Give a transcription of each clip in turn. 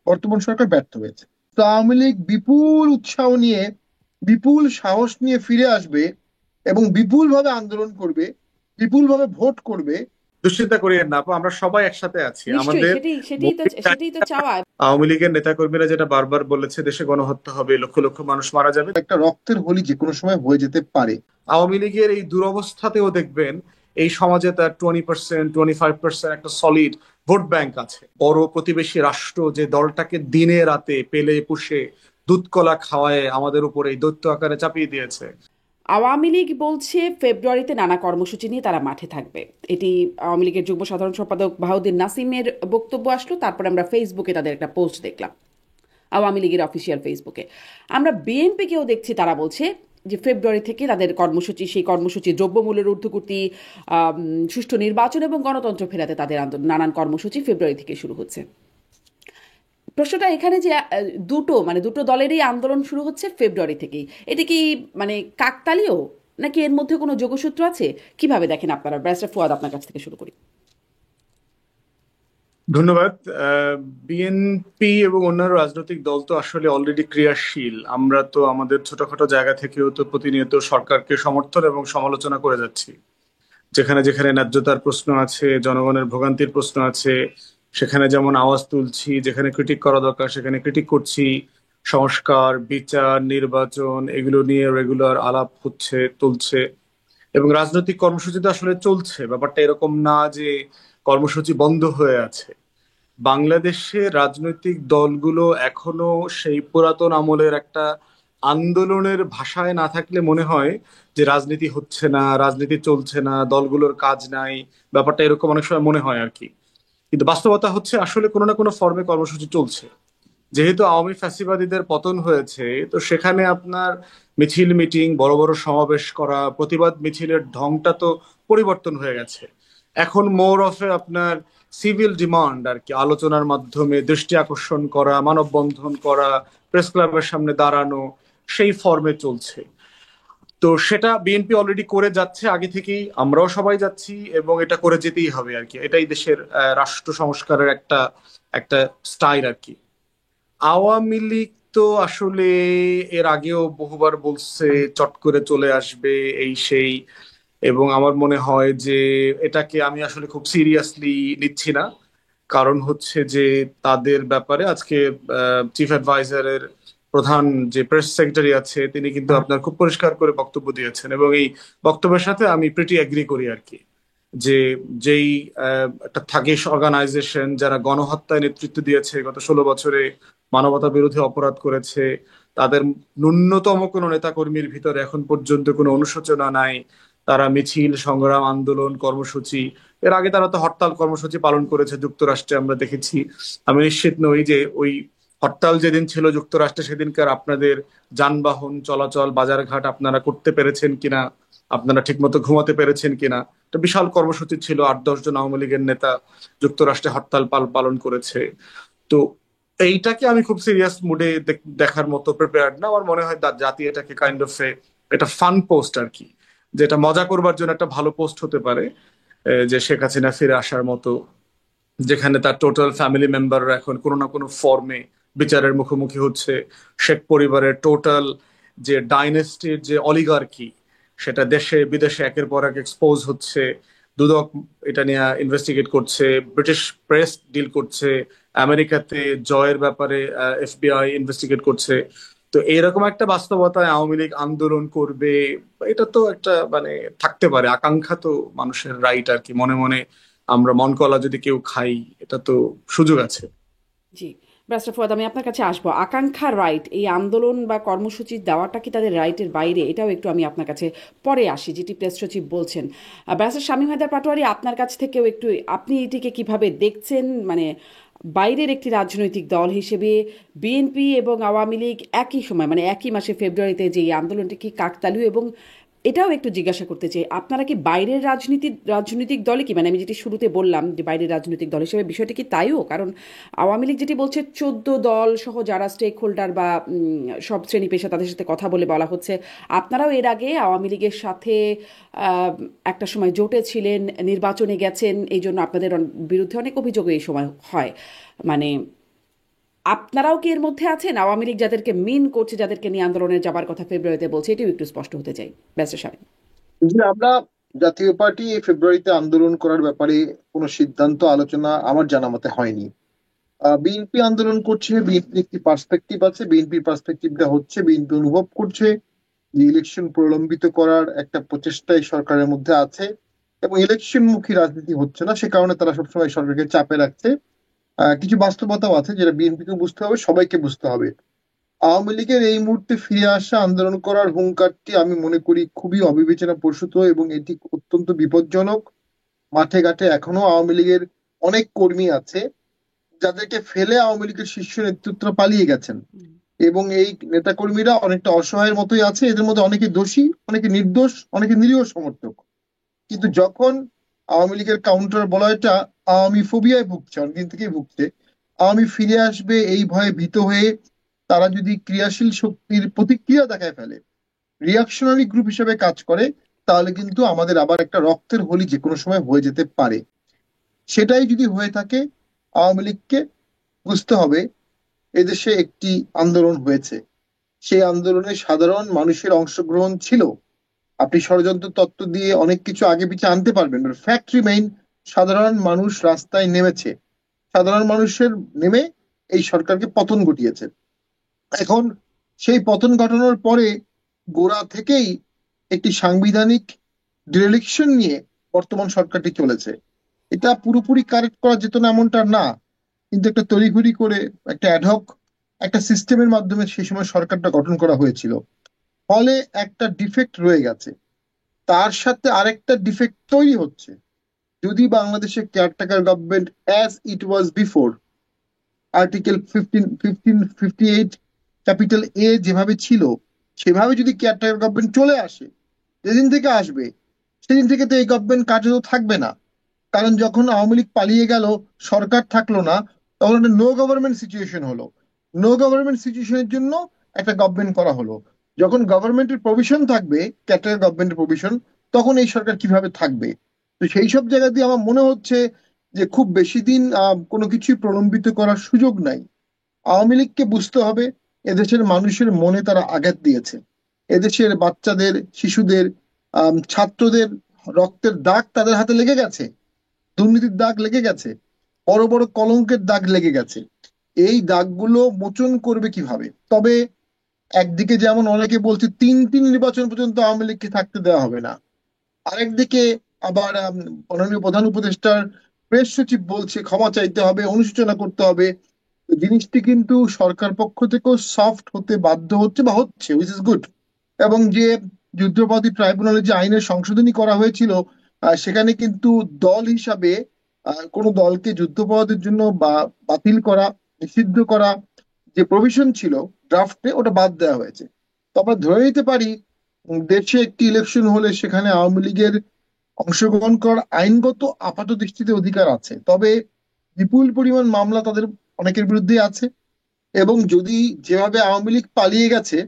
বর্তমান সরকার ব্যর্থ হয়েছে। তো আওয়ামী লীগ বিপুল উৎসাহ নিয়ে, বিপুল সাহস নিয়ে ফিরে আসবে এবং বিপুল ভাবে আন্দোলন করবে, বিপুল ভাবে ভোট করবে। দুশ্চিন্তা করিয়েন না আপু, আমরা সবাই একসাথে আছি। নিশ্চয়ই, আমাদের সেটাই সেটাই তো মৌলিক সেটাই তো দায়িত্ব- চাওয়া। আওয়ামী লীগের নেতাকর্মীরা যেটা বারবার বলেছে, দেশে গণহত্যা হবে, লক্ষ লক্ষ মানুষ মারা যাবে। একটা রক্তের হোলি যে কোনো সময় হয়ে যেতে পারে। আওয়ামী লীগের এই দুরবস্থাতেও দেখবেন এই সমাজে তার 20%, 25% একটা সলিড ভোট ব্যাংক আছে। বড় প্রতিবেশী রাষ্ট্র যে দলটাকে দিনে রাতে পেলে পুষে দুধ কলা খাওয়ায় আমাদের উপরে এই দৈত্য আকারে চাপিয়ে দিয়েছে। আওয়ামী লীগ বলছে ফেব্রুয়ারিতে নানা কর্মসূচি নিয়ে তারা মাঠে থাকবে। এটি আওয়ামী লীগের যুগ্ম সাধারণ সম্পাদক বাহাউদ্দিন নাসিমের বক্তব্য আসলো, তারপরে আমরা ফেসবুকে তাদের একটা পোস্ট দেখলাম, আওয়ামী লীগের অফিসিয়াল ফেসবুকে। আমরা বিএনপিকেও দেখছি, তারা বলছে যে ফেব্রুয়ারি থেকে তাদের কর্মসূচি, সেই কর্মসূচি দ্রব্যমূল্যের ঊর্ধ্বগতি, সুষ্ঠু নির্বাচন এবং গণতন্ত্র ফেরাতে তাদের নানান কর্মসূচি ফেব্রুয়ারি থেকে শুরু হচ্ছে। প্রশ্নটা এখানে যে দুটো দলেরই আন্দোলন শুরু হচ্ছে ফেব্রুয়ারি থেকেই, এটা কি মানে কাকতালীয়, নাকি এর মধ্যে কোনো যোগসূত্র আছে? কিভাবে দেখেন আপনারা? ব্যারিস্টার ফুয়াদ, আপনার কাছ থেকে শুরু করি। ধন্যবাদ। বিএনপি এবং অন্যান্য রাজনৈতিক দল তো আসলে অলরেডি ক্রিয়াশীল। আমরা তো আমাদের ছোটখাটো জায়গা থেকেও তো প্রতিনিয়ত সরকারকে সমর্থন এবং সমালোচনা করে যাচ্ছি। যেখানে যেখানে ন্যায্যতার প্রশ্ন আছে, জনগণের ভোগান্তির প্রশ্ন আছে, সেখানে যেমন আওয়াজ তুলছি, যেখানে ক্রিটিক করা দরকার সেখানে ক্রিটিক করছি। সংস্কার, বিচার, নির্বাচন এগুলো নিয়ে রেগুলার আলাপ হচ্ছে, চলছে। এবং রাজনৈতিক কর্মসূচি তো আসলে চলছে, ব্যাপারটা এরকম না যে কর্মসূচি বন্ধ হয়ে আছে। বাংলাদেশের রাজনৈতিক দলগুলো এখনো সেই পুরাতন আমলের একটা আন্দোলনের ভাষায় না থাকলে মনে হয় যে রাজনীতি হচ্ছে না, রাজনীতি চলছে না, দলগুলোর কাজ নাই। ব্যাপারটা এরকম অনেক সময় মনে হয় আর কি। কিন্তু বাস্তবতা হচ্ছে আসলে কোনো না কোনো ফর্মে কর্মসূচি চলছে। যেহেতু আওয়ামী ফ্যাসিবাদীদের পতন হয়েছে, তো সেখানে আপনার মিছিল, মিটিং, বড় বড় সমাবেশ করা, প্রতিবাদ মিছিলের ঢংটা তো পরিবর্তন হয়ে গেছে। এখন মোর অফ এ আপনার সিভিল ডিমান্ড আর কি, আলোচনার মাধ্যমে দৃষ্টি আকর্ষণ করা, মানববন্ধন করা, প্রেস ক্লাবের সামনে দাঁড়ানো, সেই ফর্মে চলছে। তো সেটা বিএনপি অলরেডি করে যাচ্ছে আগে থেকেই, আমরাও সবাই যাচ্ছি এবং এটা করে যেতেই হবে আর কি। এটাই দেশের রাষ্ট্র সংস্কারের একটা একটা স্টাইল আর কি। আওয়ামী লীগ তো আসলে এর আগেও বহুবার বলছে চট করে চলে আসবে, এই সেই। এবং আমার মনে হয় যে এটাকে আমি আসলে খুব সিরিয়াসলি নিচ্ছি না। কারণ হচ্ছে যে তাদের ব্যাপারে আজকে চিফ অ্যাডভাইজারের প্রধান যে প্রেস সেক্রেটারি আছে তিনি কিন্তু আপনার খুব পরিষ্কার করে বক্তব্য দিয়েছেন, এবং এই বক্তব্যের সাথে আমি প্রিটি এগ্রি করি আর কি। যে যেই একটা থাগিস অর্গানাইজেশন যারা গণহত্যায় নেতৃত্ব দিয়েছে গত 16 বছরে, মানবতা বিরোধী অপরাধ করেছে, তাদের ন্যূনতম কোনো নেতাকর্মীর ভিতরে এখন পর্যন্ত কোনো অনুশোচনা নাই। তারা মিছিল, সংগ্রাম, আন্দোলন, কর্মসূচি, এর আগে তারা তো হরতাল কর্মসূচি পালন করেছে যুক্তরাষ্ট্রে, আমরা দেখেছি। আমি নিশ্চিত নই যে ওই হরতাল যেদিন ছিল যুক্তরাষ্ট্রে সেদিনকার আপনাদের যানবাহন চলাচল, বাজারঘাট আপনারা করতে পেরেছেন কিনা, আপনারা ঠিকমতো ঘুমাতে পেরেছেন কিনা। একটা বিশাল কর্মসূচি ছিল, 8-10 জন আওয়ামী লীগের নেতা যুক্তরাষ্ট্রে হরতাল পালন করেছে। তো এইটাকে আমি খুব সিরিয়াস মুডে দেখার মতো প্রিপেয়ার্ড না। আমার মনে হয় জাতি এটাকে কাইন্ড অফ এটা ফান পোস্ট আর কি, যেটা মজা করবার জন্য একটা ভালো পোস্ট হতে পারে। যে শেখ হাসিনা ফিরে আসার মতো, যেখানে তার টোটাল ফ্যামিলি মেম্বাররা এখন কোনো না কোনো ফর্মে বিচারের মুখোমুখি হচ্ছে। শেখ পরিবারের টোটাল যে ডাইনেস্টির যে অলিগার্কি, সেটা দেশে বিদেশে একের পর এক এক্সপোজ হচ্ছে। দুদক এটা নিয়ে ইনভেস্টিগেট করছে, ব্রিটিশ প্রেস ডিল করছে, আমেরিকাতে জয়ের ব্যাপারে এফবিআই ইনভেস্টিগেট করছে। তো এইরকম একটা বাস্তবতায় আওয়ামী লীগ আন্দোলন করবে, এটা তো একটা মানে থাকতে পারে আকাঙ্ক্ষা, তো মানুষের রাইট আর কি। মনে মনে আমরা মন কলা যদি কেউ খাই, এটা তো সুযোগ আছে। জি, ব্যারিস্টার ফুয়াদ, আমি আপনার কাছে আসবো। আকাঙ্ক্ষা রাইট, এই আন্দোলন বা কর্মসূচি দেওয়াটা কি তাদের রাইটের বাইরে? এটাও একটু আমি আপনার কাছে পরে আসি, যেটি প্রেস সচিব বলছেন। ব্যারিস্টার শামীম হায়দার পাটোয়ারি, আপনার কাছ থেকেও একটু, আপনি এটিকে কিভাবে দেখছেন? মানে বাইরের একটি রাজনৈতিক দল হিসেবে বিএনপি এবং আওয়ামী লীগ একই সময়, মানে একই মাসে ফেব্রুয়ারিতে যে এই আন্দোলনটি কি কাকতালীয়? এবং এটাও একটু জিজ্ঞাসা করতে চাই, আপনারা কি বাইরের রাজনৈতিক দলে কি, মানে আমি যেটি শুরুতে বললাম যে বাইরের রাজনৈতিক দল হিসেবে বিষয়টা কি তাইও? কারণ আওয়ামী লীগ যেটি বলছে 14 দল সহ যারা স্টেক হোল্ডার বা সব শ্রেণী পেশা, তাদের সাথে কথা বলে বলা হচ্ছে। আপনারাও এর আগে আওয়ামী লীগের সাথে আহ, একটা সময় জোটে ছিলেন, নির্বাচনে গেছেন, এই জন্য আপনাদের বিরুদ্ধে অনেক অভিযোগ এই সময় হয়। মানে আপনারাও কি এর মধ্যে আছেন? আওয়ামী লীগ যাদেরকে মিন করছে, যাদেরকে নিয়ে আন্দোলনের যাবার কথা ফেব্রুয়ারিতে বলছে, এটিও একটু স্পষ্ট হতে চাই ব্যারিস্টার সাহেব। যে আমরা জাতীয় পার্টি এই ফেব্রুয়ারিতে আন্দোলন করার ব্যাপারে কোনো সিদ্ধান্ত আলোচনা আমার জানা মতে হয়নি। বিএনপি আন্দোলন করছে, বিএনপির একটি পার্সপেক্টিভ আছে, বিএনপির পার্সপেক্টিভটা হচ্ছে বিএনপি অনুভব করছে যে ইলেকশন প্রলম্বিত করার একটা প্রচেষ্টা এই সরকারের মধ্যে আছে এবং ইলেকশন মুখী রাজনীতি হচ্ছে না, সে কারণে তারা সবসময় সরকারকে চাপে রাখছে। কিছু বাস্তবতাও আছে যেটা বিএনপিকে বুঝতে হবে, সবাইকে বুঝতে হবে। আওয়ামী লীগের এই মুহূর্তে ফিরে আসা আন্দোলন করার হুঙ্কারটি আমি মনে করি খুবই অবিবেচনা প্রসূত এবং এটি অত্যন্ত বিপজ্জনক। মাঠে ঘাটে এখনো আওয়ামী লীগের অনেক কর্মী আছে যাদেরকে ফেলে আওয়ামী লীগের শীর্ষ নেতৃত্বরা পালিয়ে গেছেন এবং এই নেতাকর্মীরা অনেকটা অসহায়ের মতোই আছে। এদের মধ্যে অনেকে দোষী, অনেকে নির্দোষ, অনেকে নিরীহ সমর্থক। কিন্তু যখন আওয়ামী লীগের কাউন্টার বলয়টা আওয়ামী ফোবিয়ায় ভুগছে, অনেকদিন থেকেই ভুগছে, আওয়ামী ফিরে আসবে এই ভয়ে ভীত হয়ে তারা যদি ক্রিয়াশীল শক্তির প্রতিক্রিয়া দেখায় ফেলে, রিয়াকশনারি গ্রুপ হিসেবে কাজ করে, তাহলে কিন্তু আমাদের আবার একটা রক্তের হোলি যে কোনো সময় হয়ে যেতে পারে। সেটাই যদি হয়ে থাকে, আওয়ামী লীগকে বুঝতে হবে এদেশে একটি আন্দোলন হয়েছে, সেই আন্দোলনে সাধারণ মানুষের অংশগ্রহণ ছিল। আপনি ষড়যন্ত্র তত্ত্ব দিয়ে অনেক কিছু আগে পিছিয়ে আনতে পারবেন, ফ্যাক্ট রিমেইন, সাধারণ মানুষ রাস্তায় নেমেছে, সাধারণ মানুষের নেমে এই সরকারকে পতন ঘটিয়েছে। এখন সেই পতন ঘটানোর পরে গোড়া থেকেই একটি সাংবিধানিক ডিরেকশন নিয়ে বর্তমান সরকারটি চলেছে। এটা পুরোপুরি কারেক্ট করা যেত না এমনটা না, কিন্তু একটা তড়িঘড়ি করে একটা অ্যাডহক একটা সিস্টেমের মাধ্যমে সেই সময় সরকারটা গঠন করা হয়েছিল, ফলে একটা ডিফেক্ট রয়ে গেছে। তার সাথে আরেকটা ডিফেক্ট তৈরি হচ্ছে। যদি বাংলাদেশে caretaker government as it was before article 1558 capital A যেভাবে ছিল, সেভাবে যদি কেয়ারটেকার গভর্নমেন্ট চলে আসে, যেদিন থেকে আসবে সেদিন থেকে তো এই গভর্নমেন্ট কার্যত থাকবে না। কারণ যখন আওয়ামী লীগ পালিয়ে গেল, সরকার থাকলো না, তখন একটা নো গভর্নমেন্ট সিচুয়েশন হলো। নো গভর্নমেন্ট সিচুয়েশনের জন্য একটা গভর্নমেন্ট করা হলো। যখন গভর্নমেন্টের প্রভিশন থাকবে, ক্যাটার গভর্নমেন্টের প্রভিশন, তখন এই সরকার কিভাবে থাকবে? তো সেই সব জায়গা দিয়ে আমার মনে হচ্ছে যে খুব বেশি দিন কোনো কিছুই প্রলম্বিত করার সুযোগ নাই। আওয়ামী লীগকে বুঝতে হবে এদেশের মানুষের মনে তারা আঘাত দিয়েছে। এদেশের বাচ্চাদের, শিশুদের, ছাত্রদের রক্তের দাগ তাদের হাতে লেগে গেছে, দুর্নীতির দাগ লেগে গেছে, বড় বড় কলঙ্কের দাগ লেগে গেছে। এই দাগগুলো মোচন করবে কিভাবে? তবে একদিকে যেমন অনেকে বলছে 3টি নির্বাচন পর্যন্ত আওয়ামী লীগকে থাকতে দেওয়া হবে না, আরেকদিকে আবার মাননীয় প্রধান উপদেষ্টার প্রেস সচিব বলছে ক্ষমা চাইতে হবে, অনুশোচনা করতে হবে। তো জিনিসটি কিন্তু সরকার পক্ষ থেকেও সফট হতে বাধ্য হচ্ছে বা হচ্ছে, উইচ ইজ গুড। এবং যে যুদ্ধাপরাধী ট্রাইব্যুনালে যে আইনের সংশোধনী করা হয়েছিল, সেখানে কিন্তু দল হিসাবে কোনো দলকে যুদ্ধাপরাধের জন্য বা বাতিল করা, নিষিদ্ধ করা যে প্রভিশন ছিল ড্রাফটে, ওটা বাদ দেওয়া হয়েছে। তো আমরা ধরে নিতে পারি দেশে একটি ইলেকশন হলে সেখানে আওয়ামী লীগের অংশগ্রহণ করার আইনগত আপাত দৃষ্টিতে অধিকার আছে, তবে বিপুল পরিমাণ মামলা তাদের অনেকের বিরুদ্ধে আছে। এবং যদি যেভাবে আওয়ামী লীগ পালিয়ে গেছে,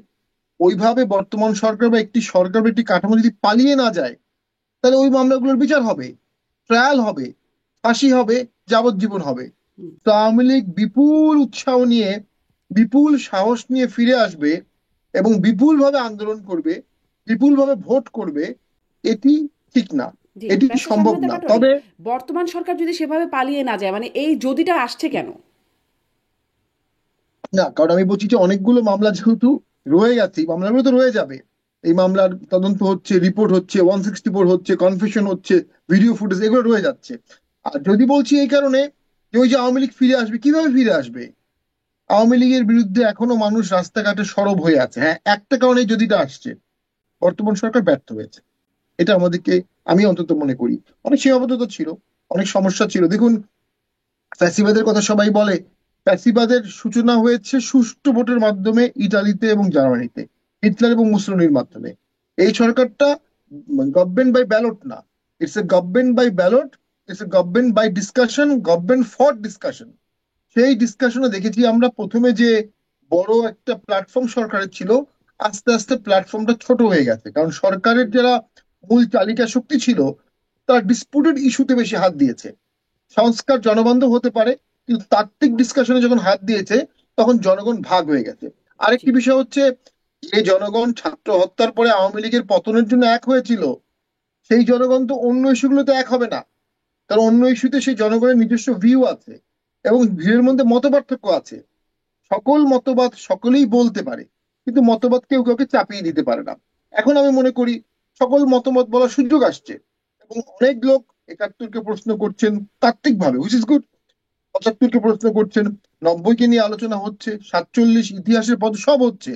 ওইভাবে বর্তমান সরকার বা একটি সরকার বা একটি কাঠামো যদি পালিয়ে না যায়, তাহলে ওই মামলাগুলোর বিচার হবে, ট্রায়াল হবে, ফাঁসি হবে, যাবজ্জীবন হবে। তো আওয়ামী লীগ বিপুল উৎসাহ নিয়ে, বিপুল সাহস নিয়ে ফিরে আসবে এবং বিপুলভাবে আন্দোলন করবে, বিপুলভাবে ভোট করবে, এটি ঠিক না, জি, এটি ব্যারিস্টার সম্ভব স্বামীহাদের না। পাটোয়ারি, তবে বর্তমান সরকার যদি সেভাবে পালিয়ে না যায়, মানে এই যদিটা আসছে কেন? না, কারণ আমি বলছি যে অনেকগুলো মামলা যেহেতু রয়ে গেছে, এই মামলাগুলো তো রয়ে যাবে। এই মামলার তদন্ত হচ্ছে, রিপোর্ট হচ্ছে, 164 হচ্ছে, কনফেশন হচ্ছে, ভিডিও ফুটেজ, এগুলো রয়ে যাচ্ছে। আর যদি বলছি এই কারণে যে ওই যে আওয়ামী লীগ ফিরে আসবে, কিভাবে ফিরে আসবে? আওয়ামী লীগের বিরুদ্ধে এখনো মানুষ রাস্তাঘাটে সরব হয়ে আছে। হ্যাঁ, একটা কারণে যদিটা আসছে, বর্তমান সরকার ব্যর্থ হয়েছে। এটা আমাদেরকে, আমি অন্তত মনে করি, অনেক সীমাবদ্ধতা ছিল, অনেক সমস্যা ছিল। দেখুন, ফ্যাসিবাদের কথা সবাই বলে, ফ্যাসিবাদের সূচনা হয়েছে সুষ্ঠু ভোটের মাধ্যমে ইতালিতে এবং জার্মানিতে, হিটলার এবং মুসলিনের মাধ্যমে। এই সরকারটা গভর্নমেন্ট বাই ব্যালট না, it's a government by ballot, it's a government by discussion, government for discussion. সেই ডিসকাশনে দেখেছি আমরা প্রথমে যে বড় একটা প্ল্যাটফর্ম সরকারের ছিল, আস্তে আস্তে প্ল্যাটফর্মটা ছোট হয়ে গেছে, কারণ সরকারের যারা মূল চালিকা শক্তি ছিল তারা ডিসপুটেড ইস্যুতে বেশি হাত দিয়েছে। সংস্কার জনবান্ধব হতে পারে, কিন্তু তাত্ত্বিক ডিসকাশনে যখন হাত দিয়েছে, তখন জনগণ ভাগ হয়ে গেছে। জি আরেকটি বিষয় হচ্ছে, যে জনগণ ছাত্র হত্যার পরে আওয়ামী লীগের পতনের জন্য এক হয়েছিল, সেই জনগণ তো অন্য ইস্যুগুলোতে এক হবে না। কারণ অন্য ইস্যুতে সেই জনগণের নিজস্ব ভিউ আছে এবং ভিউয়ের মধ্যে মতপার্থক্য আছে। সকল মতবাদ সকলেই বলতে পারে, কিন্তু মতবাদ কেউ কাউকে চাপিয়ে দিতে পারে না। এখন আমি মনে করি সকল মতামত বলার সুযোগ আসছে এবং অনেক লোক 71-কে প্রশ্ন করছেন তাত্ত্বিকভাবে, হুইচ ইজ গুড। 75-কে প্রশ্ন করছেন, 90-কে নিয়ে আলোচনা হচ্ছে, 47 ইতিহাসের পদ সব হচ্ছে।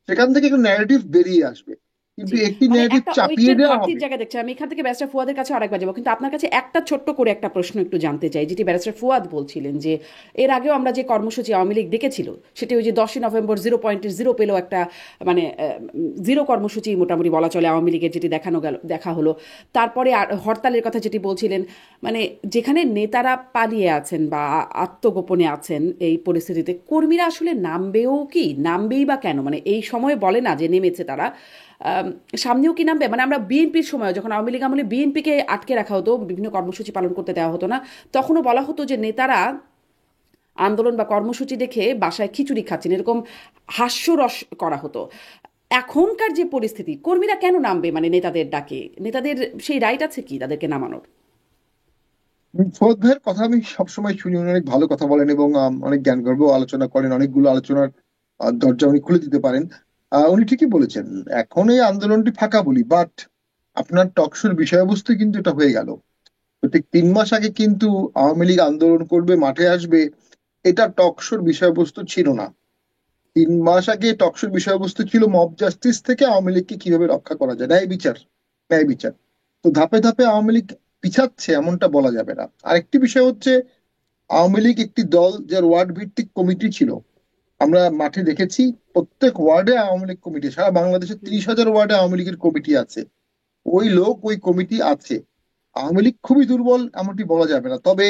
সেখান থেকে একটা ন্যারেটিভ বেরিয়ে আসবে, কিন্তু জি একটি মানে ন্যারেটিভ একটা চাপিয়ে ঐক্যের দেওয়া ঘাটতির হবে। জায়গা দেখছি আমি। এখান থেকে ব্যারিস্টার ফুয়াদের কাছে আরেকবার যাবো, কিন্তু আপনার কাছে একটা ছোট্ট করে একটা প্রশ্ন একটু জানতে চাই, যেটি ব্যারিস্টার ফুয়াদ বলছিলেন যে এর আগেও আমরা যে কর্মসূচি আওয়ামী লীগ ডেকেছিল সেটি ওই যে 10ই নভেম্বর 0.0 পেলো একটা, মানে জিরো কর্মসূচি মোটামুটি বলা চলে আওয়ামী লীগের, যেটি দেখা হলো। তারপরে হরতালের কথা যেটি বলছিলেন, মানে যেখানে নেতারা পালিয়ে আছেন বা আত্মগোপনে আছেন, এই পরিস্থিতিতে কর্মীরা আসলে নামবেই বা কেন? মানে এই সময়ে বলে না যে নেমেছে তারা, আম, সামনেও কি নামবে? মানে আমরা বিএনপির সময় যখন আওয়ামী লীগ আমলে বিএনপিকে আটকে রাখা হতো, বিভিন্ন কর্মসূচি পালন করতে দেওয়া হতো না, তখনও বলা হতো যে নেতারা আন্দোলন বা কর্মসূচি দেখে বাসায় খিচুড়ি খাচ্ছেন, এরকম হাস্যরস করা হতো। এখনকার যে পরিস্থিতি, কর্মীরা কেন নামবে? মানে নেতাদের ডাকে, নেতাদের সেই রাইট আছে কি তাদেরকে নামানোর? ফৌদ ভাইয়ের কথা আমি সবসময় শুনি, উনি অনেক ভালো কথা বলেন এবং অনেক জ্ঞানগর্ভ আলোচনা করেন, অনেকগুলো আলোচনার দরজা উনি খুলে দিতে পারেন। উনি ঠিকই বলেছেন, এখন এই আন্দোলনটি ফাঁকা বলি, বাট আপনার টকশোর বিষয়বস্তু কিন্তু এটা হয়ে গেল। তো ঠিক 3 মাস আগে কিন্তু আওয়ামী লীগ আন্দোলন করবে, মাঠে আসবে, এটা টকশোর বিষয়বস্তু ছিল না। 3 মাস আগে টকশোর বিষয়বস্তু ছিল মব জাস্টিস থেকে আওয়ামী লীগকে কিভাবে রক্ষা করা যায়, ন্যায় বিচার, ন্যায় বিচার। তো ধাপে ধাপে আওয়ামী লীগ পিছাচ্ছে এমনটা বলা যাবে না। আরেকটি বিষয় হচ্ছে, আওয়ামী লীগ একটি দল যার ওয়ার্ড ভিত্তিক কমিটি ছিল। আমরা মাঠে দেখেছি প্রত্যেক ওয়ার্ডে আওয়ামী লীগ কমিটি, সারা বাংলাদেশে 30,000 ওয়ার্ডে আওয়ামী লীগের কমিটি আছে। ওই লোক, ওই কমিটি আছে। আওয়ামী লীগ খুবই দুর্বল এমনটি বলা যাবে না, তবে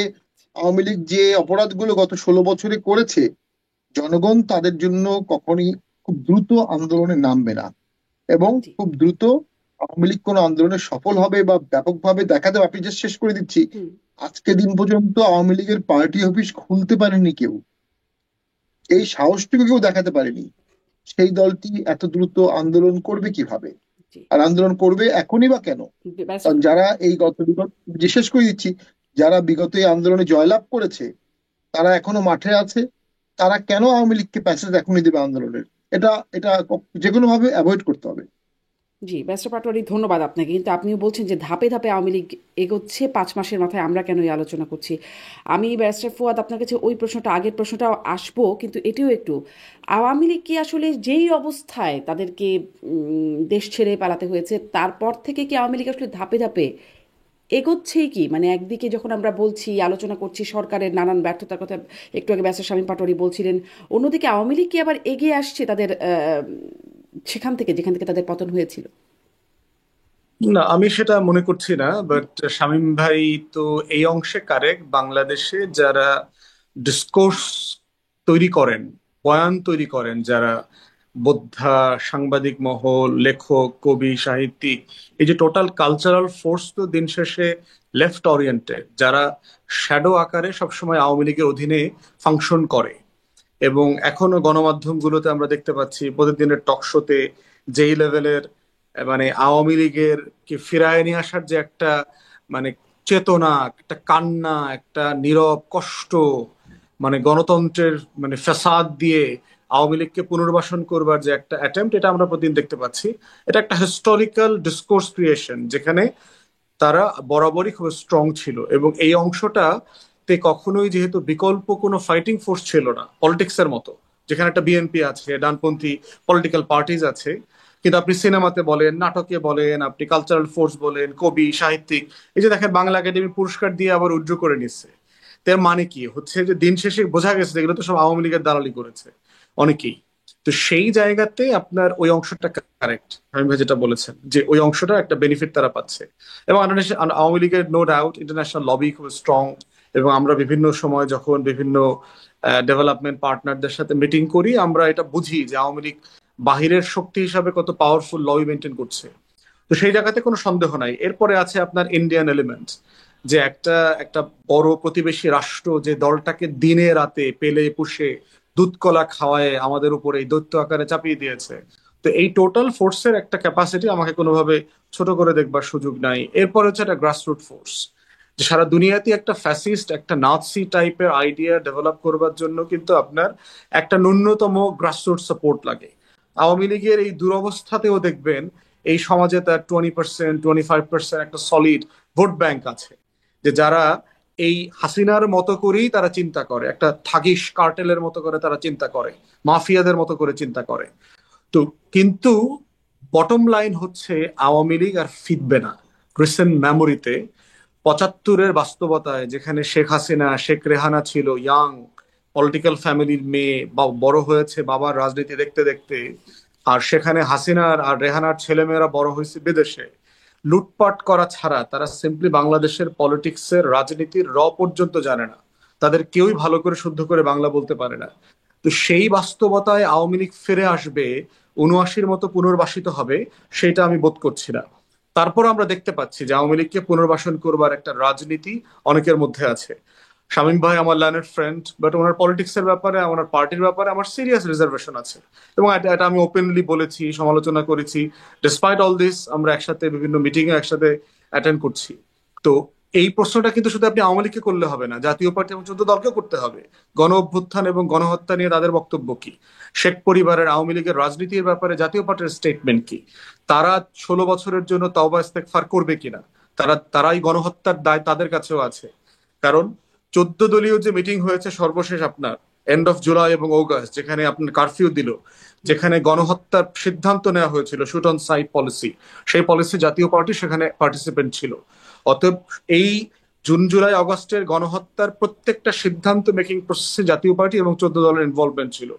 আওয়ামী লীগ যে অপরাধগুলো গত 16 বছরে করেছে, জনগণ তাদের জন্য কখনই খুব দ্রুত আন্দোলনে নামবে না এবং জি খুব দ্রুত আওয়ামী লীগ কোনো আন্দোলনে সফল হবে বা ব্যাপকভাবে দেখা দেবে। আপনি জাস্ট শেষ করে দিচ্ছি, হুম আজকে দিন পর্যন্ত আওয়ামী লীগের পার্টি অফিস খুলতে পারেনি কেউ, এই সাহসটুকু কেউ দেখাতে পারেনি। সেই দলটি এত দ্রুত আন্দোলন করবে কিভাবে? জি আর আন্দোলন করবে এখনই বা কেন? ব্যারিস্টার কারণ যারা এই বিগত, বিশেষ করে দিচ্ছি, যারা বিগত এই আন্দোলনে জয়লাভ করেছে তারা এখনো মাঠে আছে। তারা কেন আওয়ামী লীগকে প্যাসেজ এখনই দেবে আন্দোলনের? এটা এটা যে কোনো ভাবে অ্যাভয়েড করতে হবে। জি, ব্যারিস্টার পাটোয়ারি, ধন্যবাদ আপনাকে। কিন্তু আপনিও বলছেন যে ধাপে ধাপে আওয়ামী লীগ এগোচ্ছে, 5 মাসের মাথায় আমরা কেন এই আলোচনা করছি? আমি ব্যারিস্টার ফুয়াদ আপনার কাছে ওই প্রশ্নটা, আগের প্রশ্নটাও আসবো, কিন্তু এটিও একটু, আওয়ামী লীগ কি আসলে যেই অবস্থায় তাদেরকে দেশ ছেড়ে পালাতে হয়েছে, তারপর থেকে কি আওয়ামী লীগ আসলে ধাপে ধাপে এগোচ্ছেই কি? মানে একদিকে যখন আমরা বলছি, আলোচনা করছি সরকারের নানান ব্যর্থতার কথা, একটু আগে ব্যারিস্টার শামীম পাটোয়ারি বলছিলেন, অন্যদিকে আওয়ামী লীগ কি আবার এগিয়ে আসছে তাদের সেখান থেকে যেখান থেকে তাদের পতন হয়েছিল? না, আমি সেটা মনে করছি না। বাট শামীম ভাই তো এই অংশে কারেক্ট। বাংলাদেশে যারা ডিসকোর্স তৈরি করেন, বয়ান তৈরি করেন, যারা বোদ্ধা, সাংবাদিক মহল, লেখক, কবি, সাহিত্যিক, এই যে টোটাল কালচারাল ফোর্স তো দিন শেষে লেফট ওরিয়েন্টেড, যারা শ্যাডো আকারে সবসময় আওয়ামী লীগের অধীনে ফাংশন করে। এবং এখনো গণমাধ্যমগুলোতে আমরা দেখতে পাচ্ছি প্রতিদিনের টক শোতে যেই লেভেলের মানে আওয়ামী লীগের কে ফিরায় নিয়ে আসার যে একটা মানে চেতনা, একটা কান্না, একটা নীরব কষ্ট, মানে গণতন্ত্রের মানে ফ্যাসাদ দিয়ে আওয়ামী লীগকে পুনর্বাসন করবার যে একটা অ্যাটেম্প্ট, এটা আমরা প্রতিদিন দেখতে পাচ্ছি। এটা একটা হিস্টোরিক্যাল ডিসকোর্স ক্রিয়েশন, যেখানে তারা বরাবরই খুব স্ট্রং ছিল। এবং এই অংশটা তে কখনোই যেহেতু বিকল্প কোনো ফাইটিং ফোর্স ছিল না পলিটিক্স এর মতো, যেখানে একটা বিএনপি আছে, ডানপন্থী পলিটিক্যাল পার্টিজ আছে, কিন্তু আপনি সিনেমাতে বলেন, নাটকে বলেন, আপনি কালচারাল ফোর্স বলেন, কবি, সাহিত্যিক, এই যে দেখেন বাংলা একাডেমি পুরস্কার দিয়ে আবার উজ্জ্ব করে নিচ্ছে। তার মানে কি হচ্ছে যে দিন শেষে বোঝা গেছে এগুলো তো সব আওয়ামী লীগের দালালি করেছে অনেকেই। তো সেই জায়গাতে আপনার ওই অংশটা কারেক্ট, আমি ভাই যেটা বলেছেন যে ওই অংশটা একটা বেনিফিট তারা পাচ্ছে। এবং আওয়ামী লীগের নো ডাউট ইন্টারন্যাশনাল লবি খুব স্ট্রং। এবং আমরা বিভিন্ন সময় যখন বিভিন্ন ডেভেলপমেন্ট পার্টনারদের সাথে মিটিং করি, আমরা এটা বুঝি যে আওয়ামী লীগ বাহিরের শক্তি হিসাবে কত পাওয়ারফুল লবি মেনটেন করছে। তো সেই জায়গাতে কোনো সন্দেহ নাই। এরপরে আছে আপনার ইন্ডিয়ান এলিমেন্ট, যে একটা একটা বড় প্রতিবেশী রাষ্ট্র যে দলটাকে দিনে রাতে পেলে পুষে দুধ কলা খাওয়ায় আমাদের উপরে এই দৈত্য আকারে চাপিয়ে দিয়েছে। তো এই টোটাল ফোর্সের একটা ক্যাপাসিটি আমাকে কোনোভাবে ছোট করে দেখবার সুযোগ নাই। এরপর হচ্ছে একটা গ্রাসরুট ফোর্স, যে সারা দুনিয়াতে একটা ফ্যাসিস্ট একটা নাৎসি টাইপের আইডিয়া ডেভেলপ করবার জন্য কিন্তু আপনার একটা ন্যূনতম গ্রাসরুট সাপোর্ট লাগে। আওয়ামী লীগের এই দুরবস্থাতেও দেখবেন এই সমাজে তার 20% 25% একটা সলিড ভোট ব্যাংক আছে, যে যারা এই হাসিনার মতো করেই তারা চিন্তা করে, একটা থাগিস কার্টেলের মতো করে তারা চিন্তা করে, মাফিয়াদের মতো করে চিন্তা করে। তো কিন্তু বটম লাইন হচ্ছে আওয়ামী লীগ আর ফিরবে না। রিসেন্ট মেমোরিতে 75-এর বাস্তবতায়, যেখানে শেখ হাসিনা শেখ রেহানা ছিল ইয়াং পলিটিক্যাল ফ্যামিলির মেয়ে, বা বড় হয়েছে বাবার রাজনীতি দেখতে দেখতে, আর সেখানে হাসিনার আর রেহানার ছেলেমেয়েরা বড় হয়েছে বিদেশে, লুটপাট করা ছাড়া তারা সিম্পলি বাংলাদেশের পলিটিক্সের রাজনীতির পর্যন্ত জানে না। তাদের কেউই ভালো করে শুদ্ধ করে বাংলা বলতে পারে না। তো সেই বাস্তবতায় আওয়ামী লীগ ফিরে আসবে, ৭৯-র মতো পুনর্বাসিত হবে, সেটা আমি বোধ করছি না। তারপর আমরা দেখতে পাচ্ছি যে আওয়ামী লীগকে পুনর্বাসন করবার একটা রাজনীতি অনেকের মধ্যে আছে। শামীম ভাই আমার লাইনের ফ্রেন্ড, বাট ওনার পলিটিক্সের ব্যাপারে, ওনার পার্টির ব্যাপারে আমার সিরিয়াস রিজার্ভেশন আছে, এবং এটা আমি ওপেনলি বলেছি, সমালোচনা করেছি। ডিসপাইট অল দিস আমরা একসাথে বিভিন্ন মিটিং এ একসাথে অ্যাটেন্ড করছি। তো এই প্রশ্নটা কিন্তু শুধু আপনি আওয়ামী লীগকে করলে হবে না, জাতীয় পার্টি এবং 14 দলকেও করতে হবে। গণ অভ্যুত্থান এবং গণহত্যা নিয়ে তাদের বক্তব্য কি? শেখ পরিবারের আওয়ামী লীগের রাজনীতির ব্যাপারে জাতীয় পার্টির স্টেটমেন্ট কি? তারা 16 বছরের জন্য তওবা ইস্তেগফার করবে কিনা? তারাই গণহত্যার দায় তাদের কাছেও আছে। কারণ 14 দলীয় যে মিটিং হয়েছে সর্বশেষ আপনার এন্ড অফ জুলাই এবং অগাস্ট, যেখানে আপনার কারফিউ দিল, যেখানে গণহত্যার সিদ্ধান্ত নেওয়া হয়েছিল, শুট অন সাইট পলিসি, সেই পলিসি জাতীয় পার্টি সেখানে পার্টিসিপেন্ট ছিল। অতএব এই জুন জুলাই অগস্টের গণহত্যার প্রত্যেকটা সিদ্ধান্ত মেকিং প্রসেসে জাতীয় পার্টি এবং 14 দলের ইনভলভমেন্ট ছিল।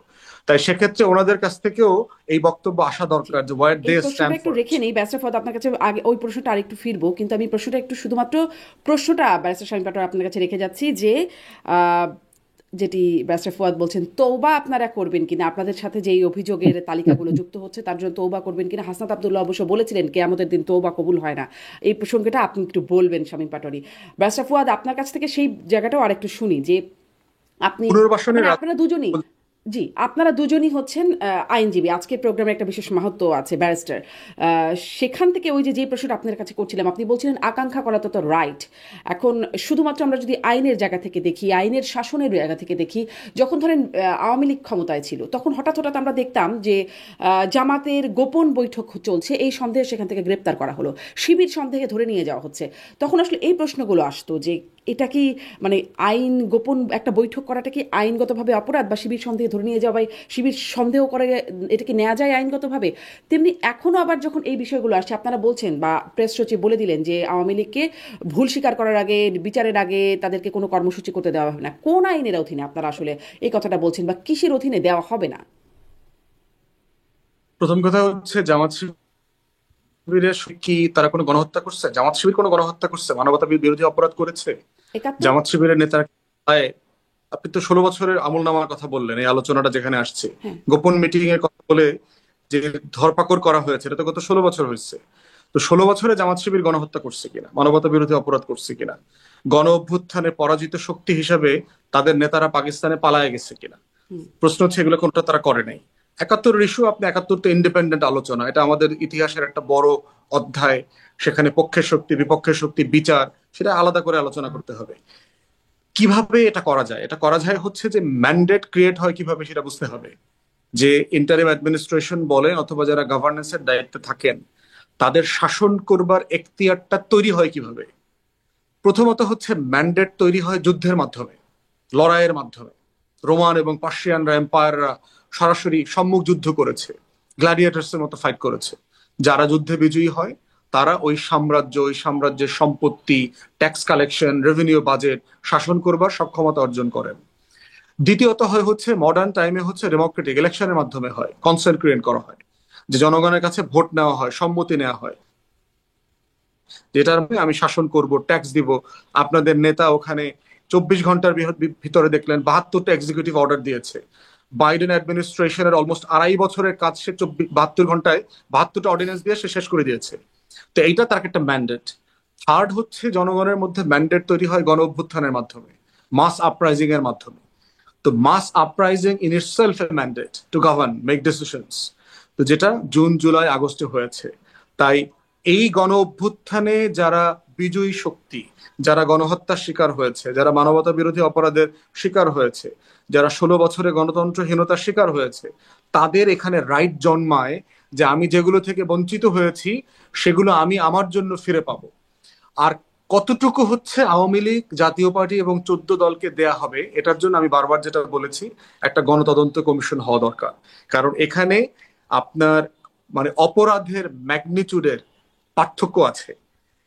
তাই সেক্ষেত্রে ওনাদের কাছ থেকেও এই বক্তব্য আসা দরকার, যে ওয়ার দে এই প্রশ্নটা স্ট্যান্ড একটু ফর। রেখে নেই ব্যারিস্টার ফওয়াদ, আপনার কাছে আগে ওই প্রশ্নটা আরেকটু ফিরবো, কিন্তু আমি প্রশ্নটা একটু শুধুমাত্র ব্যারিস্টার শামীম পাটোয়ারি আপনার কাছে রেখে যাচ্ছি, যে আহ, যেটি ব্যারিস্টার ফুয়াদ বলছেন, তৌবা আপনারা করবেন কিনা, আপনাদের সাথে যে এই অভিযোগের তালিকাগুলো যুক্ত হচ্ছে তার জন্য তৌবা করবেন কিনা। হাসনাত আব্দুল্লাহ অবশ্য বলেছিলেন কিয়ামতের দিন তৌবা কবুল হয় না। এই প্রসঙ্গটা আপনি একটু বলবেন শামীম পাটোয়ারি। ব্যারিস্টার ফুয়াদ, আপনার কাছ থেকে সেই জায়গাটাও আরেকটু শুনি, যে আপনি পুনর্বাসনের মানে আপনারা দুজনই, জি আপনারা দুজনই হচ্ছেন আইনজীবী, আজকের প্রোগ্রামে একটা বিশেষ মাহাত্ম্য আছে ব্যারিস্টার। সেখান থেকে ওই যে প্রশ্নটা আপনার কাছে করছিলাম, আপনি বলছিলেন আকাঙ্ক্ষা করা তো রাইট। এখন শুধুমাত্র আমরা যদি আইনের জায়গা থেকে দেখি, আইনের শাসনের জায়গা থেকে দেখি, যখন ধরেন আওয়ামী লীগ ক্ষমতায় ছিল, তখন হঠাৎ হঠাৎ আমরা দেখতাম যে জামাতের গোপন বৈঠক চলছে, এই সন্দেহে সেখান থেকে গ্রেপ্তার করা হলো, শিবির সন্দেহে ধরে নিয়ে যাওয়া হচ্ছে। তখন আসলে এই প্রশ্নগুলো আসতো যে এটা কি মানে আইন গোপন একটা বৈঠক করাটা কি আইনগতভাবে অপরাধ, বা শিবির সন্দেহে ধরে নিয়ে যাওয়াই শিবির সন্দেহ করে এটা কি নেওয়া যায় আইনগতভাবে? তেমনি এখনো আবার যখন এই বিষয়গুলো আসছে, আপনারা বলছেন বা প্রেস সচিব বলে দিলেন যে আওয়ামী লীগকে ভুল স্বীকার করার আগে, বিচারের আগে তাদেরকে কোনো কর্মসূচি করতে দেওয়া হবে না। কোন আইনের অধীনে আপনারা আসলে এই কথাটা বলছেন, বা কিসের অধীনে দেওয়া হবে না? প্রথম কথা হচ্ছে, জামাত শিবিরের কি তারা কোনো গণহত্যা করছে? জামাত শিবির কোনো গণহত্যা করছে? মানবতা বিরোধী অপরাধ করেছে? 71? জামাত শিবিরের নেতারা, আপনি তো 16 বছরের আমল নামার কথা বললেন, এই আলোচনাটা যেখানে আসছে, হ্যাঁ। গোপন মিটিং এর কথা বলে যে ধরপাকড় করা হয়েছে, এটা তো গত 16 বছর হয়েছে। তো 16 বছরে জামাত শিবির গণহত্যা করছে কিনা, মানবতা বিরোধী অপরাধ করছে কিনা, গণ অভ্যুত্থানে পরাজিত শক্তি হিসাবে তাদের নেতারা পাকিস্তানে পালায়ে গেছে কিনা, প্রশ্ন হচ্ছে এগুলো কোনটা তারা করে নাই। 71-এর ইস্যু, আপনি 71 তো ইন্ডিপেন্ডেন্ট আলোচনা, এটা আমাদের ইতিহাসের একটা বড় অধ্যায়, সেখানে পক্ষের শক্তি বিপক্ষের শক্তি বিচার, সেটা আলাদা করে আলোচনা করতে হবে। কিভাবে এটা করা যায়? এটা করা যায় হচ্ছে যে ম্যান্ডেট ক্রিয়েট হয় কিভাবে সেটা বুঝতে হবে। যে ইন্টারিম অ্যাডমিনিস্ট্রেশন বলেন অথবা যারা গভর্নেন্সের দায়িত্বে থাকেন, তাদের শাসন করবার এখতিয়ারটা তৈরি হয় কিভাবে? প্রথমত হচ্ছে ম্যান্ডেট তৈরি হয় যুদ্ধের মাধ্যমে, লড়াইয়ের মাধ্যমে। রোমান এবং পার্সিয়ানরা, এম্পায়াররা সরাসরি সম্মুখ যুদ্ধ করেছে, গ্ল্যাডিয়েটার্স এর মতো ফাইট করেছে। যারা যুদ্ধে বিজয়ী হয় তারা ওই সাম্রাজ্যের সম্পত্তি, ট্যাক্স কালেকশন, রেভিনিউ বাজেট শাসন করবার সক্ষমতা অর্জন করেন। দ্বিতীয়ত হয় হচ্ছে মডার্ন টাইমে হচ্ছে ডেমোক্রেটিক ইলেকশনের মাধ্যমে হয়, কনসেন্ট ক্রিয়েট করা হয়, যে জনগণের কাছে ভোট নেওয়া হয়, সম্মতি নেওয়া হয়, যেটার মধ্যে আমি শাসন করব, ট্যাক্স দিব। আপনাদের নেতা ওখানে 24 ঘন্টার ভিতরে দেখলেন 72টা এক্সিকিউটিভ অর্ডার দিয়েছে। বাইডেন অ্যাডমিনিস্ট্রেশনের অলমোস্ট 2.5 বছরের কাজ সে 72 ঘন্টায় 72টা অর্ডিন্যান্স দিয়ে সে শেষ করে দিয়েছে। তো এইটা তার একটা ম্যান্ডেট। থার্ড হচ্ছে জনগণের মধ্যে ম্যান্ডেট তৈরি হয় গণ অভ্যুত্থানের মাধ্যমে, মাস আপরাইজিং এর মাধ্যমে। তো mass uprising in itself a mandate to govern, make decisions, তো যেটা জুন জুলাই আগস্টে হয়েছে। তাই এই গণ অভ্যুত্থানে যারা বিজয়ী শক্তি, যারা গণহত্যার শিকার হয়েছে, যারা মানবতা বিরোধী অপরাধের শিকার হয়েছে, যারা 16 বছরে গণতন্ত্রহীনতার শিকার হয়েছে, তাদের এখানে রাইট জন্মায় যে আমি যেগুলো থেকে বঞ্চিত হয়েছি সেগুলো আমি আমার জন্য ফিরে পাবো। আর কতটুকু হচ্ছে আওয়ামী লীগ, জাতীয় পার্টি এবং 14 দলকে দেয়া হবে, এটার জন্য আমি বারবার যেটা বলেছি, একটা গণতদন্ত কমিশন হওয়া দরকার। কারণ এখানে আপনার মানে অপরাধের ম্যাগনিটিউডের পার্থক্য আছে।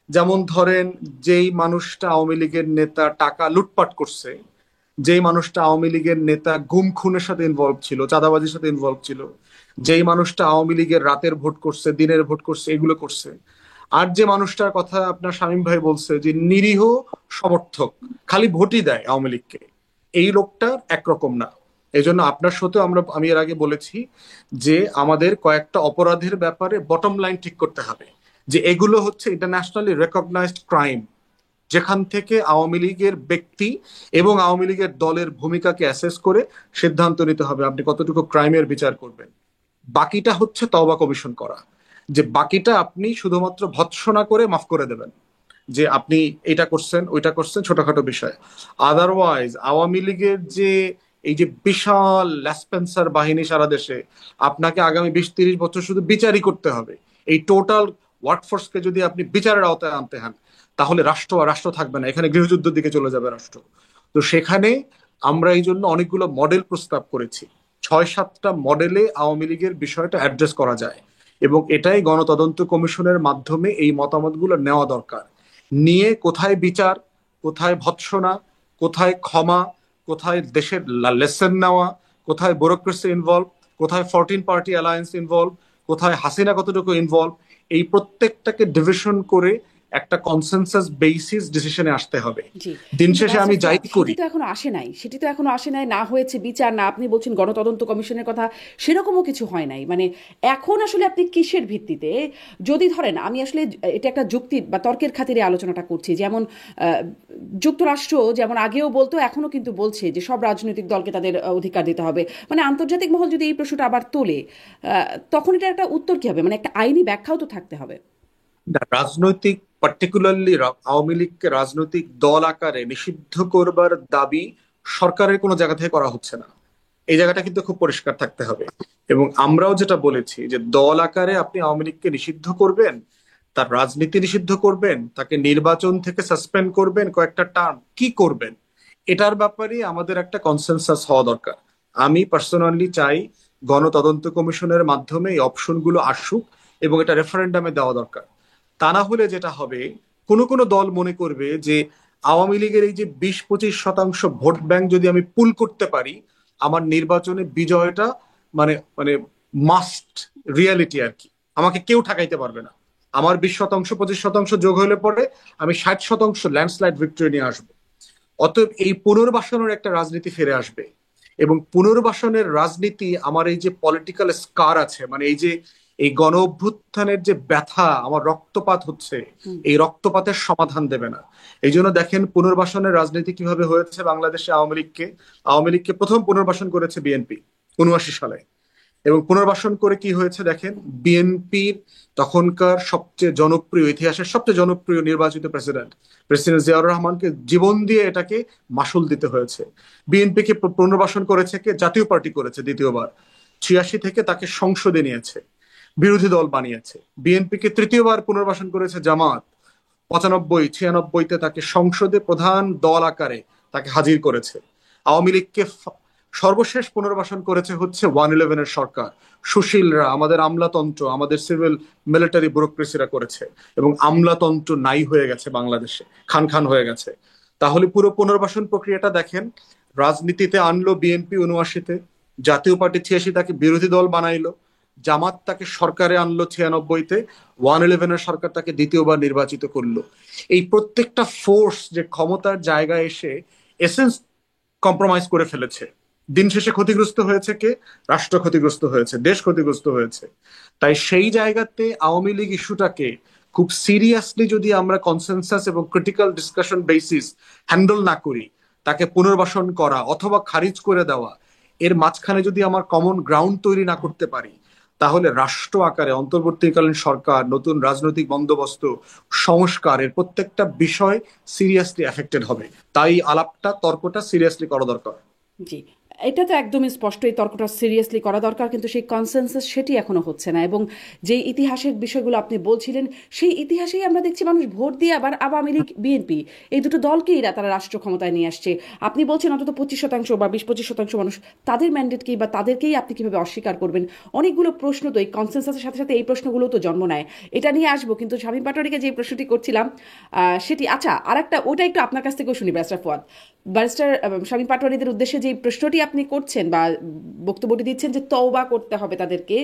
যেমন ধরেন, যেই মানুষটা আওয়ামী লীগের নেতা টাকা লুটপাট করছে, যেই মানুষটা আওয়ামী লীগের নেতা গুম খুনের সাথে ইনভলভ ছিল, চাঁদাবাজির সাথে ইনভলভ ছিল, যেই মানুষটা আওয়ামী লীগের রাতের ভোট করছে, দিনের ভোট করছে, এগুলো করছে, আর যে মানুষটার কথা আপনার শামীম ভাই বলছে যে নিরীহ সমর্থক খালি ভোটই দেয় আওয়ামী লীগকে, এই লোকটা একরকম না। এই জন্য আপনার সাথে আমি এর আগে বলেছি যে আমাদের কয়েকটা অপরাধের ব্যাপারে বটম লাইন ঠিক করতে হবে, যে এগুলো হচ্ছে ইন্টারন্যাশনালি রেকগনাইজড ক্রাইম, যেখান থেকে আওয়ামী লীগের ব্যক্তি এবং আওয়ামী লীগের দলের ভূমিকাকে অ্যাসেস করে সিদ্ধান্ত নিতে হবে আপনি কতটুকু ক্রাইমের বিচার করবেন। বাকিটা হচ্ছে তওবা কমিশন করা, যে বাকিটা আপনি শুধুমাত্র ভৎসনা করে মাফ করে দেবেন যে আপনি এটা করছেন ওইটা করছেন, ছোটখাটো বিষয়। আদারওয়াইজ আওয়ামী লীগের যে এই যে বিশাল ল্যাসপেন্সার বাহিনী সারা দেশে, আপনাকে আগামী 20-30 বছর শুধু বিচারই করতে হবে। এই টোটাল ওয়ার্কফোর্সকে যদি আপনি বিচারের আওতায় আনতে হন, তাহলে রাষ্ট্র আর রাষ্ট্র থাকবে না, এখানে গৃহযুদ্ধের দিকে চলে যাবে রাষ্ট্র। তো সেখানে আমরা এই জন্য অনেকগুলো মডেল প্রস্তাব করেছি, 6-7টা মডেলে আওয়ামী লীগের বিষয়টা অ্যাড্রেস করা যায়, এবং এটাই গণতদন্ত কমিশনের মাধ্যমে এই মতামতগুলো নেওয়া দরকার। নিয়ে কোথায় বিচার, কোথায় ভৎসনা, কোথায় ক্ষমা, কোথায় দেশের লেসন নেওয়া, কোথায় ব্যুরোক্রেসি ইনভলভ, কোথায় 14 পার্টি অ্যালায়েন্স ইনভলভ, কোথায় হাসিনা কতটুকু ইনভলভ, এই প্রত্যেকটাকে ডিভিশন করে একটা কনসেনসাস বেসিস ডিসিশনে আসতে হবে। জি, দিন কিন্তু শেষে আমি যাই সেটি করি, তো এখনো আসে নাই, সেটি তো এখনো আসে নাই, না হয়েছে বিচার, না আপনি বলছেন গণতদন্ত কমিশনের কথা, সেরকমও কিছু হয় নাই। মানে এখন আসলে আপনি কিসের ভিত্তিতে, যদি ধরেন, আমি আসলে এটা একটা যুক্তি বা তর্কের খাতিরে আলোচনাটা করছি, যেমন যুক্তরাষ্ট্র যেমন আগেও বলতো, এখনো কিন্তু বলছে যে সব রাজনৈতিক দলকে তাদের অধিকার দিতে হবে। মানে আন্তর্জাতিক মহল যদি এই প্রশ্নটা আবার তোলে, তখন এটা একটা উত্তর কি হবে? মানে একটা আইনি ব্যাখ্যাও তো থাকতে হবে। রাজনৈতিক পার্টিকুলারলি আওয়ামী লীগকে রাজনৈতিক দল আকারে নিষিদ্ধ করবার দাবি সরকারের কোনো জায়গা থেকে করা হচ্ছে না, এই জায়গাটা কিন্তু খুব পরিষ্কার থাকতে হবে। এবং আমরাও যেটা বলেছি যে দল আকারে আপনি আওয়ামী লীগকে নিষিদ্ধ করবেন, তার রাজনীতি নিষিদ্ধ করবেন, তাকে নির্বাচন থেকে সাসপেন্ড করবেন কয়েকটা টার্ম, কি করবেন, এটার ব্যাপারে আমাদের একটা কনসেনসাস হওয়া দরকার। আমি পার্সোনালি চাই গণতদন্ত কমিশনের মাধ্যমে এই অপশনগুলো আসুক এবং এটা রেফারেন্ডামে দেওয়া দরকার। তা না হলে যেটা হবে, কোনো কোনো দল মনে করবে যে আওয়ামী লীগের এই যে 20-25% ভোট ব্যাংক যদি আমি পুল করতে পারি, আমার নির্বাচনে বিজয়টা মানে মানে মাস্ট রিয়ালিটি আর কি, আমাকে কেউ ঠেকাইতে পারবে না। আমার 20%-25% যোগ হলে পরে আমি 60% ল্যান্ডস্লাইড ভিক্টরি নিয়ে আসবো। অতএব এই পুনর্বাসনের একটা রাজনীতি ফিরে আসবে, এবং পুনর্বাসনের রাজনীতি আমার এই যে পলিটিক্যাল স্কার আছে, মানে এই যে এই গণ অভ্যুত্থানের যে ব্যথা, আমার রক্তপাত হচ্ছে, এই রক্তপাতের সমাধান দেবে না। এই জন্য দেখেন পুনর্বাসনের রাজনীতি কিভাবে হয়েছে বাংলাদেশে। আওয়ামী লীগকে প্রথম পুনর্বাসন করেছে বিএনপি 79 সালে, এবং পুনর্বাসন করে কি হয়েছে দেখেন, বিএনপির তখনকার সবচেয়ে জনপ্রিয়, ইতিহাসের সবচেয়ে জনপ্রিয় নির্বাচিত প্রেসিডেন্ট জিয়াউর রহমানকে জীবন দিয়ে এটাকে মাসুল দিতে হয়েছে। বিএনপিকে পুনর্বাসন করেছে কে? জাতীয় পার্টি করেছে দ্বিতীয়বার, 86 থেকে তাকে সংসদে নিয়েছে, বিরোধী দল বানিয়েছে। বিএনপিকে তৃতীয়বার পুনর্বাসন করেছে জামাত, 95-96-তে তাকে সংসদে প্রধান দল আকারে তাকে হাজির করেছে। আওয়ামী লীগকে সর্বশেষ পুনর্বাসন করেছে হচ্ছে 111-এর সরকার, সুশীলরা, আমাদের আমলাতন্ত্র, আমাদের সিভিল মিলিটারি ব্যুরোক্রেসিরা করেছে, এবং আমলাতন্ত্র নাই হয়ে গেছে বাংলাদেশে, খান খান হয়ে গেছে। তাহলে পুরো পুনর্বাসন প্রক্রিয়াটা দেখেন, রাজনীতিতে আনলো বিএনপি 79-তে, জাতীয় পার্টি 86 তাকে বিরোধী দল বানাইলো, জামাত তাকে সরকারে আনলো 96-তে, 111-এর সরকার তাকে দ্বিতীয়বার নির্বাচিত করলো। এই প্রত্যেকটা ফোর্স যে ক্ষমতার জায়গায় এসে এসেন্স কম্প্রোমাইজ করে ফেলেছে, দিন শেষে ক্ষতিগ্রস্ত হয়েছে কে? রাষ্ট্র ক্ষতিগ্রস্ত হয়েছে, দেশ ক্ষতিগ্রস্ত হয়েছে। তাই সেই জায়গাতে আওয়ামী লীগ ইস্যুটাকে খুব সিরিয়াসলি যদি আমরা কনসেনসাস এবং ক্রিটিক্যাল ডিসকাশন বেসিস হ্যান্ডেল না করি, তাকে পুনর্বাসন করা অথবা খারিজ করে দেওয়া, এর মাঝখানে যদি আমার কমন গ্রাউন্ড তৈরি না করতে পারি, তাহলে রাষ্ট্র আকারে অন্তর্বর্তীকালীন সরকার, নতুন রাজনৈতিক বন্দোবস্ত, সংস্কারের প্রত্যেকটা বিষয় সিরিয়াসলি এফেক্টেড হবে। তাই আলাপটা, তর্কটা সিরিয়াসলি করা দরকার। জি, এটা তো একদমই স্পষ্ট, এই তর্কটা সিরিয়াসলি করা দরকার, কিন্তু সেই কনসেনসাস সেটি এখনো হচ্ছে না। এবং যে ইতিহাসের বিষয়গুলো আপনি বলছিলেন, সেই ইতিহাসেই আমরা দেখছি মানুষ ভোট দিয়ে আবার আওয়ামী লীগ বিএনপি এই দুটো দলকেই তারা রাষ্ট্র ক্ষমতায় নিয়ে আসছে। আপনি বলছেন অন্তত 25% বা 20-25% মানুষ তাদের ম্যান্ডেটকেই বা তাদেরকেই আপনি কিভাবে অস্বীকার করবেন? অনেকগুলো প্রশ্ন তো এই কনসেনসাসের সাথে সাথে এই প্রশ্নগুলো তো জন্ম নেয়। এটা নিয়ে আসবো, কিন্তু শামীম পাটোয়ারিকে যে প্রশ্নটি করছিলাম সেটি, আচ্ছা আর একটা ওটা একটু আপনার কাছ থেকেও শুনি ব্যারিস্টার ফুয়াদ। ব্যারিস্টার শামীম পাটোয়ারিদের উদ্দেশ্যে যে প্রশ্নটি আপনি করছেন বা বক্তব্যটি দিচ্ছেন যে তওবা করতে হবে তাদেরকে,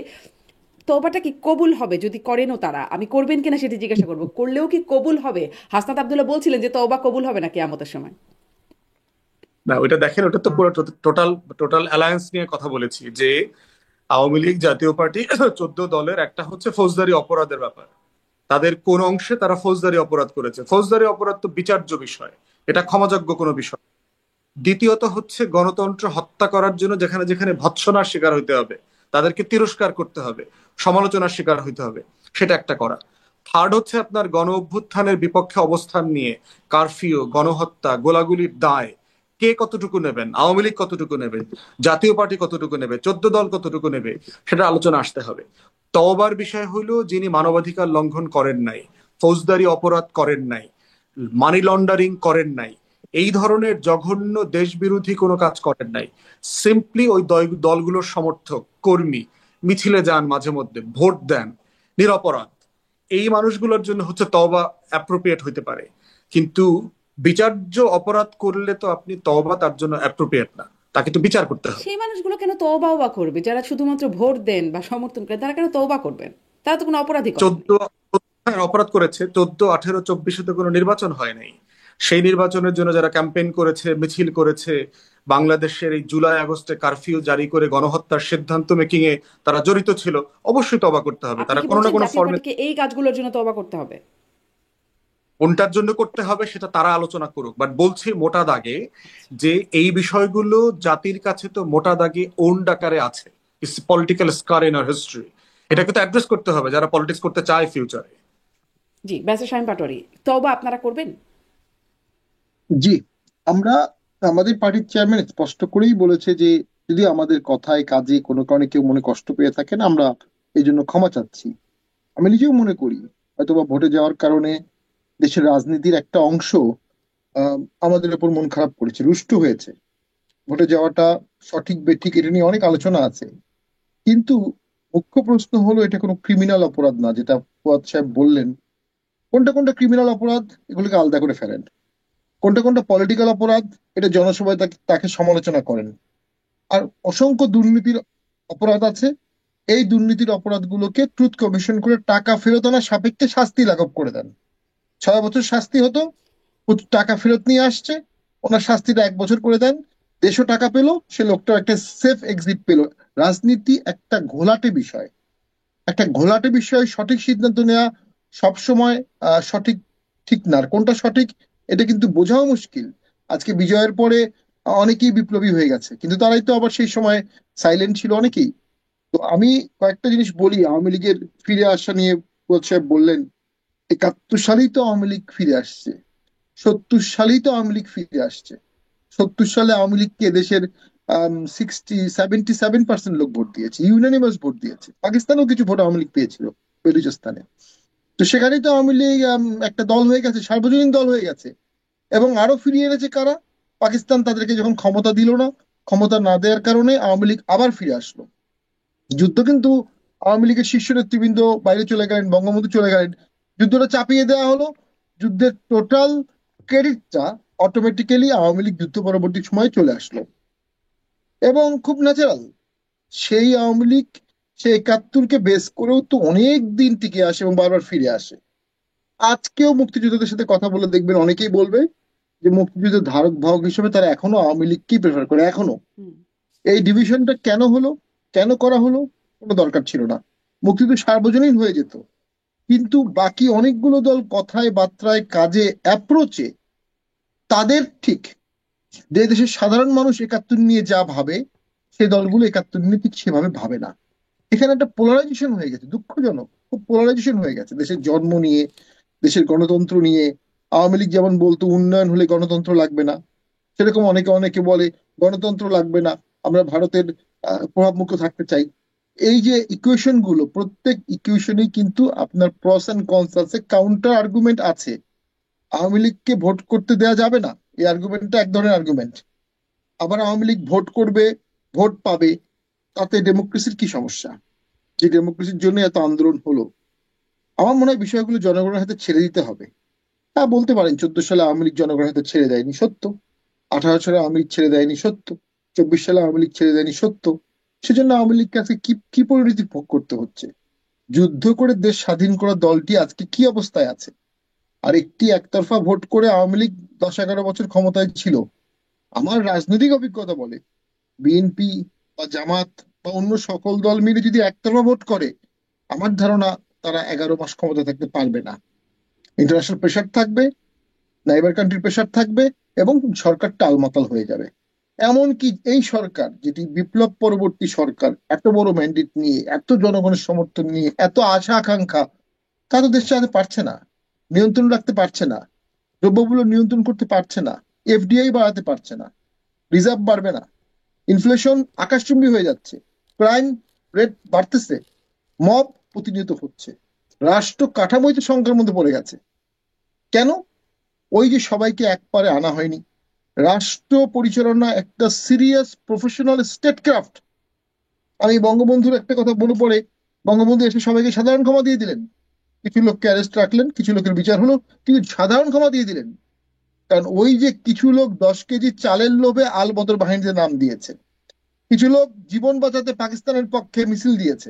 তওবাটা কি কবুল হবে? যদি করেনও তারা, আমি করবেন কিনা সেটি জিজ্ঞাসা করবো, করলেও কি কবুল হবে? হাসনাত আব্দুল্লাহ বলছিলেন যে তওবা কবুল হবে না কিয়ামতের সময়। না, ওইটা দেখেন, ওটা তো পুরো টোটাল টোটাল অ্যালায়েন্স নিয়ে কথা বলেছি, যে আওয়ামী লীগ জাতীয় পার্টি 14 দলের একটা হচ্ছে ফৌজদারি অপরাধের ব্যাপার। তাদের কোন অংশে তারা ফৌজদারি অপরাধ করেছে, ফৌজদারি অপরাধ তো বিচার্য বিষয়, এটা ক্ষমাযোগ্য কোনো বিষয়। দ্বিতীয়ত হচ্ছে গণতন্ত্র হত্যা করার জন্য যেখানে যেখানে ভৎসনার শিকার হইতে হবে, তাদেরকে তিরস্কার করতে হবে, সমালোচনার শিকার হইতে হবে, সেটা একটা করা। থার্ড হচ্ছে আপনার গণ অভ্যুত্থানের বিপক্ষে অবস্থান নিয়ে কারফিউ, গণহত্যা, গোলাগুলির দায় কে কতটুকু নেবেন, আওয়ামী লীগ কতটুকু নেবে, জাতীয় পার্টি কতটুকু নেবে, 14 দল কতটুকু নেবে, সেটা আলোচনা আসতে হবে। তওবার বিষয় হইল যিনি মানবাধিকার লঙ্ঘন করেন নাই, ফৌজদারি অপরাধ করেন নাই, মানি লন্ডারিং করেন নাই, এই ধরনের জঘন্য দেশবিরোধী কোনো কাজ করেন নাই, সিম্পলি ওই দলগুলোর সমর্থক কর্মী, মিছিলে যান, মাঝে মধ্যে ভোট দেন, নিরপরাধ, এই মানুষগুলোর জন্য হচ্ছে তওবা অ্যাপ্রোপ্রিয়েট হইতে পারে। কিন্তু বিচার্য অপরাধ করলে তো আপনি তওবা তার জন্য অ্যাপ্রোপ্রিয়েট না, তাকে তো বিচার করতে হবে। সেই মানুষগুলো কেন তওবা বা করবে? যারা শুধুমাত্র ভোট দেন বা সমর্থন করেন তারা কেন তওবা করবেন? তারা তো কোনো অপরাধী করেননি। 14 অপরাধ করেছে, 14, 18, 24 তো কোনো নির্বাচন হয় নাই। সেই নির্বাচনের জন্য যারা ক্যাম্পেইন করেছে, মিছিল করেছে, বাংলাদেশের এই জুলাই আগস্টে কারফিউ জারি করে গণহত্যার সিদ্ধান্ত মেকিং এ তারা জড়িত ছিল, অবশ্যই তওবা করতে হবে। আপনি তারা কি কোনো না বলছেন কোনো জাতীয় ফর্মে, পার্টিকে এই কাজগুলোর জন্য তওবা করতে হবে? কোনটার জন্য করতে হবে সেটা তারা আলোচনা করুক, বাট বলছি মোটা দাগে যে এই বিষয়গুলো জাতির কাছে তো মোটা দাগে ওন আকারে আছে, it's political scar in our history. এটাকে তো অ্যাড্রেস করতে হবে যারা পলিটিক্স করতে চায় ফিউচারে। জি, ব্যারিস্টার শামীম পাটোয়ারি, তওবা আপনারা করবেন? জি, আমরা, আমাদের পার্টির চেয়ারম্যান স্পষ্ট করেই বলেছে যে যদি আমাদের কথায় কাজে কোনো কারণে কেউ মনে কষ্ট পেয়ে থাকেন, আমরা এই জন্য ক্ষমা চাচ্ছি। আমি নিজেও মনে করি হয়তোবা ভোটে যাওয়ার কারণে দেশের রাজনীতির একটা অংশ আহ, আমাদের উপর মন খারাপ করেছে, রুষ্ট হয়েছে। ভোটে যাওয়াটা সঠিক বেঠিক এটা নিয়ে অনেক আলোচনা আছে, কিন্তু মুখ্য প্রশ্ন হলো এটা কোনো ক্রিমিনাল অপরাধ না, যেটা ফুয়াদ সাহেব বললেন। কোনটা কোনটা ক্রিমিনাল অপরাধ এগুলোকে আলাদা করে ফেলেন, কোনটা কোনটা পলিটিক্যাল অপরাধ এটা জনসভায় তাকে তাকে সমালোচনা করেন। আর অসংখ্য দুর্নীতির অপরাধ আছে, এই দুর্নীতির অপরাধগুলোকে ট্রুথ কমিশন করে টাকা ফেরত আনার সাপেক্ষে শাস্তি লাঘব করে দেন। 6 বছর শাস্তি হতো, টাকা ফেরত নিয়ে আসছে, ওনার শাস্তিটা 1 বছর করে দেন, দেশও টাকা পেলো, সে লোকটা একটা সেফ এক্সিট পেলো। রাজনীতি একটা ঘোলাটে বিষয়, একটা ঘোলাটে বিষয়, সঠিক সিদ্ধান্ত নেওয়া সবসময় সঠিক ঠিক না। আর কোনটা সঠিক এটা কিন্তু বোঝাও মুশকিল। আজকে বিজয়ের পরে অনেকেই বিপ্লবী হয়ে গেছে, কিন্তু তারাই তো আবার সেই সময় সাইলেন্ট ছিল অনেকেই। তো আমি কয়েকটা জিনিস বলি আওয়ামী লীগের ফিরে আসা নিয়ে। ফুয়াদ সাহেব বললেন 71 সালেই তো আওয়ামী লীগ ফিরে আসছে, 70 সালেই তো আওয়ামী লীগ ফিরে আসছে। 70 সালে আওয়ামী লীগকে দেশের 77% লোক ভোট দিয়েছে, ইউনানিমাস ভোট দিয়েছে। পাকিস্তানেও কিছু ভোট আওয়ামী লীগ পেয়েছিল, বেলুচিস্তানে। তো সেখানেই তো আওয়ামী লীগ একটা দল হয়ে গেছে, সার্বজনীন দল হয়ে গেছে। এবং আরো ফিরিয়ে এনেছে কারা? পাকিস্তান তাদেরকে যখন ক্ষমতা দিল না, ক্ষমতা না দেওয়ার কারণে আওয়ামী লীগ আবার ফিরে আসলো। যুদ্ধ কিন্তু আওয়ামী লীগের শীর্ষ নেতৃবৃন্দ বাইরে চলে গেলেন, বঙ্গবন্ধু চলে গেলেন, যুদ্ধটা চাপিয়ে দেওয়া হলো। যুদ্ধের টোটাল ক্রেডিটটা অটোমেটিক্যালি আওয়ামী লীগ যুদ্ধ পরবর্তী সময়ে চলে আসলো। এবং খুব ন্যাচারাল, সেই আওয়ামী লীগ সে 71কে বেস করেও তো অনেক দিন টিকে আসে এবং বারবার ফিরে আসে। আজকেও মুক্তিযোদ্ধাদের সাথে কথা বলে দেখবেন অনেকেই বলবে যে মুক্তিযুদ্ধের ধারক বাহক হিসেবে তারা এখনো আওয়ামী লীগকেই প্রেফার করে এখনো। হুম। এই ডিভিশনটা কেন হলো, কেন করা হলো? কোনো দরকার ছিল না, মুক্তিযুদ্ধ সার্বজনীন হয়ে যেত। কিন্তু বাকি অনেকগুলো দল কথায় বার্তায় কাজে অ্যাপ্রোচে তাদের ঠিক যে দেশের সাধারণ মানুষ ৭১ নিয়ে যা ভাবে, সে দলগুলো ৭১ নিয়ে ঠিক সেভাবে ভাবে না। এখানে একটা পোলারাইজেশন হয়ে গেছে, দুঃখজনক, খুব পোলারাইজেশন হয়ে গেছে দেশের জন্ম নিয়ে, দেশের গণতন্ত্র নিয়ে। আওয়ামী লীগ যেমন বলতো উন্নয়ন হলে গণতন্ত্র লাগবে না, সেরকম অনেকে অনেকে বলে গণতন্ত্র লাগবে না, আমরা ভারতের প্রভাবমুক্ত থাকতে চাই। এই যে ইকুয়েশন গুলো, প্রত্যেক ইকুয়েশনেই কিন্তু আপনার প্রস এন্ড কনস আছে, কাউন্টার আর্গুমেন্ট আছে। আওয়ামী লীগকে ভোট করতে দেওয়া যাবে না, এই আর্গুমেন্টটা এক ধরনের আর্গুমেন্ট। আবার আওয়ামী লীগ ভোট করবে, ভোট পাবে, তাতে ডেমোক্রেসির কি সমস্যা? যে ডেমোক্রেসির জন্য এত আন্দোলন হলো। আমার মনে হয় বিষয়গুলো জনগণের হাতে ছেড়ে দিতে হবে। হ্যাঁ, বলতে পারেন 14 সালে আওয়ামী লীগ জনগণের হাতে ছেড়ে দেয়নি, সত্য। 18 সালে আওয়ামী লীগ ছেড়ে দেয়নি, সত্য। 24 সালে আওয়ামী লীগ ছেড়ে দেয়নি, সত্য। সেজন্য আওয়ামী লীগকে আজকে কি কি পরিণতি ভোগ করতে হচ্ছে? যুদ্ধ করে দেশ স্বাধীন করা দলটি আজকে কি অবস্থায় আছে? আর একটি একতরফা ভোট করে আওয়ামী লীগ 10-11 বছর ক্ষমতায় ছিল। আমার রাজনৈতিক অভিজ্ঞতা বলে বিএনপি বা জামাত বা অন্য সকল দল মিলে যদি একতরফা ভোট করে, আমার ধারণা তারা 11 মাস ক্ষমতা থাকতে পারবে না। ইন্টারন্যাশনাল প্রেশার থাকবে, নাইবার কান্ট্রির প্রেশার থাকবে, এবং সরকার টালমাটাল হয়ে যাবে। এমনকি এই সরকার, যেটি বিপ্লব পরবর্তী সরকার, এত বড় ম্যান্ডেট নিয়ে, এত জনগণের সমর্থন নিয়ে, এত আশা আকাঙ্ক্ষা, তা তো দেশ চালাতে পারছে না, নিয়ন্ত্রণ রাখতে পারছে না, দ্রব্যমূল্য নিয়ন্ত্রণ করতে পারছে না, এফডিআই বাড়াতে পারছে না, রিজার্ভ বাড়বে না, ইনফ্লেশন আকাশচুম্বী হয়ে যাচ্ছে, ক্রাইম রেট বাড়তেছে, মব প্রতিনিয়ত হচ্ছে, রাষ্ট্র কাঠামোই তো সংকটের মধ্যে পড়ে গেছে। কেন? ওই যে সবাইকে এক পারে আনা হয়নি। রাষ্ট্র পরিচালনা একটা সিরিয়াস প্রফেশনাল স্টেটক্রাফট। আমি বঙ্গবন্ধুর একটা কথা মনে পড়ে, বঙ্গবন্ধু এসে সবাইকে সাধারণ ক্ষমা দিয়ে দিলেন। কিছু লোককে অ্যারেস্ট রাখলেন, কিছু লোকের বিচার হলো, কিন্তু সাধারণ ক্ষমা দিয়ে দিলেন। কারণ ওই যে কিছু লোক 10 কেজি চালের লোভে আল বদর বাহিনীতে নাম দিয়েছে, কিছু লোক জীবন বাঁচাতে পাকিস্তানের পক্ষে মিছিল দিয়েছে,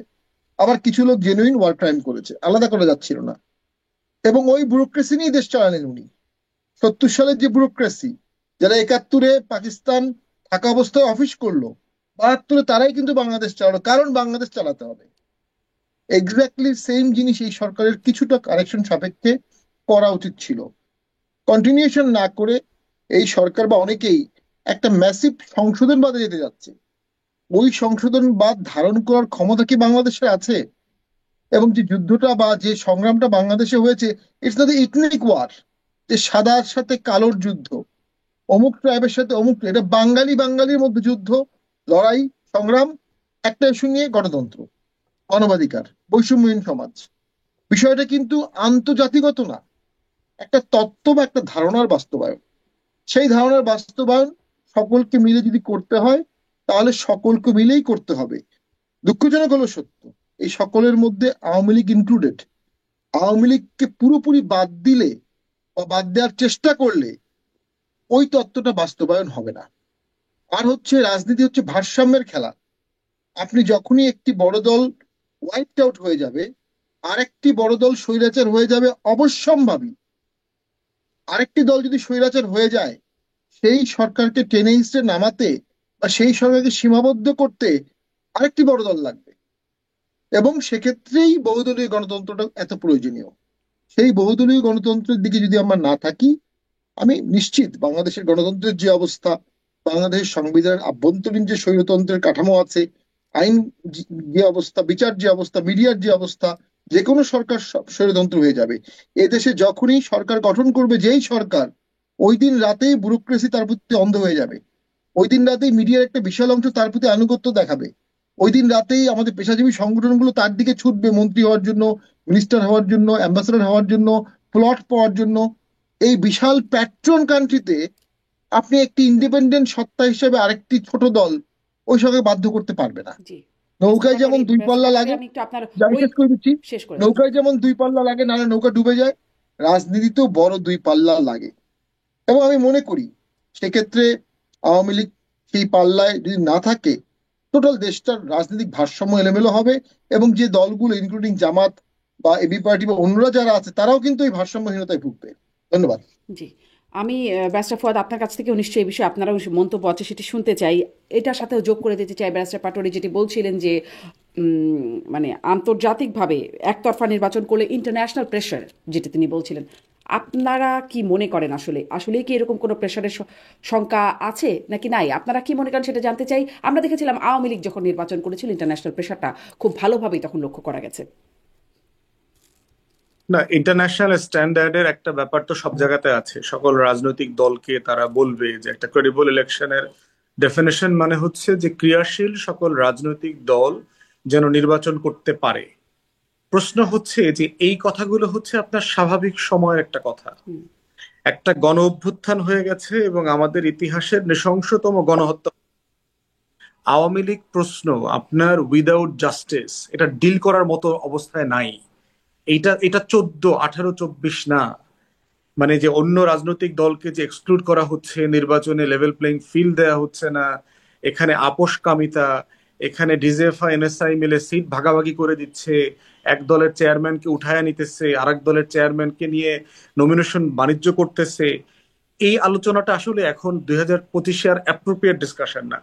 আবার কিছু লোক জেনুইন ওয়ার ক্রাইম করেছে, আলাদা করা যাচ্ছিল না। এবং ওই ব্যুরোক্রেসি নিয়ে দেশ চালালেন উনি। 70 সালের যে ব্যুরোক্রেসি, যারা 71-এ পাকিস্তান থাকা অবস্থায় অফিস করলো, 72-এ তারাই কিন্তু বাংলাদেশ চালালো, কারণ বাংলাদেশ চালাতে হবে। এক্স্যাক্টলি সেম জিনিস এই সরকারের কিছুটা কারেকশন সাপেক্ষে করা উচিত ছিল। কন্টিনিউশন না করে এই সরকার বা অনেকেই একটা ম্যাসিভ সংশোধনবাদে যেতে যাচ্ছে। ওই সংশোধনবাদ ধারণ করার ক্ষমতা কি বাংলাদেশের আছে? এবং যে যুদ্ধটা বা যে সংগ্রামটা বাংলাদেশে হয়েছে, ইটস নট ইথনিক ওয়ার, যে সাদার সাথে কালোর যুদ্ধ, অমুক ট্রাইবের সাথে অমুক, এটা বাঙালি বাঙালির মধ্যে যুদ্ধ, লড়াই, সংগ্রাম, একটা ইস্যু নিয়ে গণতন্ত্র, মানবাধিকার, বৈষম্যহীন সমাজ। বিষয়টা কিন্তু আন্তর্জাতিকত না, একটা তত্ত্ব বা একটা ধারণার বাস্তবায়ন। সেই ধারণার বাস্তবায়ন সকলকে মিলে যদি করতে হয়, তাহলে সকলকে মিলেই করতে হবে। দুঃখজনক হলো সত্য, এই সকলের মধ্যে আওয়ামী লীগ ইনক্লুডেড। আওয়ামী লীগকে পুরোপুরি বাদ দিলে বা বাদ দেওয়ার চেষ্টা করলে ওই তত্ত্বটা বাস্তবায়ন হবে না। আর হচ্ছে রাজনীতি হচ্ছে ভারসাম্যের খেলা। আপনি যখনই একটি বড় দল ওয়াইপড আউট হয়ে যাবে, আরেকটি বড় দল স্বৈরাচার হয়ে যাবে অবশ্যম্ভাবী। আরেকটি দল যদি স্বৈরাচার হয়ে যায়, সেই সরকারকে টেনে হিঁচড়ে নামাতে বা সেই সরকারকে সীমাবদ্ধ করতে আরেকটি বড় দল লাগবে। এবং সেক্ষেত্রেই বহুদলীয় গণতন্ত্রটা এত প্রয়োজনীয়। সেই বহুদলীয় গণতন্ত্রের দিকে যদি আমরা না থাকি, আমি নিশ্চিত বাংলাদেশের গণতন্ত্রের যে অবস্থা, বাংলাদেশের সংবিধানের আভ্যন্তরীণ যে স্বৈরতন্ত্রের কাঠামো আছে, আইন যে অবস্থা, বিচার যে অবস্থা, মিডিয়ার যে অবস্থা, যে কোনো সরকার স্বৈরতন্ত্র হয়ে যাবে। এদেশে যখনই সরকার গঠন করবে যেই সরকার, ওই দিন রাতেই ব্যুরোক্রেসি তার প্রতি অন্ধ হয়ে যাবে। ওই দিন রাতেই মিডিয়ার একটা বিশাল অংশ তার প্রতি আনুগত্য দেখাবে। ওই দিন রাতেই আমাদের পেশাজীবী সংগঠনগুলো তার দিকে ছুটবে, মন্ত্রী হওয়ার জন্য, মিনিস্টার হওয়ার জন্য, অ্যাম্বাসাডার হওয়ার জন্য, প্লট পাওয়ার জন্য। এই বিশাল প্যাট্রন কান্ট্রিতে আপনি একটি ইন্ডিপেন্ডেন্ট সত্তা হিসেবে আরেকটি ছোট দল ওই সঙ্গে বাধ্য করতে পারবে না। জি ব্যারিস্টার নৌকায় যেমন পাটোয়ারি, দুই ব্যারিস্টার পাল্লা পাটোয়ারি, লাগে, আমি একটু আপনার আমি ওই শেষ করে দিচ্ছি, শেষ করে দিন। নৌকায় যেমন দুই পাল্লা লাগে, নাহলে নৌকা ডুবে যায়, রাজনীতিতেও বড় দুই পাল্লা লাগে। এবং আমি মনে করি সেক্ষেত্রে আওয়ামী লীগ সেই পাল্লায় যদি না থাকে, টোটাল দেশটার রাজনৈতিক ভারসাম্য এলোমেলো হবে। এবং যে দলগুলো ইনক্লুডিং জামাত বা এবি পার্টি বা অন্যরা যারা আছে, তারাও কিন্তু এই ভারসাম্যহীনতায় ভুগবে। ধন্যবাদ। জি, আমি ব্যারিস্টার ফুয়াদ আপনার কাছ থেকেও নিশ্চয়ই এই বিষয়ে আপনারাও মন্তব্য আছে সেটি শুনতে চাই। এটার সাথেও যোগ করে দিতে চাই ব্যারিস্টার পাটোয়ারি যেটি বলছিলেন যে মানে আন্তর্জাতিকভাবে একতরফা নির্বাচন করলে ইন্টারন্যাশনাল প্রেশার, যেটি তিনি বলছিলেন, আপনারা কি মনে করেন আসলে আসলেই কি এরকম কোনো প্রেশারের শঙ্কা আছে নাকি নাই? আপনারা কি মনে করেন সেটা জানতে চাই। আমরা দেখেছিলাম আওয়ামী লীগ যখন নির্বাচন করেছিল ইন্টারন্যাশনাল প্রেশারটা খুব ভালোভাবেই তখন লক্ষ্য করা গেছে। না, ইন্টারন্যাশনাল স্ট্যান্ডার্ডের একটা ব্যাপার তো সব জায়গাতে আছে। সকল রাজনৈতিক দলকে তারা বলবে যে একটা ক্রেডিবল ইলেকশনের ডেফিনেশন মানে হচ্ছে যে ক্রিয়াশীল সকল রাজনৈতিক দল যেন নির্বাচন করতে পারে। প্রশ্ন হচ্ছে যে এই কথাগুলো হচ্ছে আপনার স্বাভাবিক সময়ের একটা কথা। একটা গণ অভ্যুত্থান হয়ে গেছে এবং আমাদের ইতিহাসের নৃশংসতম গণহত্যা। আওয়ামী লীগ প্রশ্ন আপনার উইদাউট জাস্টিস এটা ডিল করার মতো অবস্থায় নাই। এটা এটা 14, 18, 24 না। মানে যে অন্য রাজনৈতিক দলকে যে এক্সক্লুড করা হচ্ছে, নির্বাচনে লেভেল প্লেইং ফিল্ড দেয়া হচ্ছে না, এখানে আপোষকামিতা, এখানে ডিজেফআই এনএসআই মিলে সিট ভাগাভাগি করে দিচ্ছে, এক দলের চেয়ারম্যানকে উঠায় নিতেছে, আরেক দলের চেয়ারম্যানকে নিয়ে নমিনেশন বাণিজ্য করতেছে। এই আলোচনাটা আসলে এখন 2025-এ আর অ্যাপ্রোপ্রিয়েট ডিসকাশন না।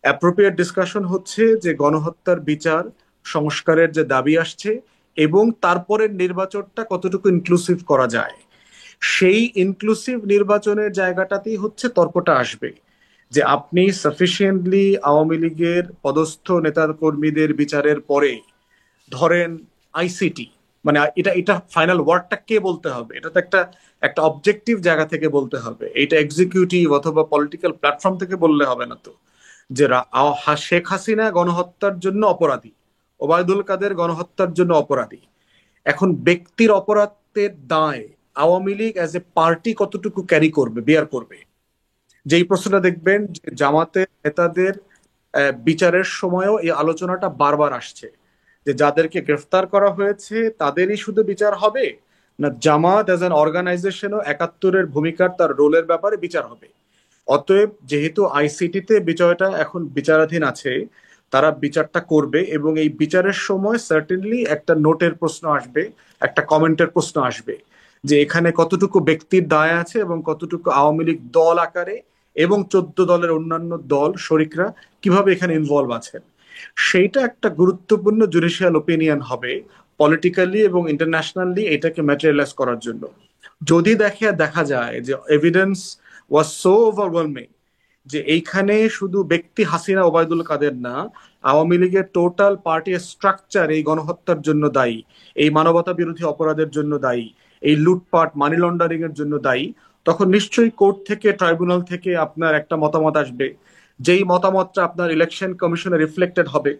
অ্যাপ্রোপ্রিয়েট ডিসকাশন হচ্ছে যে গণহত্যার বিচার সংস্কারের যে দাবি আসছে এবং তারপরের নির্বাচনটা কতটুকু ইনক্লুসিভ করা যায়। সেই ইনক্লুসিভ নির্বাচনের জায়গাটাতেই হচ্ছে তর্কটা আসবে যে আপনি সাফিসিয়েন্টলি আওয়ামী লীগের পদস্থ নেতা কর্মীদের বিচারের পরে ধরেন আইসিটি, মানে এটা এটা ফাইনাল ওয়ার্ডটা কে বলতে হবে? এটা তো একটা একটা অবজেক্টিভ জায়গা থেকে বলতে হবে। এটা এক্সিকিউটিভ অথবা পলিটিক্যাল প্ল্যাটফর্ম থেকে বললে হবে না তো যে শেখ হাসিনা গণহত্যার জন্য অপরাধী, ওবায়দুল কাদের গণহত্যার জন্য অপরাধী। এখন ব্যক্তির অপরাধের দায় Awami League as a party কতটুকু ক্যারি করবে, বেয়ার করবে। যেই প্রশ্নটা দেখবেন যে জামাতের নেতাদের বিচারের সময়ও এই আলোচনাটা বারবার আসছে যে যাদেরকে গ্রেফতার করা হয়েছে তাদেরই শুধু বিচার হবে, না জামাত অ্যাজ অ্যান অর্গানাইজেশনও 71-এর ভূমিকার তার রোলের ব্যাপারে বিচার হবে। অতএব যেহেতু আইসিটিতে বিষয়টা এখন বিচারাধীন আছে, তারা বিচারটা করবে এবং এই বিচারের সময় সার্টেনলি একটা নোটের প্রশ্ন আসবে, একটা কমেন্টের প্রশ্ন আসবে যে এখানে কতটুকু ব্যক্তির দায় আছে এবং কতটুকু আওয়ামী লীগ দল আকারে এবং 14 দলের অন্যান্য দল শরিকরা কিভাবে এখানে ইনভলভ আছেন। সেইটা একটা গুরুত্বপূর্ণ জুডিশিয়াল ওপিনিয়ন হবে পলিটিক্যালি এবং ইন্টারন্যাশনালি এটাকে ম্যাটেরিয়ালাইজ করার জন্য। যদি দেখা যায় যে এভিডেন্স ওয়াজ সো ওভারওয়েলমিং যে এইখানে শুধু ব্যক্তি হাসিনা ওবায়দুল কাদের না, আওয়ামী লীগের টোটাল পার্টি স্ট্রাকচার এই গণহত্যার জন্য দায়ী, এই মানবতা বিরোধী অপরাধের জন্য দায়ী, এই লুটপাট মানি লন্ডারিং এর জন্য দায়ী, তখন নিশ্চয়ই কোর্ট থেকে ট্রাইব্যুনাল থেকে আপনার একটা মতামত আসবে, যেই মতামতটা আপনার ইলেকশন কমিশনে রিফ্লেক্টেড হবে।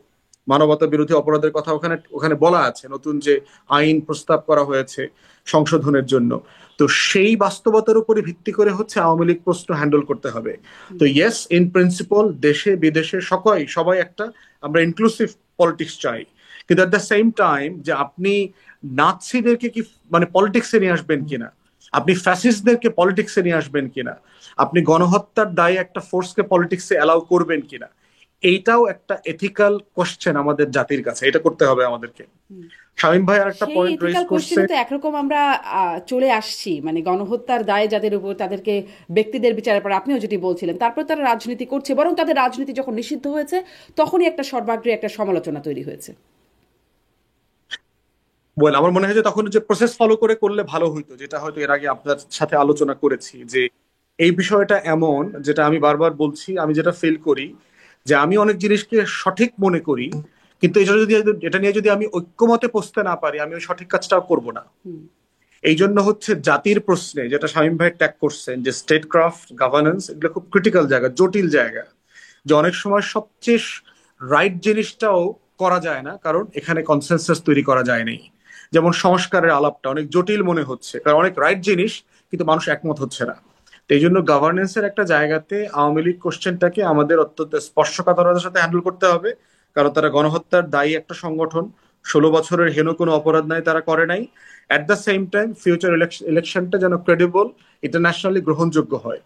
মানবতা বিরোধী অপরাধের কথা ওখানে ওখানে বলা আছে, নতুন যে আইন প্রস্তাব করা হয়েছে সংশোধনের জন্য। তো সেই বাস্তবতার উপরে ভিত্তি করে হচ্ছে আওয়ামী লীগ প্রশ্ন হ্যান্ডেল করতে হবে। তো ইয়েস, ইন প্রিন্সিপাল দেশে বিদেশে সবাই একটা আমরা ইনক্লুসিভ পলিটিক্স চাই, কিন্তু এট দ্য সেম টাইম যে আপনি নাৎসিদেরকে কি মানে পলিটিক্সে নিয়ে আসবেন কিনা, আপনি ফ্যাসিস্টদেরকে পলিটিক্সে নিয়ে আসবেন কিনা, আপনি গণহত্যার দায়ে একটা ফোর্সকে পলিটিক্সে অ্যালাউ করবেন কিনা, এইটাও একটা এথিক্যাল কোশ্চেন আমাদের জাতির কাছে, এটা করতে হবে আমাদেরকে। শামীম ভাই আরেকটা সেই পয়েন্ট রেজ এথিক্যাল করছে। কোশ্চেনে তো একরকম আমরা চলে আসছি, মানে গণহত্যার দায় যাদের উপর তাদেরকে ব্যক্তিদের বিচারের পর আপনিও যেটি বলছিলেন, তারপর তারা রাজনীতি করছে, বরং তাদের রাজনীতি যখন নিষিদ্ধ হয়েছে তখনই একটা সর্বাগ্রে একটা সমালোচনা তৈরি হয়েছে। বল, আমার মনে হয় যে তখন যে প্রসেস ফলো করলে ভালো হইতো, যেটা হয়তো এর আগে আপনার সাথে আলোচনা করেছি যে এই বিষয়টা এমন, যেটা আমি বারবার বলছি, আমি যেটা ফিল করি যে আমি অনেক জিনিসকে সঠিক মনে করি, কিন্তু এটা নিয়ে যদি আমি ঐক্যমতে পৌঁছতে না পারি আমি ওই সঠিক কাজটাও করব না। এই জন্য হচ্ছে জাতির প্রশ্নে যেটা শামীম ভাই ট্যাগ করছেন যে স্টেট ক্রাফট গভর্নেন্স, এগুলো খুব ক্রিটিক্যাল জায়গা, জটিল জায়গা, যে অনেক সময় সবচেয়ে রাইট জিনিসটাও করা যায় না কারণ এখানে কনসেনসাস তৈরি করা যায়নি। যেমন সংস্কারের আলাপটা অনেক জটিল মনে হচ্ছে কারণ অনেক রাইট জিনিস কিন্তু মানুষ একমত হচ্ছে না। এই জন্য গভর্নেন্সের একটা জায়গাতে আওয়ামী লীগ কোশ্চেনটাকে আমাদের অত্যন্ত স্পর্শকাতরতার সাথে হ্যান্ডেল করতে হবে, কারণ তারা গণহত্যার দায়ী একটা সংগঠন, 16 বছরের হেন কোনো অপরাধ নাই তারা করে নাই। At the same time future ইলেকশনটা যেন ক্রেডিবল, ইন্টারন্যাশনালি গ্রহণযোগ্য হয়।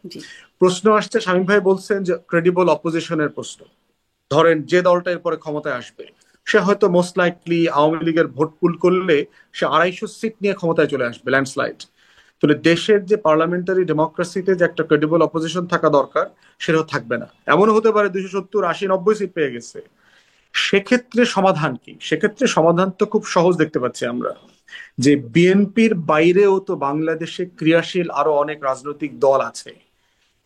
প্রশ্ন আসছে, শামীম ভাই বলছেন যে ক্রেডিবল অপোজিশনের প্রশ্ন, ধরেন যে দলটা এরপরে ক্ষমতায় আসবে সে হয়তো মোস্ট লাইকলি আওয়ামী লীগের ভোট পুল করলে সে 250 সিট নিয়ে ক্ষমতায় চলে আসবে, ল্যান্ডস্লাইড। তাহলে দেশের যে পার্লামেন্টারি ডেমোক্রেসিতে যে একটা ক্রেডিবল অপোজিশন থাকা দরকার সেটাও থাকবে না। এমনও হতে পারে 270, 80, 90 সিট পেয়ে গেছে। সেক্ষেত্রে সমাধান কি? সেক্ষেত্রে সমাধান তো খুব সহজ দেখতে পাচ্ছি আমরা, যে বিএনপির বাইরেও তো বাংলাদেশে ক্রিয়াশীল আরো অনেক রাজনৈতিক দল আছে।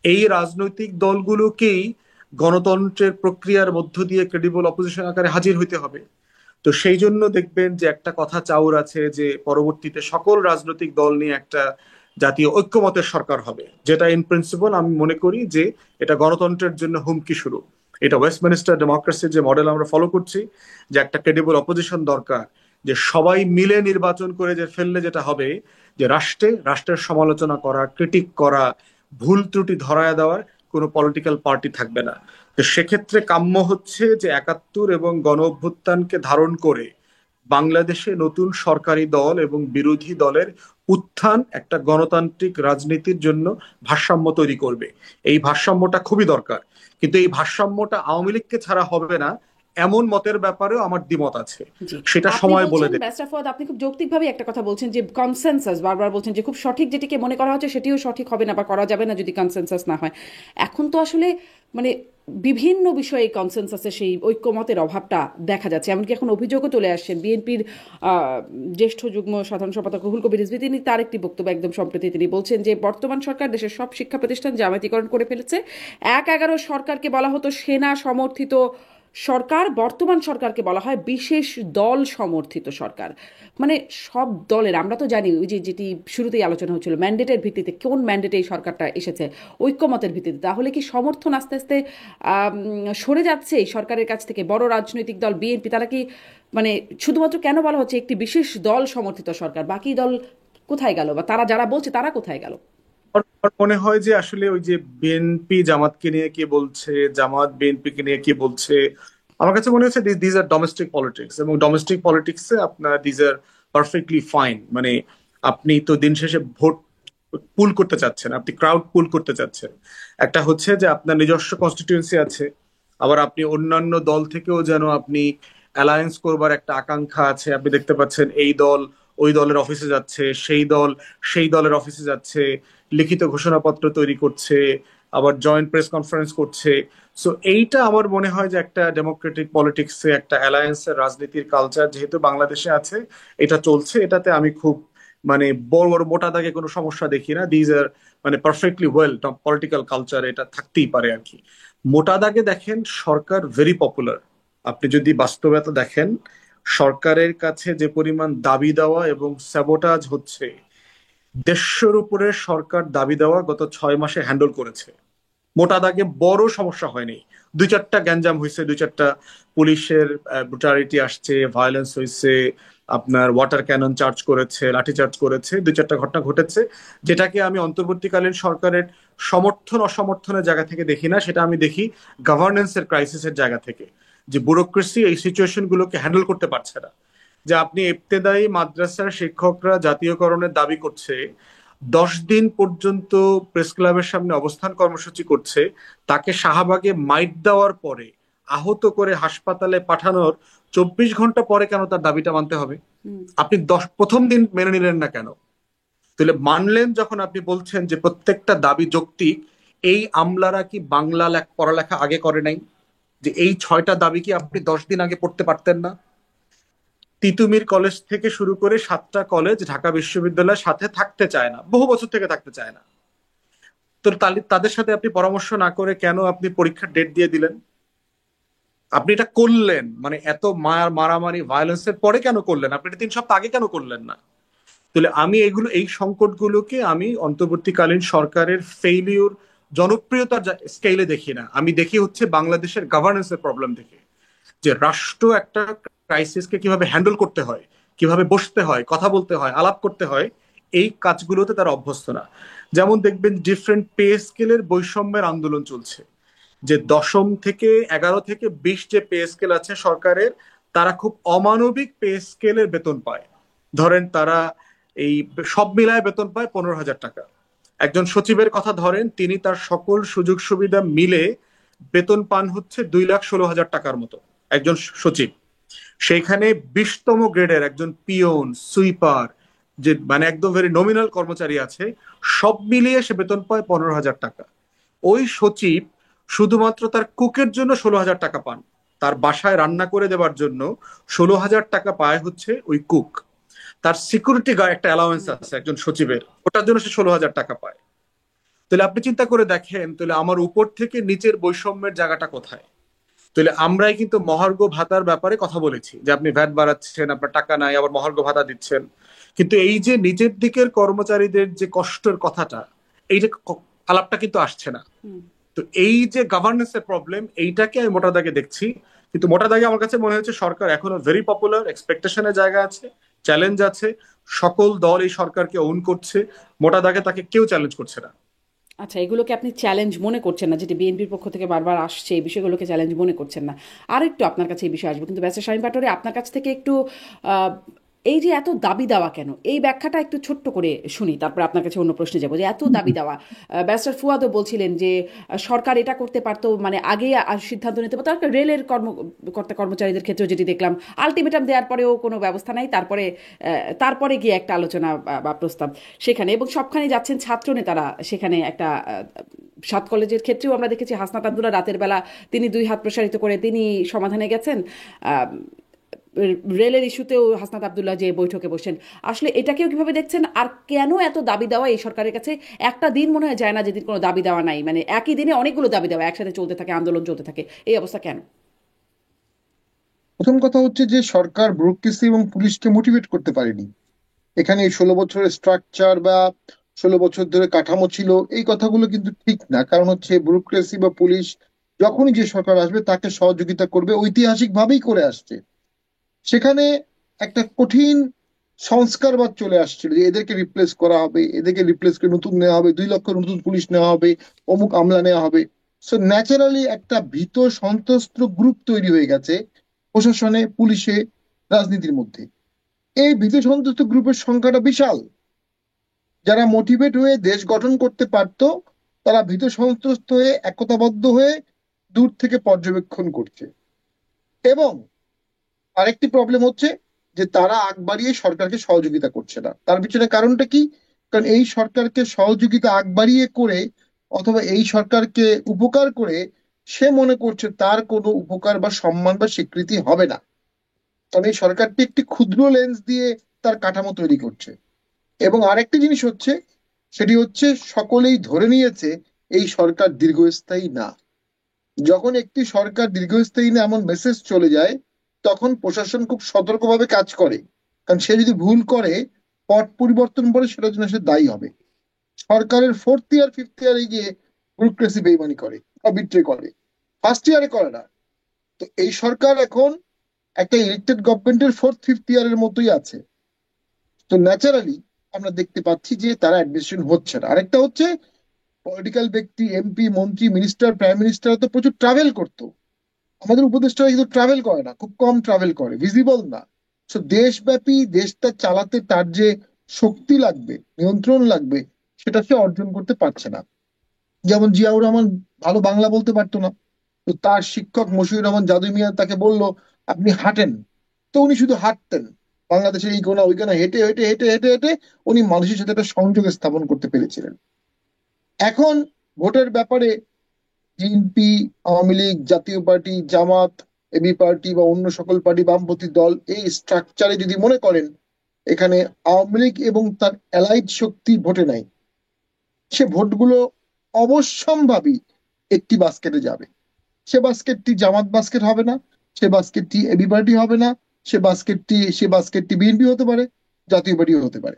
এই রাজনৈতিক দলগুলোকেই গণতন্ত্রের প্রক্রিয়ার মধ্য দিয়ে ক্রেডিবল অপোজিশন আকারে হাজির হইতে হবে। তো সেই জন্য দেখবেন যে একটা কথা চাউর আছে যে পরবর্তীতে সকল রাজনৈতিক দল নিয়ে একটা জাতীয় ঐক্যমতের সরকার হবে, যেটা ইন প্রিন্সিপাল আমি মনে করি যে এটা গণতন্ত্রের জন্য হুমকি শুরু। এটা ওয়েস্টমিনিস্টার ডেমোক্রেসির যে মডেল আমরা ফলো করছি, যে একটা ক্রেডিবল অপোজিশন দরকার, যে সবাই মিলে নির্বাচন করে যে ফেললে যেটা হবে যে রাষ্ট্রের সমালোচনা করা, ক্রিটিক করা, ভুল ত্রুটি ধরায় দেওয়ার কোনো পলিটিক্যাল পার্টি থাকবে না। তো সেক্ষেত্রে কাম্য হচ্ছে যে ৭১ এবং গণ অভ্যুত্থানকে ধারণ করে বাংলাদেশে নতুন সরকারি দল এবং বিরোধী দলের উত্থান একটা গণতান্ত্রিক রাজনীতির জন্য ভারসাম্য তৈরি করবে। এই ভারসাম্যটা খুবই দরকার, কিন্তু এই ভারসাম্যটা আওয়ামী লীগকে ছাড়া হবে না এমন মতের ব্যাপারেও আমার দ্বিমত আছে, জি, সেটা আপনি সময় বলে বলছেন দেবে। ব্যারিস্টার ফুয়াদ, আপনি খুব যৌক্তিকভাবে একটা কথা বলছেন যে কনসেনসাস, বারবার বলছেন যে খুব সঠিক যেটিকে মনে করা হচ্ছে সেটিও সঠিক হবে না বা করা যাবে না যদি কনসেনসাস না হয়। এখন তো আসলে মানে বিভিন্ন বিষয়ে কনসেনসাসের সেই ঐক্যমতের অভাবটা দেখা যাচ্ছে, এমনকি এখন অভিযোগও চলে আসছেন বিএনপির জ্যেষ্ঠ যুগ্ম সাধারণ সম্পাদক রুহুল কবির রিজভী, তিনি তার একটি বক্তব্য একদম সম্প্রতি তিনি বলছেন যে বর্তমান সরকার দেশের সব শিক্ষা প্রতিষ্ঠান জামায়াতিকরণ করে ফেলেছে। ১/১১ সরকারকে বলা হতো সেনা সমর্থিত সরকার, বর্তমান সরকারকে বলা হয় বিশেষ দল সমর্থিত সরকার। মানে সব দলের, আমরা তো জানি ওই যে যেটি শুরুতেই আলোচনা হচ্ছিল ম্যান্ডেটের ভিত্তিতে, কোন ম্যান্ডেটে এই সরকারটা এসেছে, ঐক্যমতের ভিত্তিতে, তাহলে কি সমর্থন আস্তে আস্তে সরে যাচ্ছে এই সরকারের কাছ থেকে? বড় রাজনৈতিক দল বিএনপি তারা কি মানে শুধুমাত্র কেন বলা হচ্ছে একটি বিশেষ দল সমর্থিত সরকার, বাকি দল কোথায় গেল, বা তারা যারা বলছে তারা কোথায় গেল? আমার মনে হয় যে আসলে ওই যে বিএনপি জামাতকে নিয়ে কি বলছে, জামাত বিএনপি কে নিয়ে কি বলছে, আমার কাছে মনে হচ্ছে দিজ আর ডোমেস্টিক পলিটিক্স, এবং ডোমেস্টিক পলিটিক্সে আপনার দিজ আর পারফেক্টলি ফাইন। মানে আপনি তো দিন শেষে ভোট পুল করতে চাচ্ছেন, আপনি ক্রাউড পুল করতে চাচ্ছেন। একটা হচ্ছে যে আপনার নিজস্ব কনস্টিটিউয়েন্সি আছে, আবার আপনি অন্যান্য দল থেকেও যেন আপনি অ্যালায়েন্স করবার একটা আকাঙ্ক্ষা আছে। আপনি দেখতে পাচ্ছেন এই দল ওই দলের অফিসে যাচ্ছে, সেই দল সেই দলের অফিসে যাচ্ছে, লিখিত ঘোষণাপত্র তৈরি করছে, আবার জয়েন্ট প্রেস কনফারেন্স করছে। সো এইটা আমার মনে হয় যে একটা ডেমোক্রেটিক পলিটিক্সে একটা অ্যালায়েন্সের রাজনীতির কালচার যেহেতু বাংলাদেশে আছে, এটা চলছে। এটাতে আমি খুব মানে বড় বড় মোটা দাগে কোনো সমস্যা দেখি না। দিজ আর মানে পারফেক্টলি ওয়েল পলিটিক্যাল কালচার, এটা থাকতেই পারে আর কি। মোটা দাগে দেখেন সরকার ভেরি পপুলার। আপনি যদি বাস্তবতা দেখেন, সরকারের কাছে যে পরিমাণ দাবি দেওয়া এবং স্যাবোটাজ হচ্ছে, ১৫০-র উপরে সরকার দাবি দেওয়া গত ৬ মাসে হ্যান্ডেল করেছে। মোটা দাগে বড় সমস্যা হয়নি। ২-৪টা গ্যাঞ্জাম হয়েছে, ২-৪টা পুলিশের ব্রুটালিটি আসছে, ভায়োলেন্স হয়েছে, আপনার ওয়াটার ক্যানন চার্জ করেছে, লাঠি চার্জ করেছে, ২-৪টা ঘটনা ঘটেছে, যেটাকে আমি অন্তর্বর্তীকালীন সরকারের সমর্থন অসমর্থনের জায়গা থেকে দেখি না, সেটা আমি দেখি গভর্নেন্সের ক্রাইসিসের জায়গা থেকে, যে ব্যুরোক্রেসি এই সিচুয়েশন গুলোকে হ্যান্ডেল করতে পারছে না। যে আপনি ইবতেদায়ী মাদ্রাসার শিক্ষকরা জাতীয়করণের দাবি করছে, 10 দিন পর্যন্ত প্রেস ক্লাবের সামনে অবস্থান কর্মসূচি করছে, তাকে শাহবাগে মাইট দেওয়ার পরে আহত করে হাসপাতালে পাঠানোর 24 ঘন্টা পরে কেন তার দাবিটা মানতে হবে? আপনি প্রথম দিন মেনে নিলেন না কেন? তাহলে মানলেন যখন, আপনি বলছেন যে প্রত্যেকটা দাবি যৌক্তিক, এই আমলারা কি বাংলা পড়ালেখা আগে করে নাই? যে এই 6টা দাবি কি আপনি 10 দিন আগে পড়তে পারতেন না? তিতুমির কলেজ থেকে শুরু করে 7টা কলেজ ঢাকা বিশ্ববিদ্যালয়ের সাথে থাকতে চায় না, বহু বছর থেকে থাকতে চায় না। তো তাদের সাথে আপনি পরামর্শ না করে কেন আপনি পরীক্ষার ডেট দিয়ে দিলেন? আপনি এটা করলেন মানে এত মারামারি ভায়োলেন্সের পরে কেন করলেন? আপনি এটা 3 সপ্তাহ আগে কেন করলেন না? তাহলে আমি এই সংকটগুলোকে আমি অন্তর্বর্তীকালীন সরকারের ফেইলিউর জনপ্রিয়তার স্কেলে দেখি না, আমি দেখি হচ্ছে বাংলাদেশের গভর্নেন্সের প্রবলেম দেখে, যে রাষ্ট্র একটা ক্রাইসিসকে কিভাবে হ্যান্ডেল করতে হয়, কিভাবে বসতে হয়, কথা বলতে হয়, আলাপ করতে হয়, এই কাজগুলোতে তারা অভ্যস্ত না। যেমন দেখবেন ডিফারেন্ট পে স্কেলের বৈষম্যের আন্দোলন চলছে, যে 10ম থেকে 11 থেকে 20 যে পে স্কেল আছে সরকারের, তারা খুব অমানবিক পে স্কেলের বেতন পায়। ধরেন তারা এই সব মিলায় বেতন পায় 15,000 টাকা। একজন সচিবের কথা ধরেন, তিনি তার সকল সুযোগ সুবিধা মিলে বেতন পান হচ্ছে 2,16,000 টাকার মতো একজন সচিব। সেইখানে 20তম গ্রেডের একজন পিয়ন, সুইপার, যে মানে একদম ভেরি নমিনাল কর্মচারী আছে, সব মিলিয়ে সে বেতন পায় 15,000 টাকা। ওই সচিব শুধুমাত্র তার কুকের জন্য 16,000 টাকা পান, তার বাসায় রান্না করে দেওয়ার জন্য 16,000 টাকা পায় হচ্ছে ওই কুক। তার সিকিউরিটি গার্ড একটা অ্যালাউন্স আছে একজন সচিবের, ওটার জন্য সে 16,000 টাকা পায়। তাহলে আপনি চিন্তা করে দেখেন, তাহলে আমার উপর থেকে নিচের বৈষম্যের জায়গাটা কোথায়? তাহলে আমরাই কিন্তু মহার্ঘ ভাতার ব্যাপারে কথা বলেছি যে আপনি ভ্যাট বাড়াচ্ছেন, আপনার টাকা নাই, আবার মহার্ঘ ভাতা দিচ্ছেন। কিন্তু এই যে নিচের দিকের কর্মচারীদের যে কষ্টের কথাটা, এই যে আলাপটা কিন্তু আসছে না। তো এই যে গভর্নেন্সের প্রবলেম, এইটাকে আমি মোটা দাগে দেখছি। কিন্তু মোটা দাগে আমার কাছে মনে হচ্ছে সরকার এখনো ভেরি পপুলার, এক্সপেকটেশনের জায়গা আছে, চ্যালেঞ্জ আছে, সকল দল এই সরকারকে ওন করছে, মোটা দাগে তাকে কেউ চ্যালেঞ্জ করছে না। আচ্ছা, এগুলোকে আপনি চ্যালেঞ্জ মনে করছেন না, যেটি বিএনপির পক্ষ থেকে বারবার আসছে, এই বিষয়গুলোকে চ্যালেঞ্জ মনে করছেন না। আর একটু আপনার কাছে এই বিষয়ে আসবো, কিন্তু ব্যারিস্টার শামীম পাটোয়ারি, আপনার কাছ থেকে একটু আহ, এই যে এত দাবি দেওয়া কেন, এই ব্যাখ্যাটা একটু ছোট্ট করে শুনি, তারপর আপনার কাছে অন্য প্রশ্নে যাবো। যে এত দাবি দেওয়া, ব্যারিস্টার ফুয়াদও বলছিলেন যে সরকার এটা করতে পারতো, মানে আগে সিদ্ধান্ত নিতে পারতো। আর রেলের কর্মকর্তা কর্মচারীদের ক্ষেত্রেও যেটি দেখলাম, আলটিমেটাম দেওয়ার পরেও কোনো ব্যবস্থা নাই, তারপরে গিয়ে একটা আলোচনা বা প্রস্তাব সেখানে, এবং সবখানে যাচ্ছেন ছাত্র নেতারা সেখানে। একটা সাত কলেজের ক্ষেত্রেও আমরা দেখেছি হাসনাত আব্দুল্লাহ রাতের বেলা তিনি 2 হাত প্রসারিত করে তিনি সমাধানে গেছেন। রেলের ইস্যুতেও হাসনাত আব্দুল্লাহ যে বৈঠকে বসেন। আসলে এটাকেও কিভাবে দেখছেন? আর কেন এত দাবি দেওয়া এই সরকারের কাছে? একটা দিন মনে হয় যায় না যেদিন কোনো দাবি দেওয়া নাই, মানে একই দিনে অনেকগুলো দাবি দেওয়া একসাথে চলতে থাকে, আন্দোলন চলতে থাকে। এই অবস্থা কেন? প্রথম কথা হচ্ছে যে সরকার ব্যুরোক্রেসি এবং পুলিশকে মোটিভেট করতে পারেনি। এখানে 16 বছরের স্ট্রাকচার বা 16 বছর ধরে কাঠামো ছিল, এই কথাগুলো কিন্তু ঠিক না। কারণ হচ্ছে ব্যুরোক্রেসি বা পুলিশ যখনই যে সরকার আসবে তাকে সহযোগিতা করবে, ঐতিহাসিক ভাবেই করে আসছে। সেখানে একটা কঠিন সংস্কারবাদ চলে আসছিল যে এদেরকে রিপ্লেস করা হবে, এদেরকে রিপ্লেস করে নতুন নেওয়া হবে, 2 লক্ষ নতুন পুলিশ নেওয়া হবে, অমুক আমলা নেওয়া হবে। সো ন্যাচারালি একটা ভীত সন্ত্রস্ত গ্রুপ তৈরি হয়ে গেছে প্রশাসনে, পুলিশে, রাজনীতির মধ্যে। এই ভীত সন্ত্রস্ত গ্রুপের সংখ্যাটা বিশাল। যারা মোটিভেট হয়ে দেশ গঠন করতে পারতো তারা ভীত সন্ত্রস্ত হয়ে একতাবদ্ধ হয়ে দূর থেকে পর্যবেক্ষণ করছে। এবং আরেকটি প্রবলেম হচ্ছে যে তারা আগ বাড়িয়ে সরকারকে সহযোগিতা করছে না। তার পিছনে কারণটা কি? কারণ এই সরকারকে সহযোগিতা আগ বাড়িয়ে করে অথবা এই সরকারকে উপকার করে সে মনে করছে তার কোনো উপকার বা সম্মান বা স্বীকৃতি হবে না। কারণ এই সরকারটি একটি ক্ষুদ্র লেন্স দিয়ে তার কাঠামো তৈরি করছে। এবং আরেকটি জিনিস হচ্ছে, সেটি হচ্ছে সকলেই ধরে নিয়েছে এই সরকার দীর্ঘস্থায়ী না। যখন একটি সরকার দীর্ঘস্থায়ী না এমন মেসেজ চলে যায়, তখন প্রশাসন খুব সতর্কভাবে কাজ করে। কারণ সে যদি ভুল করে, পট পরিবর্তন করে, সেটার জন্য সে দায়ী হবে। সরকারের 4th ইয়ার 5th ইয়ারে গিয়ে ব্যুরোক্রেসি বেইমানি করে বা বিট্রে করে, 1st ইয়ারে করে না। তো এই সরকার এখন একটা ইলেক্টেড গভর্নমেন্টের 4th 5th ইয়ারের মতোই আছে। তো ন্যাচারালি আমরা দেখতে পাচ্ছি যে তারা অ্যাডমিনিস্ট্রেশন হচ্ছে না। আরেকটা হচ্ছে, পলিটিক্যাল ব্যক্তি, এমপি, মন্ত্রী, মিনিস্টার, প্রাইম মিনিস্টার তো প্রচুর ট্রাভেল করতো। আমাদের উপদেষ্টারা কিন্তু ট্রাভেল করে না, খুব কম ট্রাভেল করে, ভিজিবল না। তো দেশব্যাপী দেশটা চালাতে তার যে শক্তি লাগবে, নিয়ন্ত্রণ লাগবে, সেটা সে অর্জন করতে পারছে না। যেমন জিয়াউর রহমান ভালো বাংলা বলতে পারতো না, তো তার শিক্ষক মশিউর রহমান জাদু মিয়া তাকে বলল আপনি হাঁটেন, তো উনি শুধু হাঁটতেন। বাংলাদেশের এই কোনা ওই কোনা হেঁটে হেঁটে হেঁটে হেঁটে হেঁটে উনি মানুষের সাথে একটা সংযোগ স্থাপন করতে পেরেছিলেন। এখন ভোটের ব্যাপারে বিএনপি, আওয়ামী লীগ, জাতীয় পার্টি, জামাত, এবি পার্টি বা অন্য সকল পার্টি, বামপন্থী দল, এই স্ট্রাকচারে যদি মনে করেন এখানে আওয়ামী লীগ এবং তার অ্যালাইড শক্তি ভোটে নাই, সে ভোটগুলো অবশ্যম্ভাবী একটি বাস্কেটে যাবে। সে বাস্কেটটি জামাত বাস্কেট হবে না, সে বাস্কেটটি এবি পার্টি হবে না, সে বাস্কেটটি বিএনপি হতে পারে, জাতীয় পার্টিও হতে পারে।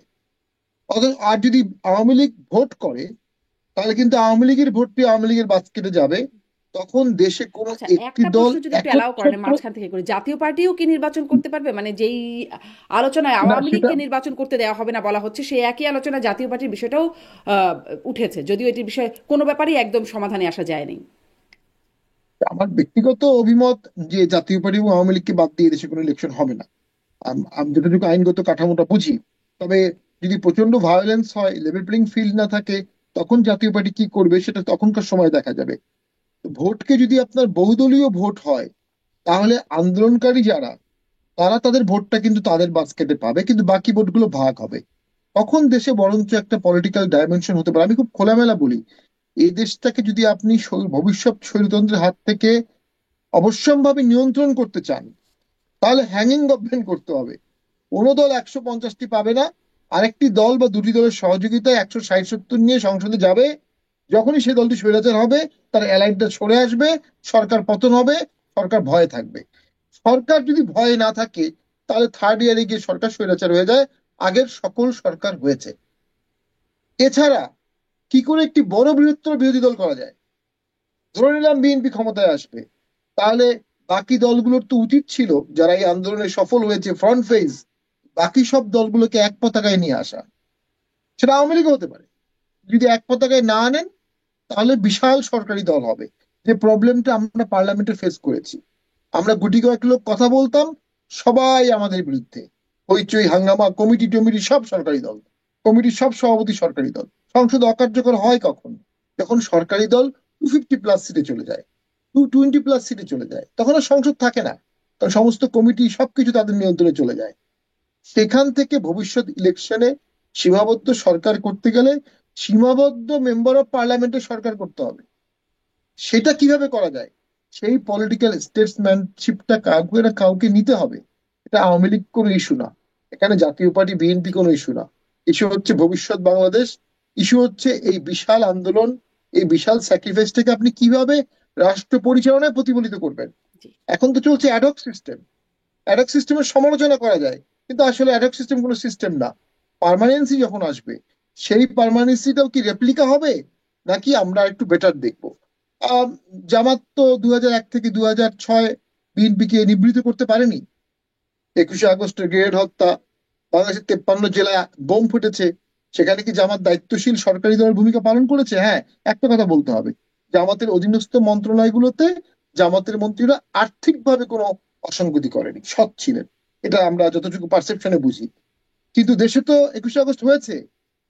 অথচ আর যদি আওয়ামী লীগ ভোট করে, তাহলে কিন্তু আওয়ামী লীগের ভোটটি আওয়ামী লীগের বাস্কেটে যাবে। তখন দেশে কোনো আচ্ছা, একটি একটা দল প্রশ্ন যদি একটু অ্যালাউ করেন একচ্ছত্র মাঝখান থেকে করে, জাতীয় পার্টিও কি নির্বাচন করতে পারবে? মানে যেই আলোচনায় না, আওয়ামী সেটা লীগকে নির্বাচন করতে দেওয়া হবে না বলা হচ্ছে, সেই একই আলোচনা জাতীয় পার্টির বিষয়টাও আহ, উঠেছে, যদিও এটির বিষয়ে কোনো ব্যাপারেই একদম সমাধানে আসা যায়নি। আমার ব্যক্তিগত অভিমত যে জাতীয় পার্টি এবং আওয়ামী লীগকে বাদ দিয়ে দেশে কোনো ইলেকশন হবে না। আমি যতটুকু আইনগত কাঠামোটা বুঝি। তবে যদি প্রচন্ড ভায়োলেন্স হয়, লেভেল প্লেইং ফিল্ড না থাকে, তখন জাতীয় পার্টি কি করবে সেটা তখনকার সময় দেখা যাবে। তো ভোটকে যদি আপনার বহুদলীয় ভোট হয়, তাহলে আন্দোলনকারী যারা, তারা তাদের ভোটটা কিন্তু তাদের বাস্কেটে পাবে, কিন্তু বাকি ভোটগুলো ভাগ হবে। তখন দেশে বরঞ্চ একটা পলিটিক্যাল ডাইমেনশন হতে পারে। আমি খুব খোলামেলা বলি, এই দেশটাকে যদি আপনি ভবিষ্যৎ স্বৈরতন্ত্রের হাত থেকে অবশ্যম্ভাবী নিয়ন্ত্রণ করতে চান, তাহলে হ্যাঙ্গিং গভর্নমেন্ট করতে হবে। কোনো দল 150টি পাবে না, আরেকটি দল বা দুটি দলের সহযোগিতায় 160-70 নিয়ে সংসদে যাবে। যখনই সেই দলটি স্বৈরাচার হবে, তার অ্যালাইনটা সরে আসবে, সরকার পতন হবে, সরকার ভয়ে থাকবে। সরকার যদি ভয়ে না থাকে, তাহলে থার্ড ইয়ারে গিয়ে সরকার স্বৈরাচার হয়ে যায়, আগের সকল সরকার হয়েছে। এছাড়া কি করে একটি বড় বৃহত্তর বিরোধী দল করা যায়? ধরে নিলাম বিএনপি ক্ষমতায় আসবে, তাহলে বাকি দলগুলোর তো উচিত ছিল, যারা এই আন্দোলনে সফল হয়েছে, ফ্রন্ট ফেজ, বাকি সব দলগুলোকে এক পতাকায় নিয়ে আসা। সেটা আওয়ামী লীগও হতে পারে। যদি এক পতাকায় না আনেন, তাহলে বিশাল সরকারি দল হবে। যে প্রবলেমটা আমরা পার্লামেন্টে ফেস করেছি, আমরা গুটি কয়েক লোক কথা বলতাম, সবাই আমাদের বিরুদ্ধে, হইচই হাঙ্গামা, কমিটি টমিটি সব সরকারি দল, কমিটির সব সভাপতি সরকারি দল। সংসদ অকার্যকর হয় কখন? যখন সরকারি দল 250+ সিটে চলে যায়, 220+ সিটে চলে যায়, তখন আর সংসদ থাকে না, কারণ সমস্ত কমিটি সবকিছু তাদের নিয়ন্ত্রণে চলে যায়। সেখান থেকে ভবিষ্যৎ ইলেকশনে সীমাবদ্ধ সরকার করতে গেলে সীমাবদ্ধ মেম্বার অফ পার্লামেন্টের সরকার করতে হবে। সেটা কিভাবে করা যায়? সেই পলিটিক্যাল স্টেটসম্যানশিপটা কাউকে না কাউকে নিতে হবে। এটা আওয়ামী লীগ কোনো ইস্যু না, এখানে জাতীয় পার্টি বিএনপি কোনো ইস্যু না। ইস্যু হচ্ছে ভবিষ্যৎ বাংলাদেশ, ইস্যু হচ্ছে এই বিশাল আন্দোলন, এই বিশাল স্যাক্রিফাইসটাকে আপনি কিভাবে রাষ্ট্র পরিচালনায় প্রতিফলিত করবেন। জি এখন তো চলছে অ্যাডহক সিস্টেম, অ্যাডহক সিস্টেমের সমালোচনা করা যায়, কিন্তু আসলে অ্যাডহক সিস্টেম কোনো সিস্টেম না। পার্মানেন্সি যখন আসবে, সেই পার্মানেন্সিটাও কি রেপ্লিকা হবে, নাকি আমরা একটু বেটার দেখবো? আম, জামাত তো 2001 থেকে 2006 বিএনপি কে নিবৃত করতে পারেনি। 21শে আগস্টের গ্রেনেড হত্যা, বাংলাদেশের 53 জেলায় বোম ফুটেছে, সেখানে কি জামাত দায়িত্বশীল সরকারি দলের ভূমিকা পালন করেছে? হ্যাঁ, একটা কথা বলতে হবে, জামাতের অধীনস্থ মন্ত্রণালয়গুলোতে জামাতের মন্ত্রীরা আর্থিকভাবে কোনো অসঙ্গতি করেনি, সৎ ছিলেন। এটা আমরা যতটুকু পারসেপশনে বুঝি। কিন্তু দেশে তো 21শে আগস্ট হয়েছে,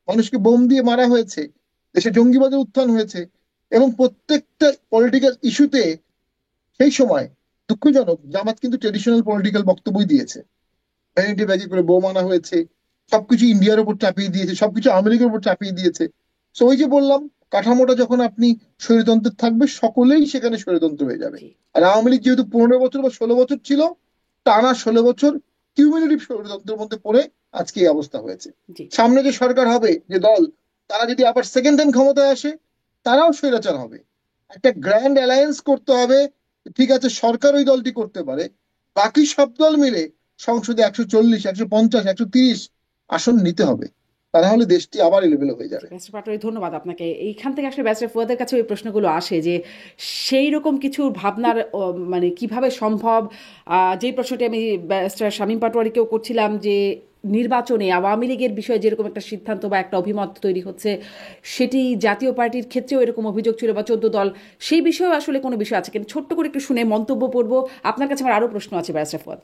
মানুষকে বোম দিয়ে মারা হয়েছে, দেশে জঙ্গিবাদের উত্থান হয়েছে, এবং প্রত্যেকটা পলিটিক্যাল ইস্যুতে সেই সময় দুঃখজনক জামাত কিন্তু ট্রেডিশনাল পলিটিক্যাল বক্তব্যই দিয়েছে। ভ্যানিটি ব্যাগে করে বোম আনা হয়েছে, সবকিছু ইন্ডিয়ার উপর চাপিয়ে দিয়েছে, সবকিছু আওয়ামী লীগের উপর চাপিয়ে দিয়েছে। তো ওই যে বললাম, কাঠামোটা যখন আপনি স্বৈরতন্ত্রের থাকবে, সকলেই সেখানে স্বৈরতন্ত্র হয়ে যাবে। জি আর আওয়ামী লীগ যেহেতু 15 বছর বা 16 বছর ছিল, টানা 16 বছর কিউমুলেটিভ স্বৈরতন্ত্রের মধ্যে পড়ে আজকে এই অবস্থা হয়েছে। জি সামনে যে সরকার হবে, যে দল, তারা যদি আবার সেকেন্ড টাইম ক্ষমতায় আসে, তারাও স্বৈরাচার হবে। একটা গ্র্যান্ড অ্যালায়েন্স করতে হবে। ঠিক আছে, সরকার ওই দলটি করতে পারে, বাকি সব দল মিলে সংসদে 140, 150, 130 আসন নিতে হবে। তা না হলে দেশটি আবার এলোমেলো হয়ে জি যাবে। ব্যারিস্টার পাটোয়ারি, ধন্যবাদ আপনাকে। এইখান থেকে আসলে ব্যারিস্টার ফুয়াদের কাছে ওই প্রশ্নগুলো আসে যে সেই রকম কিছু ভাবনার মানে কিভাবে সম্ভব। যেই প্রশ্নটি আমি ব্যারিস্টার শামীম পাটোয়ারিকেও করছিলাম যে নির্বাচনে আওয়ামী লীগের বিষয়ে যেরকম একটা সিদ্ধান্ত বা একটা অভিমত তৈরি হচ্ছে, সেটি জাতীয় পার্টির ক্ষেত্রেও এরকম অভিযোগ ছিল বা 14 দল, সেই বিষয়েও আসলে কোনো বিষয় আছে কিন্তু ছোট্ট করে একটু শুনে মন্তব্য পড়বো। আপনার কাছে আমার আরো প্রশ্ন আছে ব্যারিস্টার ফুয়াদ।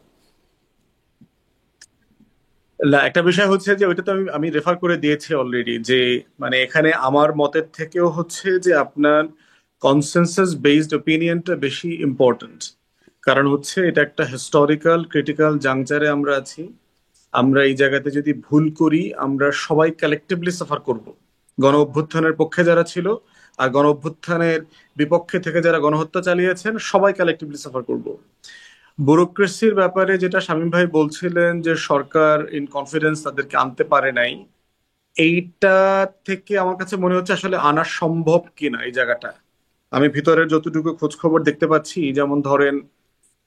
না, একটা বিষয় হচ্ছে যে ওইটা তো আমি রেফার করে দিয়েছি অলরেডি, যে মানে এখানে আমার মতের থেকেও হচ্ছে যে আপনার কনসেনসাস বেসড ওপিনিয়নটা বেশি ইম্পর্ট্যান্ট। কারণ হচ্ছে এটা একটা হিস্টোরিক্যাল ক্রিটিক্যাল জাংচারে আমরা আছি। আমরা এই জায়গাতে যদি ভুল করি, আমরা সবাই কালেকটিভলি সাফার করব। গণ অভ্যুত্থানের পক্ষে যারা ছিল আর গণ অভ্যুত্থানের বিপক্ষে থেকে যারা গণহত্যা চালিয়েছেন, সবাই কালেকটিভলি সাফার করব। ব্যুরোক্রেসির ব্যাপারে যেটা শামীম ভাই বলছিলেন যে সরকার ইন কনফিডেন্স তাদেরকে আনতে পারে নাই, এইটা থেকে আমার কাছে মনে হচ্ছে আসলে আনা সম্ভব কিনা এই জায়গাটা। আমি ভিতরের যতটুকু খোঁজ খবর দেখতে পাচ্ছি, যেমন ধরেন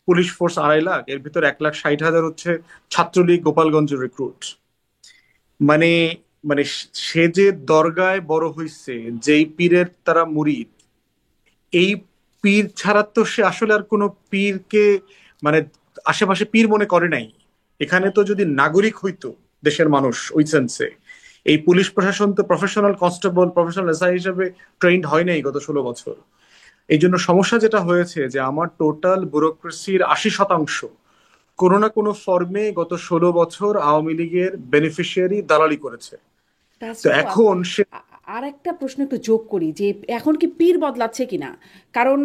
পুলিশ ফোর্স 2.5 লাখ, এর ভিতর 1,60,000 হচ্ছে ছাত্রলীগ গোপালগঞ্জের রিক্রুট। মানে মানে সে যে দরগায় বড় হইছে, যেই পীরের তারা মুরিদ, এই পীর ছাড়া তো সে আসলে আর কোনো পীরকে মানে আশেপাশে পীর মনে করে নাই। এখানে তো যদি নাগরিক হইতো দেশের মানুষ ওই সেন্সে, এই পুলিশ প্রশাসন তো প্রফেশনাল কনস্টেবল, প্রফেশনাল এসআই হিসেবে ট্রেন্ড হয় নাই গত 16 বছর। এই জন্য সমস্যা যেটা হয়েছে যে আমার টোটাল ব্যুরোক্রেসির 80% কোনো না কোনো ফর্মে গত 16 বছর আওয়ামী লীগের বেনিফিশিয়ারি দালালি করেছে। তো ব্যারিস্টার ফুয়াদ, এখন সে আর একটা প্রশ্ন একটু যোগ করি যে এখন কি পীর বদলাচ্ছে কিনা, কারণ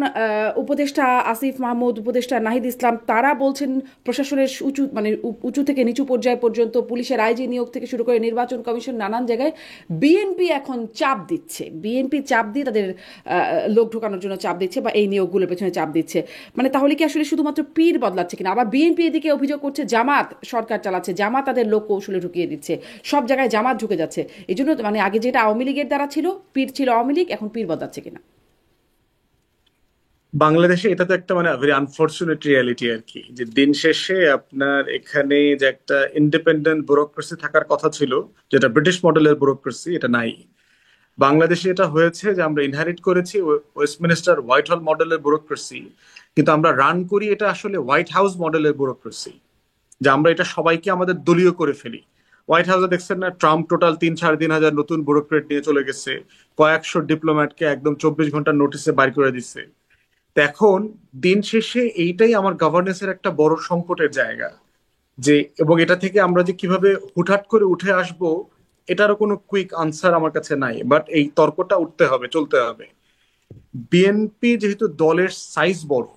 উপদেষ্টা আসিফ মাহমুদ, উপদেষ্টা নাহিদ ইসলাম তারা বলছেন প্রশাসনের উঁচু মানে উঁচু থেকে নিচু পর্যায় পর্যন্ত, পুলিশের আইজি নিয়োগ থেকে শুরু করে নির্বাচন কমিশন নানান জায়গায় বিএনপি এখন চাপ দিচ্ছে, বিএনপি চাপ দিয়ে তাদের লোক ঢোকানোর জন্য চাপ দিচ্ছে বা এই নিয়োগগুলোর পেছনে চাপ দিচ্ছে। মানে তাহলে কি আসলে শুধুমাত্র পীর বদলাচ্ছে কিনা? আবার বিএনপি এদিকে অভিযোগ করছে জামাত সরকার চালাচ্ছে, জামাত তাদের লোক কৌশলে ঢুকিয়ে দিচ্ছে, সব জায়গায় জামাত ঢুকে যাচ্ছে। এই জন্য মানে আগে যেটা আওয়ামী লীগের দ্বারা ছিল, পীর ছিল আওয়ামী লীগ, এখন পীর বদলাচ্ছে কিনা? বাংলাদেশে এটা তো একটা মানে ভেরি আনফর্চুনেট রিয়ালিটি আর কি, যে দিন শেষে আপনার এখানে যে একটা ইন্ডিপেন্ডেন্ট ব্যুরোক্রেসি থাকার কথা ছিল, যেটা ব্রিটিশ মডেলের ব্যুরোক্রেসি, এটা নাই। বাংলাদেশে এটা হয়েছে যে আমরা ইনহেরিট করেছি ওয়েস্টমিনিস্টার হোয়াইট হল মডেলের ব্যুরোক্রেসি, কিন্তু আমরা রান করি এটা আসলে হোয়াইট হাউস মডেলের ব্যুরোক্রেসি, যে আমরা এটা সবাইকে আমাদের দলীয় করে ফেলি। হোয়াইট হাউসে দেখছেন না, ট্রাম্প টোটাল 3-3.5 হাজার নতুন ব্যুরোক্রেট নিয়ে চলে গেছে, কয়েকশো ডিপ্লোম্যাটকে একদম 24 ঘন্টার নোটিসে বাইর করে দিচ্ছে। তো এখন দিন শেষে এইটাই আমার গভর্নেন্সের একটা বড় সংকটের জায়গা, যে এবং এটা থেকে আমরা যে কিভাবে হুটহাট করে উঠে আসব, এটারও কোনো কুইক আনসার আমার কাছে নাই, বাট এই তর্কটা উঠতে হবে, চলতে হবে। বিএনপি যেহেতু দলের সাইজ বড়,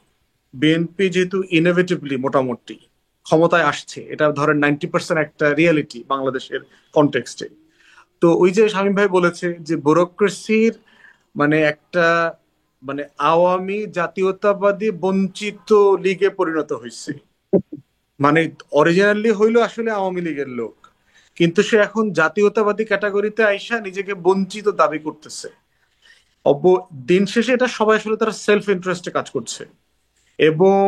বিএনপি যেহেতু ইনোভেটিভলি মোটামুটি ক্ষমতায় আসছে, এটা ধরেন 90% একটা রিয়েলিটি বাংলাদেশের কনটেক্সটে। তো ওই যে শামীম ভাই বলেছে যে ব্যুরোক্রেসির মানে একটা মানে আওয়ামী জাতীয়তাবাদী বঞ্চিত লীগে পরিণত হয়েছে। মানে অরিজিনালি হইলো আসলে আওয়ামী লীগের লোক, কিন্তু সে এখন জাতীয়তাবাদী ক্যাটাগরিতে আইসা নিজেকে বঞ্চিত দাবি করতেছে। দিন শেষে এটা সবাই আসলে তারা সেলফ ইন্টারেস্টে কাজ করছে। এবং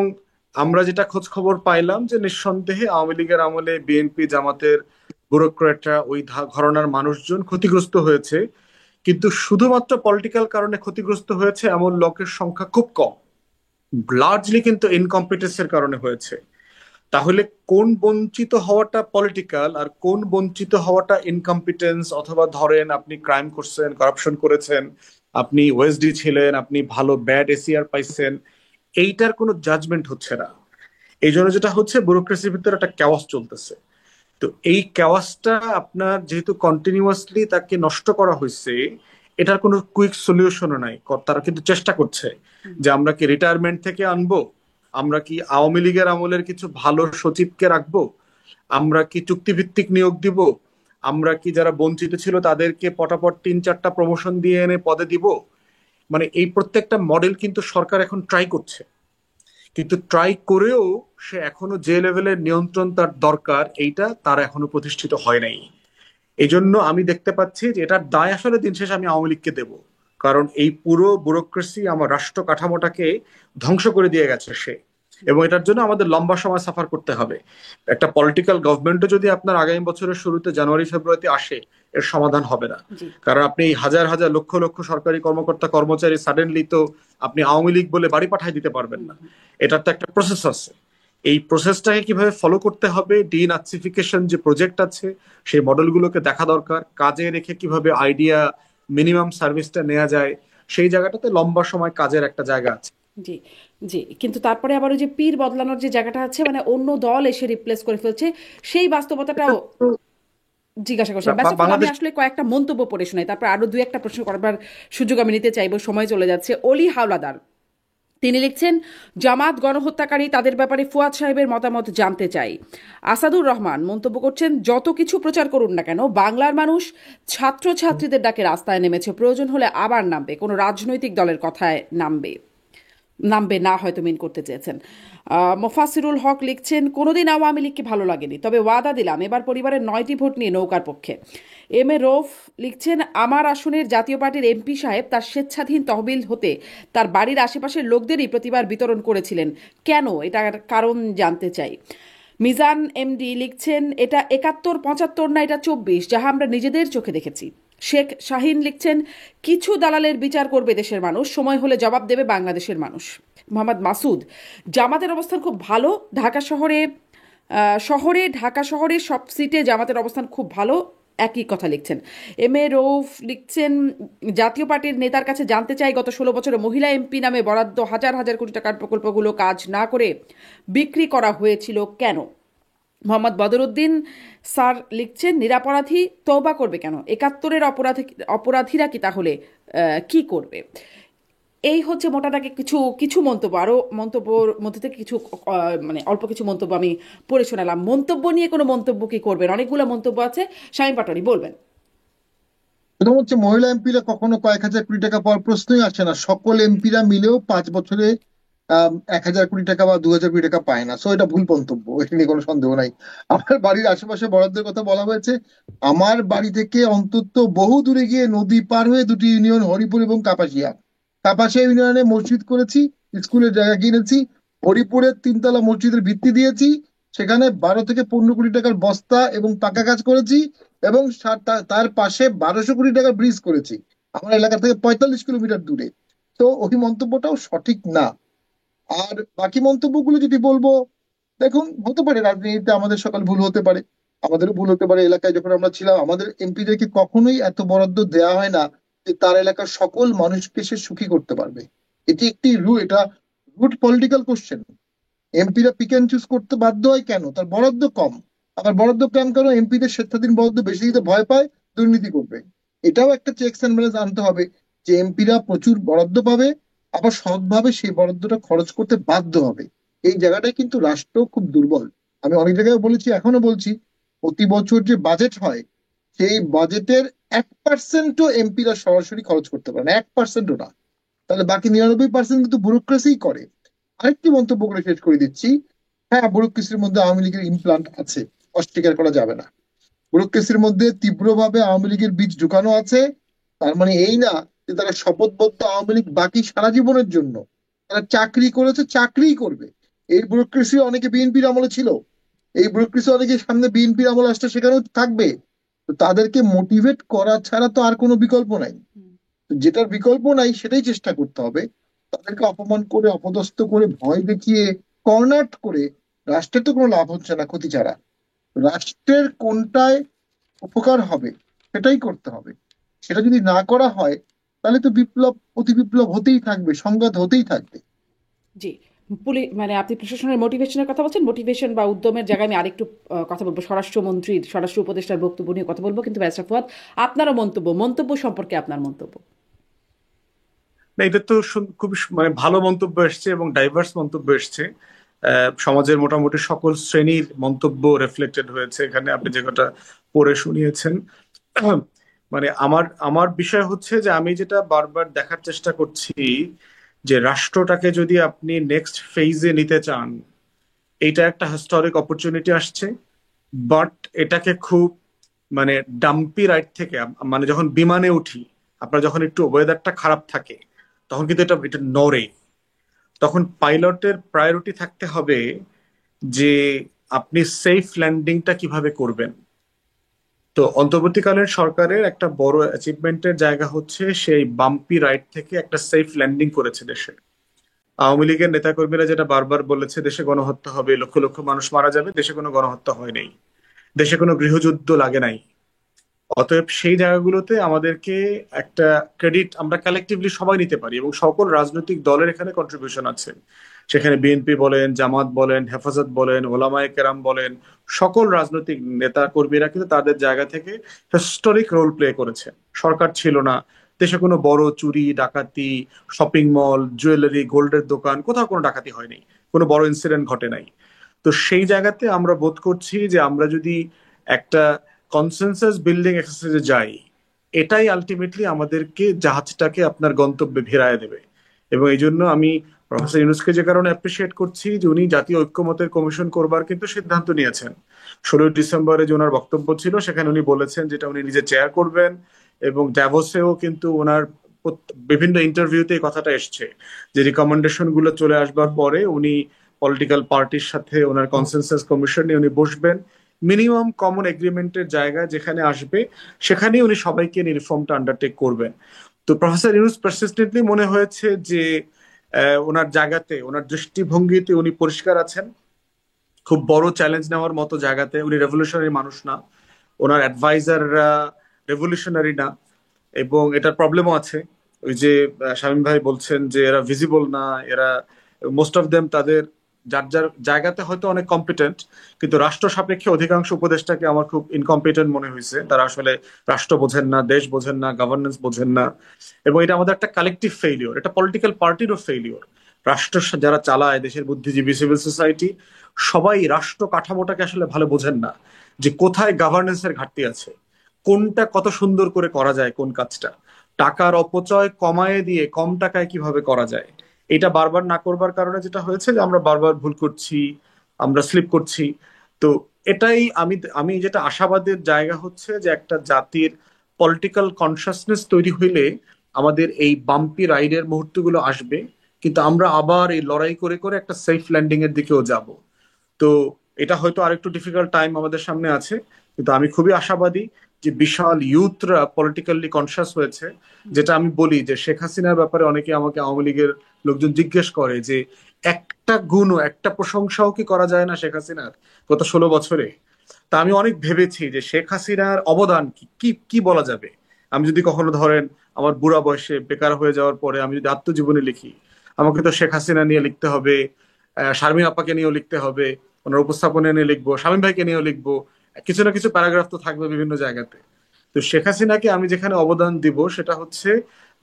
আমরা যেটা খোঁজ খবর পাইলাম যে নিঃসন্দেহে আওয়ামী লীগের আমলে বিএনপি জামাতের ব্যুরোক্রেটরা ওই ঘরানার মানুষজন ক্ষতিগ্রস্ত হয়েছে, কিন্তু শুধুমাত্র পলিটিক্যাল কারণে ক্ষতিগ্রস্ত হয়েছে এমন লোকের সংখ্যা খুব কম, লার্জলি কিন্তু ইনকম্পিটেন্সের কারণে হয়েছে। তাহলে কোন বঞ্চিত হওয়াটা পলিটিক্যাল আর কোন বঞ্চিত হওয়াটা ইনকম্পিটেন্স, অথবা ধরেন আপনি ক্রাইম করছেন, কারাপশন করেছেন, আপনি ওএসডি ছিলেন, আপনি ভালো ব্যাড এসিআর পাইছেন, এইটার কোনো জাজমেন্ট হচ্ছে না। এই জন্য যেটা হচ্ছে, ব্যুরোক্রেসির ভিতরে একটা ক্যাওয়াস চলতেছে। তো এই ক্যাওয়াসটা আপনার যেহেতু কন্টিনিউয়াসলি তাকে নষ্ট করা হয়েছে, এটার কোনো কুইক সলিউশনও নাই। তারা কিন্তু চেষ্টা করছে যে আমরা কি রিটায়ারমেন্ট থেকে আনবো, আমরা কি আওয়ামী লীগের আমলের কিছু ভালো সচিবকে রাখবো, আমরা কি চুক্তিভিত্তিক নিয়োগ দিব, আমরা কি যারা বঞ্চিত ছিল তাদেরকে পটাপট 3-4টা প্রমোশন দিয়ে এনে পদে দিব। মানে এই প্রত্যেকটা মডেল কিন্তু সরকার এখন ট্রাই করছে, কিন্তু ট্রাই করেও সে এখনো যে লেভেলের নিয়ন্ত্রণ তার দরকার, এইটা তার এখনো প্রতিষ্ঠিত হয় নাই। এই জন্য আমি দেখতে পাচ্ছি যে এটার দায় আসলে দিন শেষে আমি আওয়ামী লীগকে দেব, কারণ এই পুরো ব্যুরোক্রেসি আমার রাষ্ট্র কাঠামোটাকে ধ্বংস করে দিয়ে গেছে সে, এবং এটার জন্য আমাদের লম্বা সময় সাফার করতে হবে। একটা পলিটিক্যাল গভর্নমেন্টও যদি আপনার আগামী বছরের শুরুতে জানুয়ারি ফেব্রুয়ারিতে আসে, এর সমাধান হবে না। কারণ আপনি হাজার হাজার লক্ষ লক্ষ সরকারি কর্মকর্তা কর্মচারী সাডেনলি তো আপনি আওয়ামী লীগ বলে বাড়ি পাঠাই দিতে পারবেন না। এটার তো একটা প্রসেস আছে। এই প্রসেসটাকে কিভাবে ফলো করতে হবে, ডিনাসিফিকেশন যে প্রজেক্ট আছে সেই মডেলগুলোকে দেখা দরকার, কাজে রেখে কিভাবে আইডিয়া মিনিমাম সার্ভিসটা নেওয়া যায়, সেই জায়গাটাতে লম্বা সময় কাজের একটা জায়গা আছে। জি, জি, কিন্তু তারপরে আবার ওই যে পীর বদলানোর যে জায়গাটা আছে, মানে অন্য দল এসে রিপ্লেস করে ফেলছে, সেই বাস্তবতাটাও জিজ্ঞাসা করছেন। ব্যাস আমি বাংলাদেশ আসলে কয়েকটা মন্তব্য পড়ে শোনাই, তারপর আরো দু একটা প্রশ্ন করবার সুযোগ আমি নিতে চাইবো, সময় চলে যাচ্ছে। অলি হাওলাদার তিনি লিখছেন, জামাত গণহত্যাকারী, তাদের ব্যাপারে ফুয়াদ সাহেবের মতামত জানতে চাই। আসাদুর রহমান মন্তব্য করছেন, যত কিছু প্রচার করুন না কেন, বাংলার মানুষ ছাত্রছাত্রীদের ডাকে রাস্তায় নেমেছে, প্রয়োজন হলে আবার নামবে, কোনো রাজনৈতিক দলের কথায় নামবে না, হয়তো মিন করতে চেয়েছেন। মোফাসিরুল হক লিখছেন, কোনোদিন আওয়ামী লীগকে ভালো লাগেনি, তবে ওয়াদা দিলাম এবার পরিবারের 9টি ভোট নিয়ে নৌকার পক্ষে। এম এ রৌফ লিখছেন, আমার আসনের জাতীয় পার্টির এমপি সাহেব তার স্বেচ্ছাধীন তহবিল হতে তার বাড়ির আশেপাশের লোকদেরই প্রতিবার বিতরণ করেছিলেন, কেন, এটার কারণ জানতে চাই। মিজান এমডি লিখছেন, এটা 71-75 না, এটা 24, যাহা আমরা নিজেদের চোখে দেখেছি। শেখ শাহিন লিখছেন, কিছু দালালের বিচার করবে দেশের মানুষ, সময় হলে জবাব দেবে বাংলাদেশের মানুষ। মোহাম্মদ মাসুদ, জামাতের অবস্থান খুব ভালো, ঢাকা শহরে সব সিটে জামাতের অবস্থান খুব ভালো, একই কথা লিখছেন। এম এ রৌফ লিখছেন, জাতীয় পার্টির নেতার কাছে জানতে চাই, গত 16 বছরে মহিলা এমপি নামে বরাদ্দ হাজার হাজার কোটি টাকার প্রকল্পগুলো কাজ না করে বিক্রি করা হয়েছিল কেন। মোহাম্মদ বদরুদ্দিন স্যার লিখছেন, নিরাপরাধী তওবা করবে কেন? ৭১-এর অপরাধীরা কি তাহলে কি করবে? এই হচ্ছে মোটাটাকে কিছু কিছু মন্তব্য, আরো মন্তব্যর মধ্যে থেকে কিছু মানে অল্প কিছু মন্তব্য আমি পড়ে শোনালাম। মন্তব্য নিয়ে কোনো মন্তব্য কি করবেন? অনেকগুলো মন্তব্য আছে, শামীম পাটোয়ারি বলবেন। প্রথম হচ্ছে, মহিলা এমপিরা কখনো কয়েক হাজার কোটি টাকা পাওয়ার প্রশ্নই আসে না। সকল এমপিরা মিলেও 5 বছরে 1,000 কোটি টাকা বা 2,000 কোটি টাকা পায় না। সো এটা ভুল মন্তব্য, এটা নিয়ে কোনো সন্দেহ নাই। আমার বাড়ির আশেপাশে বরাদ্দের কথা বলা হয়েছে। আমার বাড়ি থেকে অন্তত বহু দূরে গিয়ে নদী পার হয়ে দুটি ইউনিয়ন, হরিপুর এবং কাপাসিয়া, কাপাসিয়া ইউনিয়নে মসজিদ করেছি, স্কুলের জায়গা কিনেছি, হরিপুরের 3 তলা মসজিদের ভিত্তি দিয়েছি, সেখানে 12 থেকে 15 কোটি টাকার বস্তা এবং পাকা কাজ করেছি, এবং তার পাশে 1200 কোটি টাকার ব্রিজ করেছি আমার এলাকা থেকে 45 কিলোমিটার দূরে। তো ওই মন্তব্যটাও সঠিক না। আর বাকি মন্তব্যগুলো যদি বলবো, দেখুন, হতে পারে রাজনীতিতে আমাদের সকল ভুল হতে পারে, আমাদেরও ভুল হতে পারে। এলাকায় যখন আমরা ছিলাম, আমাদের এমপিদেরকে কখনোই এত বরাদ্দ দেওয়া হয় না যে তার এলাকার সকল মানুষকে সে সুখী করতে পারবে। এটা রুট পলিটিক্যাল কোশ্চেন। এমপিরা পিক অ্যান্ড চুজ করতে বাধ্য হয় কেন? তার বরাদ্দ কম। আবার বরাদ্দ কম কেন? এমপিদের স্বেচ্ছাধীন বরাদ্দ বেশি দিতে ভয় পায়, দুর্নীতি করবে। এটাও একটা চেকস অ্যান্ড ব্যালেন্স আনতে হবে, যে এমপিরা প্রচুর বরাদ্দ পাবে, আবার সৎভাবে সেই বরাদ্দটা খরচ করতে বাধ্য হবে। এই জায়গাটায় কিন্তু রাষ্ট্র খুব দুর্বল। আমি অনেক জায়গায় বলেছি, এখনো বলছি, প্রতি বছর যে বাজেট হয়, সেই বাজেটের 1%ও এমপিরা সরাসরি খরচ করতে পারে না, 1%ও না। তাহলে বাকি 99% কিন্তু ব্যুরোক্রেসি করে। আরেকটি মন্তব্য করে শেষ করে দিচ্ছি। হ্যাঁ, ব্যুরোক্রেসির মধ্যে আওয়ামী লীগের ইমপ্লান্ট আছে, অস্বীকার করা যাবে না। ব্যুরোক্রেসির মধ্যে তীব্রভাবে আওয়ামী লীগের বীজ ঢুকানো আছে। তার মানে এই না যে তারা শপথবদ্ধ আওয়ামী লীগ বাকি সারা জীবনের জন্য। তারা চাকরি করেছে, চাকরিই করবে। এই ব্যুরোক্রেসি অনেকে বিএনপির আমলে ছিল, এই ব্যুরোক্রেসি অনেকে সামনে বিএনপির আমলে আসলে সেখানেও থাকবে। তো তাদেরকে মোটিভেট করা ছাড়া তো আর কোনো বিকল্প নাই। যেটার বিকল্প নাই সেটাই চেষ্টা করতে হবে। তাদেরকে অপমান করে, অপদস্থ করে, ভয় দেখিয়ে, কর্নার করে রাষ্ট্রের তো কোনো লাভ হচ্ছে না, ক্ষতি ছাড়া। রাষ্ট্রের কোনটায় উপকার হবে সেটাই করতে হবে। সেটা যদি না করা হয়, তাহলে তো বিপ্লব, প্রতি বিপ্লব হতেই থাকবে, সংঘাত হতেই থাকবে। জি, মানে আপনি প্রশাসনের মোটিভেশনের কথা বলছেন, মোটিভেশন বা উদ্যমের জায়গায় আমি আরেকটু কথা বলবো, স্বরাষ্ট্রমন্ত্রীর, স্বরাষ্ট্র উপদেষ্টার বক্তব্য নিয়ে কথা বলবো। কিন্তু ব্যারিস্টার ফুয়াদ, আপনারও মন্তব্য সম্পর্কে আপনার মন্তব্য। না, এটা তো খুব মানে ভালো মন্তব্য এসছে এবং ডাইভার্স মন্তব্য এসছে। সমাজের মোটামুটি সকল শ্রেণীর মন্তব্য রিফ্লেক্টেড হয়েছে এখানে, আপনি যে কথা পড়ে শুনিয়েছেন। মানে আমার আমার বিষয় হচ্ছে যে আমি যেটা বারবার দেখার চেষ্টা করছি, যে রাষ্ট্রটাকে যদি আপনি নেক্সট ফেজে নিতে চান, এইটা একটা হিস্টোরিক অপরচুনিটি আসছে। বাট এটাকে খুব মানে ডাম্পি রাইড থেকে, মানে যখন বিমানে উঠি, আপনার যখন একটু ওয়েদারটা খারাপ থাকে, তখন কিন্তু এটা এটা নড়ে। তখন পাইলটের প্রায়োরিটি থাকতে হবে যে আপনি সেফ ল্যান্ডিংটা কিভাবে করবেন। তো অন্তর্বর্তীকালীন সরকারের একটা বড় অ্যাচিভমেন্টের জায়গা হচ্ছে সেই বাম্পি রাইড থেকে একটা সেফ ল্যান্ডিং করেছে দেশে। আওয়ামী লীগের নেতাকর্মীরা যেটা বারবার বলেছে, দেশে গণহত্যা হবে, লক্ষ লক্ষ মানুষ মারা যাবে, দেশে কোনো গণহত্যা হয় নাই, দেশে কোনো গৃহযুদ্ধ লাগে নাই। অতএব সেই জায়গাগুলোতে আমাদেরকে একটা ক্রেডিট আমরা কালেকটিভলি সবাই নিতে পারি, এবং সকল রাজনৈতিক দলের এখানে কন্ট্রিবিউশন আছে। সেখানে বিএনপি বলেন, জামাত বলেন, হেফাজত বলেন, ওলামায়ে কেরাম বলেন, সকল রাজনৈতিক নেতা কর্মীরা কিন্তু তাদের জায়গা থেকে হিস্টোরিক রোল প্লে করেছে। সরকার ছিল না, দেশে কোনো বড় চুরি ডাকাতি, শপিং মল, জুয়েলারি, গোল্ডের দোকান, কোথাও কোনো ডাকাতি হয়নি, কোনো বড় ইনসিডেন্ট ঘটে নাই। তো সেই জায়গাতে আমরা বোধ করছি যে আমরা যদি একটা কনসেনসাস বিল্ডিং এক্সারসাইজে যাই, এটাই আলটিমেটলি আমাদেরকে জাহাজটাকে আপনার গন্তব্যে ভিড়ায় দেবে। এবং এই জন্য আমি প্রফেসর ইউনূসকে যে কারণে অ্যাপ্রিসিয়েট করছি যে উনি জাতীয় ঐক্যমতের কমিশন করবার কিন্তু সিদ্ধান্ত নিয়েছেন। 16 ডিসেম্বরে যে ওনার বক্তব্য ছিল, সেখানে উনি বলেছেন যেটা উনি নিজে চেয়ার করবেন, এবং ড্যাভোসেও কিন্তু ওনার বিভিন্ন ইন্টারভিউতে এই কথাটা এসছে যে রিকমেন্ডেশন গুলো চলে আসবার পরে উনি পলিটিক্যাল পার্টির সাথে ওনার কনসেনসাস কমিশন নিয়ে উনি বসবেন, মিনিমাম কমন এগ্রিমেন্টের জায়গা যেখানে আসবে সেখানেই উনি সবাইকে রিফর্মটা আন্ডারটেক করবেন। তো প্রফেসর ইউনূস পারসিস্টেন্টলি মনে হয়েছে যে ওনার জায়গাতে, ওনার দৃষ্টিভঙ্গিতে উনি পরিষ্কার আছেন, খুব বড় চ্যালেঞ্জ নেওয়ার মতো জায়গাতে। উনি রেভলিউশনারি মানুষ না, ওনার অ্যাডভাইজাররা রেভলিউশনারি না, এবং এটার প্রবলেমও আছে। ওই যে শামীম ভাই বলছেন যে এরা ভিজিবল না, এরা মোস্ট অফ দেম তাদের যার যার জায়গাতে হয়তো অনেক কম্পিটেন্ট, কিন্তু রাষ্ট্র সাপেক্ষে অধিকাংশ উপদেষ্টাকে আমার খুব ইনকম্পিটেন্ট মনে হয়েছে। তারা আসলে রাষ্ট্র বোঝেন না, দেশ বোঝেন না, গভর্নেন্স বোঝেন না। এবং এটা আমাদের একটা কালেকটিভ ফেইলিওর, এটা পলিটিক্যাল পার্টিরও ফেইলিওর। রাষ্ট্র যারা চালায়, দেশের বুদ্ধিজীবী, সিভিল সোসাইটি, সবাই রাষ্ট্র কাঠামোটাকে আসলে ভালো বোঝেন না, যে কোথায় গভর্নেন্সের ঘাটতি আছে, কোনটা কত সুন্দর করে করা যায়, কোন কাজটা টাকার অপচয় কমায় দিয়ে কম টাকায় কিভাবে করা যায়। এটা বারবার না করবার কারণে যেটা হয়েছে যে আমরা বারবার ভুল করছি, আমরা স্লিপ করছি। তো এটাই আমি আমি যেটা আশাবাদের জায়গা হচ্ছে যে একটা জাতির পলিটিক্যাল কনসাসনেস তৈরি হইলে আমাদের এই বাম্পি রাইডের মুহূর্তগুলো আসবে, কিন্তু আমরা আবার এই লড়াই করে করে একটা সেফ ল্যান্ডিং এর দিকেও যাব। তো এটা হয়তো আরেকটু ডিফিকাল্ট টাইম আমাদের সামনে আছে, কিন্তু আমি খুবই আশাবাদী যে বিশাল ইউথরা পলিটিক্যালি কনসাস হয়েছে। যেটা আমি বলি যে শেখ হাসিনার ব্যাপারে অনেকে আমাকে আওয়ামী লীগের লোকজন জিজ্ঞেস করে যে একটা গুণও, একটা প্রশংসাও কি করা যায় না শেখ হাসিনার গত 16 বছরে। তা আমি অনেক ভেবেছি যে শেখ হাসিনার অবদান কি কি কি বলা যাবে। আমি যদি কখনো ধরেন আমার বুড়া বয়সে বেকার হয়ে যাওয়ার পরে আমি যদি আত্মজীবনী লিখি, আমাকে তো শেখ হাসিনা নিয়ে লিখতে হবে, শারমিন আপাকে নিয়েও লিখতে হবে, ওনার উপস্থাপনা নিয়ে লিখবো, শামীম ভাইকে নিয়েও লিখবো, কিছু না কিছু প্যারাগ্রাফ তো থাকবে বিভিন্ন জায়গাতে। তো শেখ হাসিনাকে আমি যেখানে অবদান দিব সেটা হচ্ছে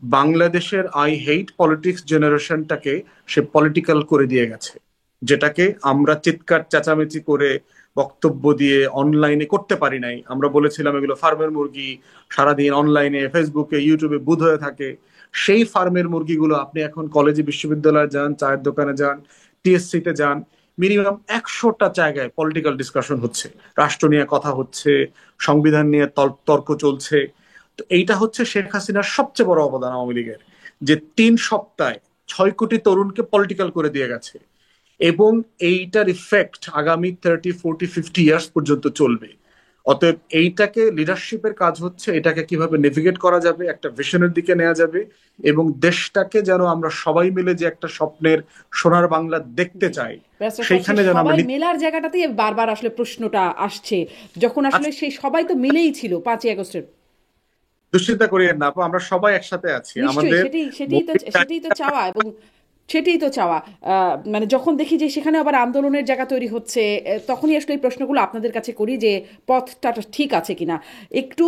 বাংলাদেশের আই হেইট পলিটিক্স জেনারেশনটাকে সে পলিটিক্যাল করে দিয়ে গেছে, যেটাকে আমরা চিৎকার চেঁচামেচি করে বক্তব্য দিয়ে অনলাইনে করতে পারি নাই। আমরা বলেছিলাম এগুলো ফার্মের মুরগি, সারাদিন অনলাইনে ফেসবুকে ইউটিউবে বুধ হয়ে থাকে। সেই ফার্মের মুরগিগুলো আপনি এখন কলেজে, বিশ্ববিদ্যালয়ে যান, চায়ের দোকানে যান, টিএসসি তে যান, মিনিমাম 100টা জায়গায় পলিটিক্যাল ডিসকাশন হচ্ছে, রাষ্ট্র নিয়ে কথা হচ্ছে, সংবিধান নিয়ে তর্ক চলছে। তো এইটা হচ্ছে শেখ হাসিনার সবচেয়ে বড় অবদান আওয়ামী লীগের, যে 3 সপ্তাহে 6 কোটি তরুণকে পলিটিক্যাল করে দিয়ে গেছে। এবং এইটার ইফেক্ট আগামী 30, 40, 50 ইয়ার্স পর্যন্ত চলবে। অতএব এইটাকে লিডারশিপের কাজ হচ্ছে এটাকে কিভাবে নেভিগেট করা যাবে, একটা ভিশনের দিকে নেওয়া যাবে, এবং দেশটাকে যেন আমরা সবাই মিলে যে একটা স্বপ্নের সোনার বাংলা দেখতে চাই, ব্যারিস্টার সাহেব, সেইখানে সেই যেন আমরা সবাই মেলার জায়গাটাতেই বারবার আসলে প্রশ্নটা আসছে, যখন আসলে সেই সবাই তো মিলেই ছিল 5ই আগস্টের। দুশ্চিন্তা করিয়েন না আপু, আমরা সবাই একসাথে আছি। নিশ্চয়ই, আমাদের সেটাই তো চাওয়া, এবং সেটাই তো চাওয়া। মানে যখন দেখি যে সেখানে আবার আন্দোলনের জায়গা তৈরি হচ্ছে, তখনই আসলে এই প্রশ্নগুলো আপনাদের কাছে করি যে পথটা ঠিক আছে কিনা। একটু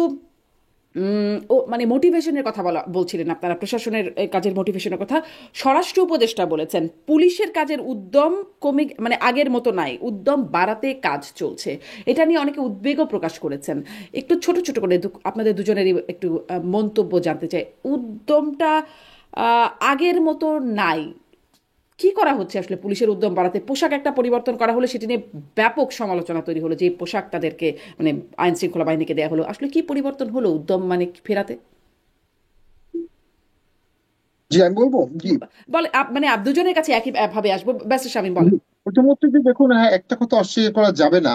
মানে মোটিভেশনের কথা বলছিলেন আপনারা, প্রশাসনের কাজের মোটিভেশনের কথা। স্বরাষ্ট্র উপদেষ্টা বলেছেন পুলিশের কাজের উদ্যম কমে, মানে আগের মতো নাই, উদ্যম বাড়াতে কাজ চলছে। এটা নিয়ে অনেকে উদ্বেগও প্রকাশ করেছেন। একটু ছোট ছোট করে আপনাদের দুজনেরই একটু মন্তব্য জানতে চাই। উদ্যমটা আগের মতো নাই, কি করা হচ্ছে আসলে পুলিশের উদ্যম বাড়াতে? পোশাক একটা পরিবর্তন করা হলো, সেটি নিয়ে ব্যাপক সমালোচনা তৈরি হলো, যে এই পোশাক তাদেরকে, মানে আইন শৃঙ্খলা বাহিনীকে দেওয়া হলো। আসলে কি পরিবর্তন হলো উদ্যম মানে ফেরাতে? জি, আমি বলবো। জি, বলে মানে দুজনের কাছে একই ভাবে আসবো। ব্যারিস্টার শামীম বলেন। প্রথমত যে দেখুন, হ্যাঁ, একটা কথা অস্বীকার করা যাবে না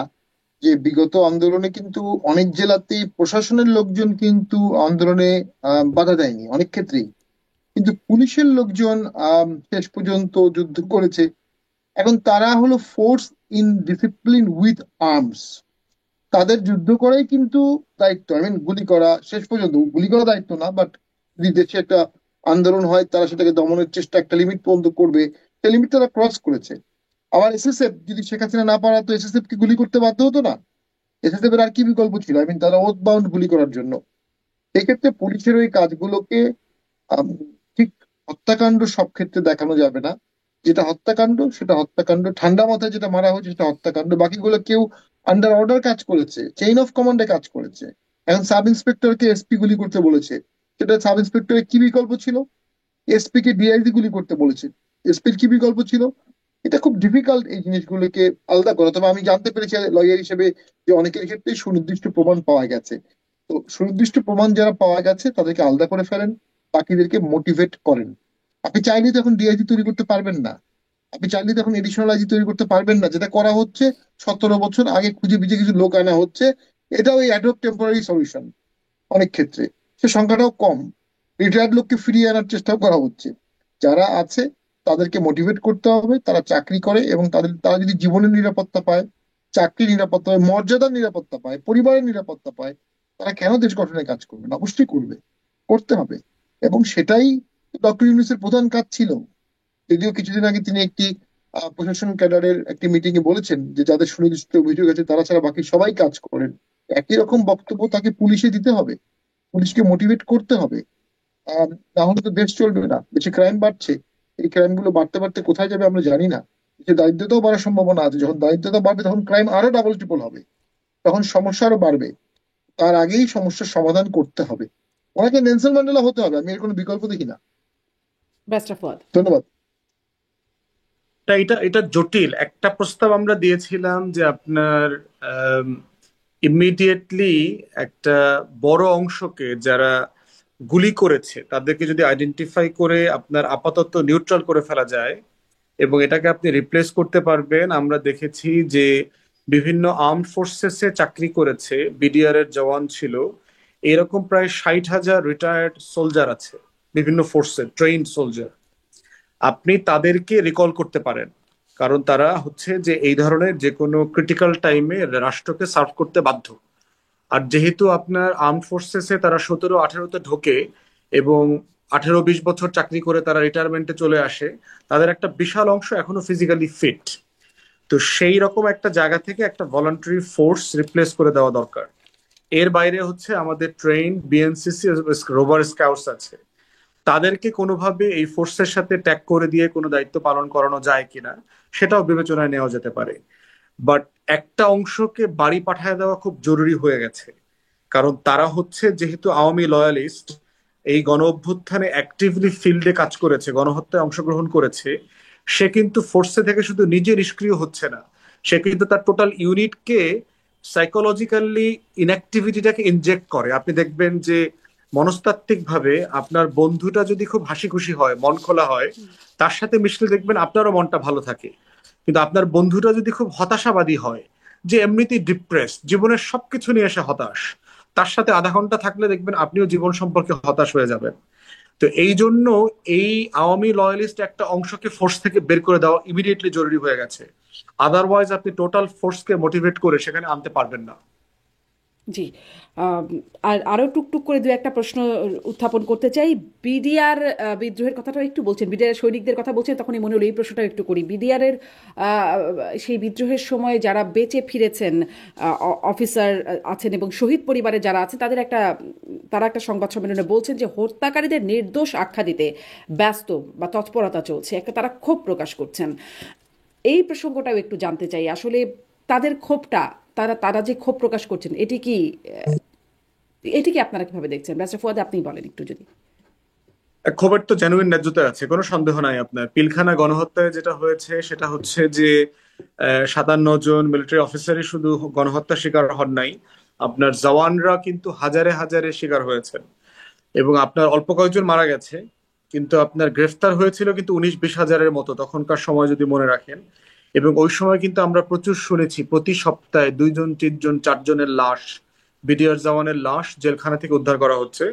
যে বিগত আন্দোলনে কিন্তু অনেক জেলাতেই প্রশাসনের লোকজন কিন্তু আন্দোলনে বাধা দেয়নি অনেক ক্ষেত্রেই, কিন্তু পুলিশের লোকজন শেষ পর্যন্ত যুদ্ধ করেছে। এখন তারা হলো force in discipline with arms, তাদের যুদ্ধ করাই কিন্তু দায়িত্ব। আই মিন, গুলি করা শেষ পর্যন্ত, গুলি করা দায়িত্ব না, বাট যদি দেশে একটা আন্দোলন হয় তারা সেটাকে দমনের চেষ্টা একটা লিমিট পর্যন্ত করবে, সেই লিমিট তারা ক্রস করেছে। আবার এসএসএফ যদি শেখ হাসিনা না পারাতো, এসএসএফ কি গুলি করতে বাধ্য হতো না? এসএসএফ এর আর কি বিকল্প ছিল? আই মিন, তারা ওথ বাউন্ড গুলি করার জন্য। এক্ষেত্রে পুলিশের ওই কাজগুলোকে আম, ঠিক হত্যাকাণ্ড সব ক্ষেত্রে দেখানো যাবে না। যেটা হত্যাকাণ্ড সেটা হত্যাকাণ্ড, ঠান্ডা মাথায় যেটা মারা হয়েছে সেটা হত্যাকাণ্ড। বাকিগুলো কেউ আন্ডার অর্ডার কাজ করেছে, চেইন অফ কমান্ডে কাজ করেছে। এখন সাব ইন্সপেক্টরকে এসপি গুলি করতে বলেছে, সেটা সাব ইন্সপেক্টরের কি বিকল্প ছিল? এসপি কে ডিআইজি গুলি করতে বলেছে, এসপির কি বিকল্প ছিল? এটা খুব ডিফিকাল্ট এই জিনিসগুলোকে আলাদা করা। তবে আমি জানতে পেরেছি লয়ার হিসেবে যে অনেকের ক্ষেত্রে সুনির্দিষ্ট প্রমাণ পাওয়া গেছে। তো সুনির্দিষ্ট প্রমাণ যারা পাওয়া গেছে তাদেরকে আলাদা করে ফেলেন, বাকিদেরকে মোটিভেট করেন। আপনি চাইলেই তো এখন ডিআইজি তৈরি করতে পারবেন না, আপনি চাইলেই তো এখন এডিশনাল আইজি তৈরি করতে পারবেন না। যেটা করা হচ্ছে 17 বছর আগে খুঁজে বিজে কিছু লোক আনা হচ্ছে, এটাও এই অ্যাডহক টেম্পোরারি সলিউশন অনেক ক্ষেত্রে। সে সংখ্যাটাও কম, রিটায়ার্ড লোককে ফিরিয়ে আনার চেষ্টাও করা হচ্ছে। যারা আছে তাদেরকে মোটিভেট করতে হবে, তারা চাকরি করে এবং তারা যদি জীবনের নিরাপত্তা পায়, চাকরির নিরাপত্তা পায়, মর্যাদার নিরাপত্তা পায়, পরিবারের নিরাপত্তা পায়, তারা কেন দেশ গঠনের কাজ করবে না? অবশ্যই করবে, করতে হবে। এবং সেটাই ডক্টর ইউনূসের প্রধান কাজ ছিল। যদিও কিছুদিন আগে তিনি একটি প্রশাসন ক্যাডারের একটি মিটিং এ বলেছেন যে যাদের সুনির্দিষ্ট অভিযোগ আছে তারা ছাড়া বাকি সবাই কাজ করেন। একই রকম বক্তব্য তাকে পুলিশে দিতে হবে, পুলিশকে মোটিভেট করতে হবে। না হলে তো দেশ চলবে না। দেশে ক্রাইম বাড়ছে, এই ক্রাইম গুলো বাড়তে বাড়তে কোথায় যাবে আমরা জানি না। দেশে দারিদ্রতাও বাড়ার সম্ভাবনা আছে, যখন দারিদ্রতা বাড়বে তখন ক্রাইম আরো ডাবল ট্রিপল হবে, তখন সমস্যা আরো বাড়বে। তার আগেই সমস্যার সমাধান করতে হবে। ওনাকে নেলসন ম্যান্ডেলা হতে হবে, আমি এর কোনো বিকল্প দেখি না। ব্যারিস্টার ফুয়াদ। ধন্যবাদ। এটা এটা জটিল একটা প্রস্তাব আমরা দিয়েছিলাম যে আপনার ইমিডিয়েটলি একটা বড় অংশকে যারা গুলি করেছে তাদেরকে যদি আইডেন্টিফাই করে আপনার আপাতত নিউট্রাল করে ফেলা যায় এবং এটাকে আপনি রিপ্লেস করতে পারবেন। আমরা দেখেছি যে বিভিন্ন আর্মড ফোর্সেসে চাকরি করেছে, বিডিআর এর জওয়ান ছিল, এরকম প্রায় 60,000 রিটায়ার্ড সোলজার আছে বিভিন্ন ফোর্সের, ট্রেইনড সোলজার। আপনি তাদেরকে রিকল করতে পারেন, কারণ তারা হচ্ছে যে এই ধরনের যে কোনো ক্রিটিক্যাল টাইমে রাষ্ট্রকে সার্ভ করতে বাধ্য। আর যেহেতু আপনার আর্ম ফোর্সেসে তারা 17-18-তে ঢোকে এবং 18-20 বছর চাকরি করে তারা রিটায়ারমেন্টে চলে আসে, তাদের একটা বিশাল অংশ এখনো ফিজিক্যালি ফিট। তো সেই রকম একটা জায়গা থেকে একটা ভলান্টারি ফোর্স রিপ্লেস করে দেওয়া দরকার। এর বাইরে হচ্ছে আমাদের ট্রেন বিএনসিসি রোভার স্কাউটস আছে, তাদেরকে কোনোভাবে এই ফোর্সের সাথে ট্যাগ করে দিয়ে কোনো দায়িত্ব পালন করানো যায় কিনা সেটাও বিবেচনায় নেওয়া যেতে পারে। বাট একটা অংশকে বাড়ি পাঠায় দেওয়া খুব জরুরি হয়ে গেছে, কারণ তারা হচ্ছে যেহেতু আওয়ামী লয়ালিস্ট, এই গণ অভ্যুত্থানে অ্যাক্টিভলি ফিল্ডে কাজ করেছে, গণহত্যায় অংশগ্রহণ করেছে, সে কিন্তু ফোর্সে থেকে শুধু নিজে নিষ্ক্রিয় হচ্ছে না, সে কিন্তু তার টোটাল ইউনিটকে সাইকোলজিক্যালি ইনঅ্যাক্টিভিটিটাকে ইনজেক্ট করে। আপনি দেখবেন যে মনস্তাত্ত্বিক ভাবে আপনার বন্ধুটা যদি খুব হাসি খুশি হয়, মন খোলা হয়, তার সাথে মিশলে দেখবেন আপনারও মনটা ভালো থাকে। কিন্তু আপনার বন্ধুটা যদি খুব হতাশাবাদী হয়, যে এমনিতেই ডিপ্রেস, জীবনের সবকিছু নিয়ে এসে হতাশ, তার সাথে আধা ঘন্টা থাকলে দেখবেন আপনিও জীবন সম্পর্কে হতাশ হয়ে যাবেন। তো এই জন্য এই আওয়ামী লয়ালিস্ট একটা অংশকে ফোর্স থেকে বের করে দেওয়া ইমিডিয়েটলি জরুরি হয়ে গেছে। আদারওয়াইজ আপনি টোটাল ফোর্সকে মোটিভেট করে সেখানে আনতে পারবেন না। জি। আর আরও টুকটুক করে দু একটা প্রশ্ন উত্থাপন করতে চাই। বিডিআর বিদ্রোহের কথাটাও একটু বলছেন, বিডিআর সৈনিকদের কথা বলছেন, তখনই মনে হলো এই প্রশ্নটাও একটু করি। বিডিআরের সেই বিদ্রোহের সময় যারা বেঁচে ফিরেছেন অফিসার আছেন এবং শহীদ পরিবারে যারা আছেন তারা একটা সংবাদ সম্মেলনে বলছেন যে হত্যাকারীদের নির্দোষ আখ্যা দিতে ব্যস্ত বা তৎপরতা চলছে, তারা ক্ষোভ প্রকাশ করছেন। এই প্রসঙ্গটাও একটু জানতে চাই, আসলে তাদের ক্ষোভটা, তারা যে ক্ষোভ প্রকাশ করছেন এটি কি আপনারা কিভাবে দেখছেন? ব্যারিস্টার ফুয়াদ, আপনি বলেন একটু যদি। ক্ষোভের তো জেনুইন ন্যায্যতা আছে, কোনো সন্দেহ নাই। আপনার পিলখানা গণহত্যায় যেটা হয়েছে সেটা হচ্ছে যে 57 জন মিলিটারি অফিসারই শুধু গণহত্যা শিকার হন নাই, আপনার জওয়ানরা কিন্তু হাজারে হাজারে শিকার হয়েছেন এবং আপনার অল্প কয়েকজন মারা গেছে, কিন্তু আপনার গ্রেফতার হয়েছিল কিন্তু 19-20 হাজারের মতো তখনকার সময় যদি মনে রাখেন। এবং ওই সময় কিন্তু আমরা প্রচুর শুনেছি প্রতি সপ্তাহে 2 জন 3 জন 4 জনের লাশ, বিডিআর জওয়ানের লাশ জেলখানা থেকে উদ্ধার করা হচ্ছে,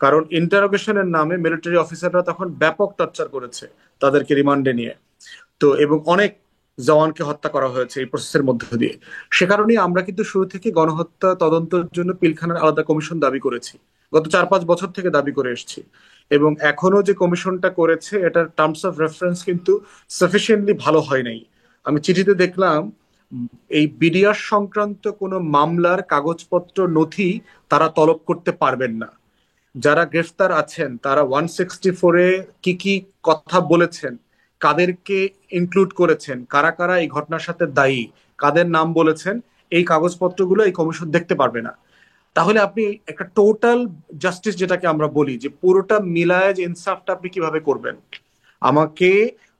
কারণ ইন্টারোগেশনের নামে মিলিটারি অফিসাররা তখন ব্যাপক টর্চার করেছে তাদেরকে রিমান্ডে নিয়ে। তো এবং অনেক জওয়ানকে হত্যা করা হয়েছে এই প্রসেসের মধ্য দিয়ে। সে কারণেই আমরা কিন্তু শুরু থেকে গণহত্যা তদন্তের জন্য পিলখানার আলাদা কমিশন দাবি করেছি, গত 4-5 বছর থেকে দাবি করে এসেছি। এবং এখনো যে কমিশনটা করেছে এটার টার্মস অফ রেফারেন্স কিন্তু সাফিসিয়েন্টলি ভালো হয় নাই। আমি চিঠিতে দেখলাম এই বিডিআর সংক্রান্ত কোনো মামলার কাগজপত্র নথি তারা তলব করতে পারবেন না। যারা গ্রেফতার আছেন তারা 164-এ কি কি কথা বলেছেন, কাদেরকে ইনক্লুড করেছেন, কারা কারা এই ঘটনার সাথে দায়ী, কাদের নাম বলেছেন, এই কাগজপত্রগুলো এই কমিশন দেখতে পারবে না। তাহলে আপনি একটা টোটাল জাস্টিস যেটাকে আমরা বলি যে পুরোটা মিলায় যে ইনসাফটা আপনি কিভাবে করবেন? আমাকে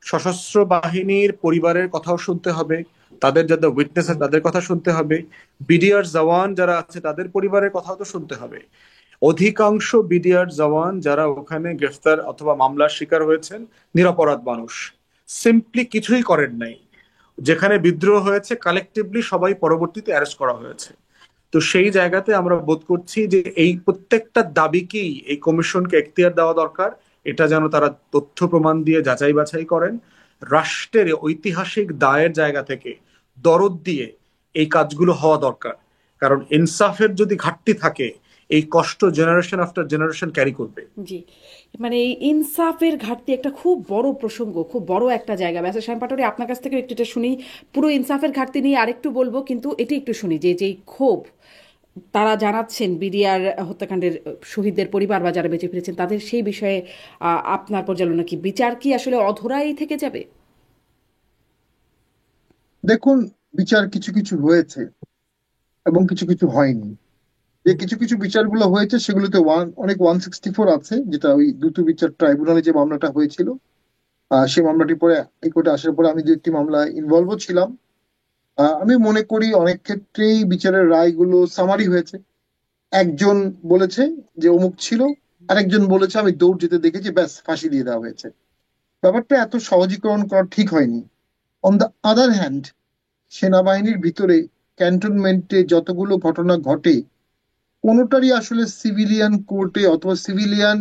সশস্ত্র বাহিনীর পরিবারের কথাও শুনতে হবে, তাদের যাদের উইটনেস আছে তাদের কথা শুনতে হবে, বিডিআর জওয়ান যারা আছে তাদের পরিবারের কথাও তো শুনতে হবে। অধিকাংশ বিডিআর জওয়ান যারা ওখানে গ্রেফতার অথবা মামলার শিকার হয়েছেন নিরপরাধ মানুষ, সিম্পলি কিছুই করেন নাই। যেখানে বিদ্রোহ হয়েছে কালেকটিভলি সবাই পরবর্তীতে অ্যারেস্ট করা হয়েছে। তো সেই জায়গাতে আমরা বোধ করছি যে এই প্রত্যেকটা দাবিকেই এই কমিশনকে এখতিয়ার দেওয়া দরকার, এটা যেন তারা তথ্য প্রমাণ দিয়ে যাচাই বাছাই করেন। রাষ্ট্রের ঐতিহাসিক দায়ের জায়গা থেকে দরদ দিয়ে এই কাজগুলো হওয়া দরকার, কারণ ইনসাফের যদি ঘাটতি থাকে এই কষ্ট জেনারেশন আফটার জেনারেশন ক্যারি করবে। জি, মানে এই ইনসাফের ঘাটতি একটা খুব বড় প্রসঙ্গ, খুব বড় একটা জায়গা। ব্যাস শামীম পাটোয়ারি, আপনার কাছ থেকে একটু এটা শুনি। পুরো ইনসাফের ঘাটতি নিয়ে আরেকটু বলবো, কিন্তু এটি একটু শুনি যে যেই ক্ষোভ তারা জানাচ্ছেন বিডিআর হত্যাকাণ্ডের শহীদদের পরিবার বা যারা বেঁচে ফিরেছেন তাদের, সেই বিষয়ে আপনার পর্যালোচনা কি? বিচার কি আসলে অধরাই থেকে যাবে? দেখুন, বিচার কিছু কিছু হয়েছে এবং কিছু কিছু হয়নি। যে কিছু কিছু বিচারগুলো হয়েছে সেগুলোতে অনেক 164 আছে, যেটা ওই দ্রুত বিচার ট্রাইব্যুনালে যে মামলাটা হয়েছিল, সেই মামলাটি পরে হাইকোর্টে আসার পরে আমি দু একটি মামলায় ইনভলভও ছিলাম। আমি মনে করি অনেক ক্ষেত্রেই বিচারের রায়গুলো সামারি হয়েছে। একজন বলেছে যে অমুক ছিল, আরেকজন বলেছে আমি দৌড় যেতে দেখেছি, ব্যাস ফাঁসি দিয়ে দেওয়া হয়েছে। ব্যাপারটা এত সহজীকরণ করা ঠিক হয়নি। অন দ্য আদার হ্যান্ড, সেনাবাহিনীর ভিতরে ক্যান্টনমেন্টে যতগুলো ঘটনা ঘটে, কোনোটারই আসলে সিভিলিয়ান কোর্টে অথবা সিভিলিয়ান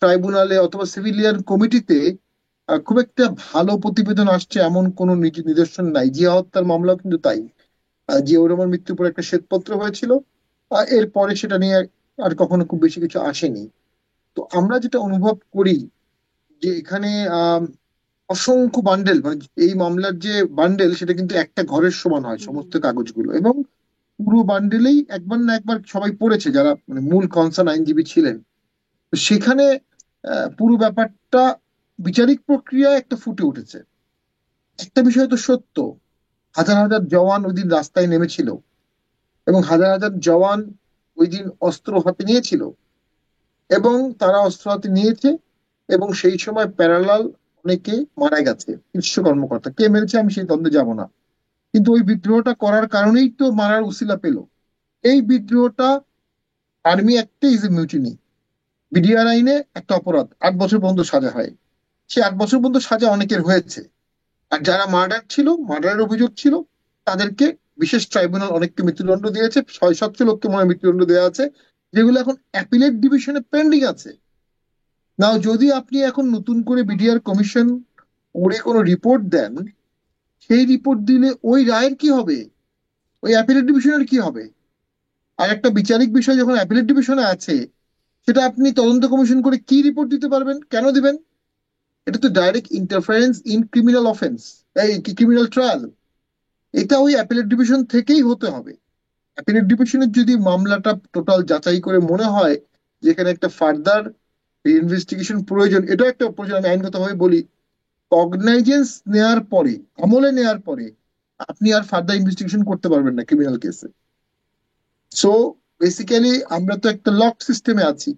ট্রাইব্যুনালে অথবা সিভিলিয়ান কমিটিতে খুব একটা ভালো প্রতিবেদন আসছে এমন কোনো নিদর্শন নাই। জিয়া হত্যার মামলাও কিন্তু তাই। জিয়াউর রহমান মৃত্যুর পর একটা শ্বেতপত্র হয়েছিল, এরপরে সেটা নিয়ে আর কখনো খুব বেশি কিছু আসেনি। তো আমরা যেটা অনুভব করি যে এখানে আহ অসংখ্য বান্ডেল, মানে এই মামলার যে বান্ডেল সেটা কিন্তু একটা ঘরের সমান হয় সমস্ত কাগজগুলো, এবং পুরো বান্ডেলেই একবার না একবার সবাই পড়েছে যারা মানে মূল কনসার্ন আইনজীবী ছিলেন। তো সেখানে পুরো ব্যাপারটা বিচারিক প্রক্রিয়ায় একটা ফুটে উঠেছে। একটা বিষয় তো সত্য, হাজার হাজার জওয়ান ওই দিন রাস্তায় নেমেছিল এবং হাজার হাজার জওয়ান ওই দিন অস্ত্র হাতে নিয়েছিল, এবং তারা অস্ত্র হাতে নিয়েছে, এবং সেই সময় প্যারালাল অনেকে মারা গেছে। শীর্ষ কর্মকর্তা কে মেরেছে আমি সেই দ্বন্দ্বে যাব না, কিন্তু ওই বিদ্রোহটা করার কারণেই তো মারার উসিলা পেল। এই বিদ্রোহটা আর্মি অ্যাক্টে ইজ এ মিউটিনি। বিডিআর আইনে একটা অপরাধ 8 বছর পর্যন্ত সাজা হয়। সে 8 বছর পর্যন্ত সাজা অনেকের হয়েছে। আর যারা মার্ডার ছিল, মার্ডারের অভিযোগ ছিল, তাদেরকে বিশেষ ট্রাইব্যুনাল অনেককে মৃত্যুদণ্ড দিয়েছে, 600-700 লোককে মনে হয় মৃত্যুদণ্ড দেওয়া আছে, যেগুলো এখন অ্যাপিলেট ডিভিশনে পেন্ডিং আছে। নাও যদি আপনি এখন নতুন করে বিডিআর কমিশন করে কোনো রিপোর্ট দেন, সেই রিপোর্ট দিলে ওই রায়ের কি হবে, ওই অ্যাপিলেট ডিভিশনের কি হবে? আর একটা বিচারিক বিষয় যখন অ্যাপিলেট ডিভিশনে আছে, সেটা আপনি তদন্ত কমিশন করে কি রিপোর্ট দিতে পারবেন, কেন দিবেন? এটা তো direct interference in criminal offence, এই ক্রিমিনাল ট্রায়াল। এটা ওই অ্যাপিলেট ডিভিশন থেকেই হতে হবে। অ্যাপিলেট ডিভিশনের যদি মামলাটা টোটাল যাচাই করে মনে হয় যেখানে একটা ফার্দার ইনভেস্টিগেশন প্রয়োজন, এটা একটা প্রয়োজন, আমি আইনগতভাবে বলি, কগনাইজেন্স নেয়ার পরে, আমলে নেয়ার পরে আপনি আর ফার্দার ইনভেস্টিগেশন করতে পারবেন না ক্রিমিনাল কেসে। সো বেসিক্যালি আমরা তো একটা লক সিস্টেমে আছি।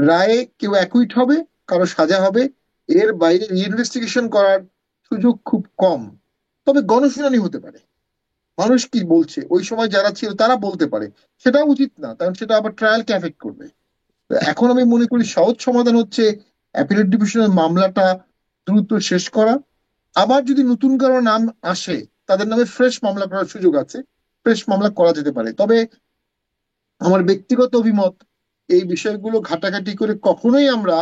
রায়ে কেউ অ্যাকুইট হবে, কারো সাজা হবে, এর বাইরে রিইনভেস্টিগেশন করার সুযোগ খুব কম। তবে গণশুনানি হতে পারে, মানুষ কি বলছে ওই সময় যারা ছিল তারা বলতে পারে, সেটা উচিত না, কারণ সেটা আবার ট্রায়ালকে এফেক্ট করবে। তো এখন আমি মনে করি সহজ সমাধান হচ্ছে অ্যাপিলেট ডিভিশনের মামলাটা দ্রুত শেষ করা। আবার যদি নতুন কারো নাম আসে, তাদের নামে ফ্রেশ মামলা করার সুযোগ আছে, ফ্রেশ মামলা করা যেতে পারে। তবে আমার ব্যক্তিগত অভিমত, এই বিষয়গুলো ঘাটাঘাটি করে কখনোই আমরা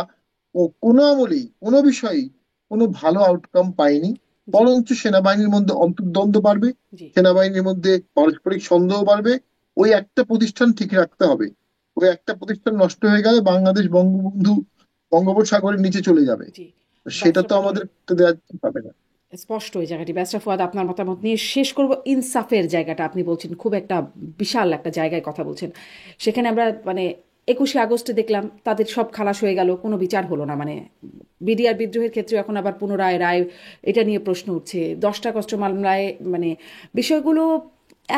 কোনো আমলেই কোনো বিষয়েই কোনো ভালো আউটকাম পাইনি। জি, বরঞ্চ সেনাবাহিনীর মধ্যে অন্তর্দ্বন্দ্ব বাড়বে, জি, সেনাবাহিনীর মধ্যে পারস্পরিক সন্দেহ বাড়বে। ওই একটা প্রতিষ্ঠান ঠিক রাখতে হবে, ওই একটা প্রতিষ্ঠান নষ্ট হয়ে গেলে বাংলাদেশ বঙ্গোপসাগরের নিচে চলে যাবে। জি। তো সেটা ব্যারিস্টার তো পাটোয়ারি, আমাদের তো দেওয়া যাবে না। স্পষ্ট ওই জায়গাটি। ব্যারিস্টার ফুয়াদ, আপনার মতামত নিয়ে শেষ করব। ইনসাফের জায়গাটা আপনি বলছেন খুব একটা বিশাল একটা জায়গায় কথা বলছেন। সেখানে আমরা মানে 21শে আগস্টে দেখলাম তাদের সব খালাস হয়ে গেল, কোনো বিচার হলো না। মানে বিডিআর বিদ্রোহের ক্ষেত্রে এখন আবার পুনরায় রায়, এটা নিয়ে প্রশ্ন উঠছে। 10টা কষ্ট মামলায় মানে বিষয়গুলো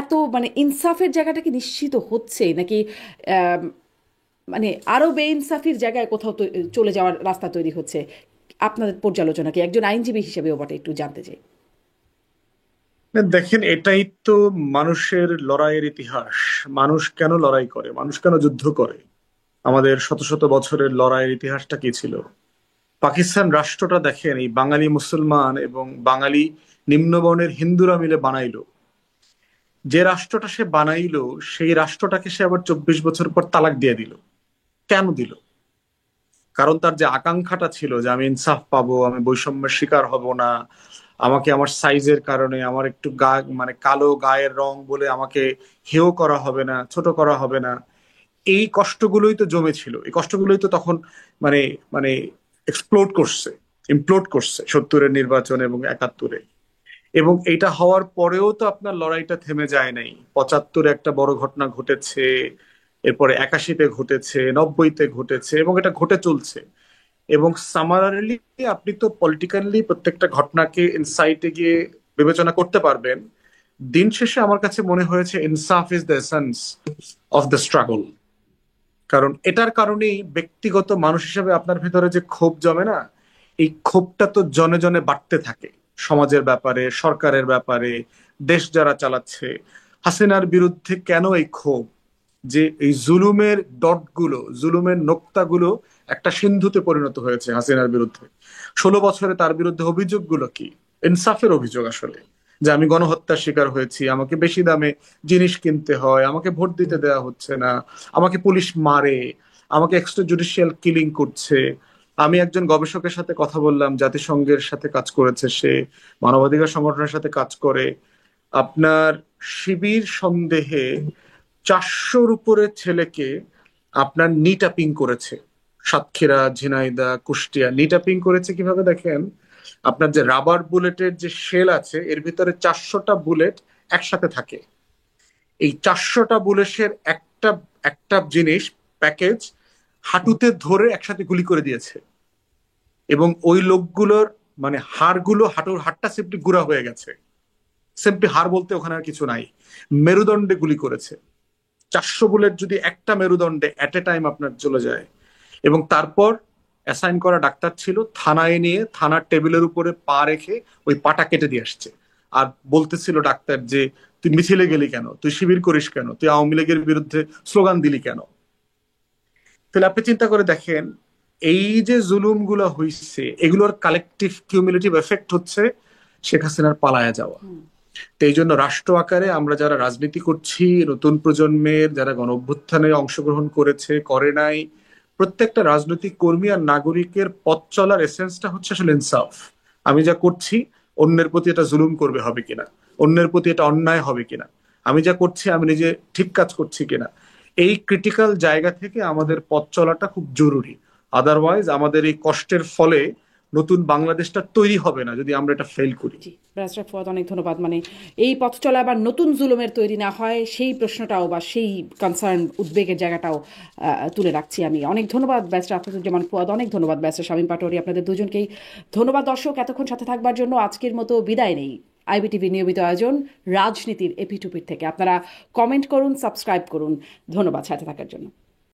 এত মানে ইনসাফের জায়গাটা কি নিশ্চিত হচ্ছে নাকি আহ, মানে আরো বেইনসাফির জায়গায় কোথাও চলে যাওয়ার রাস্তা তৈরি হচ্ছে? আপনাদের পর্যালোচনা কি, একজন আইনজীবী হিসেবেও বটে, একটু জানতে চাই। না, দেখেন, এটাই তো মানুষের লড়াইয়ের ইতিহাস। মানুষ কেন লড়াই করে, মানুষ কেন যুদ্ধ করে? আমাদের শত শত বছরের লড়াইয়ের ইতিহাসটা কি ছিল? পাকিস্তান রাষ্ট্রটা দেখেন, এই বাঙালি মুসলমান এবং বাঙালি নিম্নবর্ণের হিন্দুরা মিলে বানাইলো। যে রাষ্ট্রটা সে বানাইলো, সেই রাষ্ট্রটাকে সে আবার 24 বছর পর তালাক দিয়ে দিল। কেন দিল? কারণ তার যে আকাঙ্ক্ষাটা ছিল যে আমি ইনসাফ পাবো, আমি বৈষম্যের শিকার হব না, আমাকে আমার সাইজের কারণে, আমার একটু মানে কালো গায়ের রং বলে আমাকে হেয় করা হবে না, ছোট করা হবে না, এই কষ্টগুলোই তো জমেছিল, এই কষ্টগুলোই তো তখন মানে মানে এক্সপ্লোড করছে, ইমপ্লোড করছে 70-এর নির্বাচন এবং 71-এ। এবং এটা হওয়ার পরেও তো আপনার লড়াইটা থেমে যায় নাই। 75-এ একটা বড় ঘটনা ঘটেছে, এরপরে 81-তে ঘটেছে, 90-তে ঘটেছে, এবং এটা ঘটে চলছে। এবং সামারালি আপনি তো পলিটিক্যালি প্রত্যেকটা ঘটনাকে ইনসাইটে গিয়ে বিবেচনা করতে পারবেন। দিন শেষে আমার কাছে মনে হয়েছে ইনসাফ is the essence of the struggle. কারণ এটার কারণেই ব্যক্তিগত মানুষ হিসেবে আপনার ভেতরে যে ক্ষোভ জমে না, এই ক্ষোভটা তো জনে জনে বাড়তে থাকে, সমাজের ব্যাপারে, সরকারের ব্যাপারে, দেশ যারা চালাচ্ছে। হাসিনার বিরুদ্ধে কেন এই ক্ষোভ? যে এই জুলুমের ডটগুলো, জুলুমের নোক্তাগুলো একটা সিন্ধুতে পরিণত হয়েছে হাসিনার বিরুদ্ধে। 16 বছরে তার বিরুদ্ধে অভিযোগগুলো কি? ইনসাফের অভিযোগ আসলে, যে আমি গণহত্যার শিকার হয়েছি, আমাকে বেশি দামে জিনিস কিনতে হয়, আমাকে ভোট দিতে দেওয়া হচ্ছে না, আমাকে পুলিশ মারে, আমাকে এক্সট্রা জুডিশিয়াল কিলিং করছে। আমি একজন গবেষকের সাথে কথা বললাম, জাতিসংঘের সাথে কাজ করেছে সে, মানবাধিকার সংগঠনের সাথে কাজ করে। আপনার শিবির সন্দেহে 400-র উপরে ছেলেকে আপনার নিটাপিং করেছে। সাতক্ষীরা, ঝিনাইদহ, কুষ্টিয়া নিটাপিং করেছে কিভাবে দেখেন? আপনার যে রাবার বুলেটের যে শেল আছে, এর ভিতরে 400টা বুলেট একসাথে থাকে। এই 400টা বুলেটের একটা একটা জিনিস, প্যাকেজ, হাঁটুতে ধরে একসাথে গুলি করে দিয়েছে। এবং ওই লোকগুলোর হাড়গুলো, হাড়টা সিম্পলি গুঁড়া হয়ে গেছে। সিম্পলি হাড় বলতে ওখানে আর কিছু নাই, মেরুদণ্ডে গুলি করেছে। 400 বুলেট যদি একটা মেরুদণ্ডে এট এ টাইম আপনার চলে যায়। এবং তারপর অ্যাসাইন করা ডাক্তার ছিল, থানায় নিয়ে থানার টেবিলের উপরে পা রেখে ওই পাটা কেটে দিয়ে আসছে। আর বলতেছিল ডাক্তার যে, তুই মিছিলে গেলি কেন, তুই শিবির করিস কেন, তুই আওয়ামী লীগের বিরুদ্ধে স্লোগান দিলি কেন? তাহলে আপনি চিন্তা করে দেখেন, এই যে জুলুমগুলো হইছে, এগুলোর কালেকটিভ কিউমুলেটিভ এফেক্ট হচ্ছে শেখ হাসিনার পালায়া যাওয়া। তো এই জন্য রাষ্ট্র আকারে আমরা যারা রাজনীতি করছি, নতুন প্রজন্মের যারা গণ অভ্যুত্থানে অংশগ্রহণ করেছে, করে নাই, প্রত্যেকটা রাজনৈতিক কর্মী আর নাগরিকের পথ চলার এসেন্সটা হচ্ছে আসলে ইনসাফ। আমি যা করছি অন্যের প্রতি এটা জুলুম করবে হবে কিনা, অন্যের প্রতি এটা অন্যায় হবে কিনা, আমি যা করছি আমি নিজে ঠিক কাজ করছি কিনা, এই ক্রিটিক্যাল জায়গা থেকে আমাদের পথ চলাটা খুব জরুরি। আদারওয়াইজ আমাদের এই কষ্টের ফলে নতুন বাংলাদেশটা তৈরি হবে না যদি আমরা এটা ফেল করি। জি, ব্যারিস্টার ফুয়াদ, অনেক ধন্যবাদ। এই পথ চলা আবার নতুন জুলুমের তৈরি না হয়, সেই প্রশ্নটাও বা সেই কনসার্ন, উদ্বেগের জায়গাটাও তুলে রাখছি আমি। অনেক ধন্যবাদ ব্যারিস্টার আফরোজুজ্জামান ফুয়াদ, অনেক ধন্যবাদ ব্যারিস্টার শামীম পাটোয়ারি, আপনাদের দুজনকেই ধন্যবাদ। দর্শক, এতক্ষণ সাথে থাকবার জন্য আজকের মতো বিদায় নেই। আইবিটিভি নিয়মিত আয়োজন রাজনীতির এপিটুপির থেকে। আপনারা কমেন্ট করুন, সাবস্ক্রাইব করুন। ধন্যবাদ সাথে থাকার জন্য।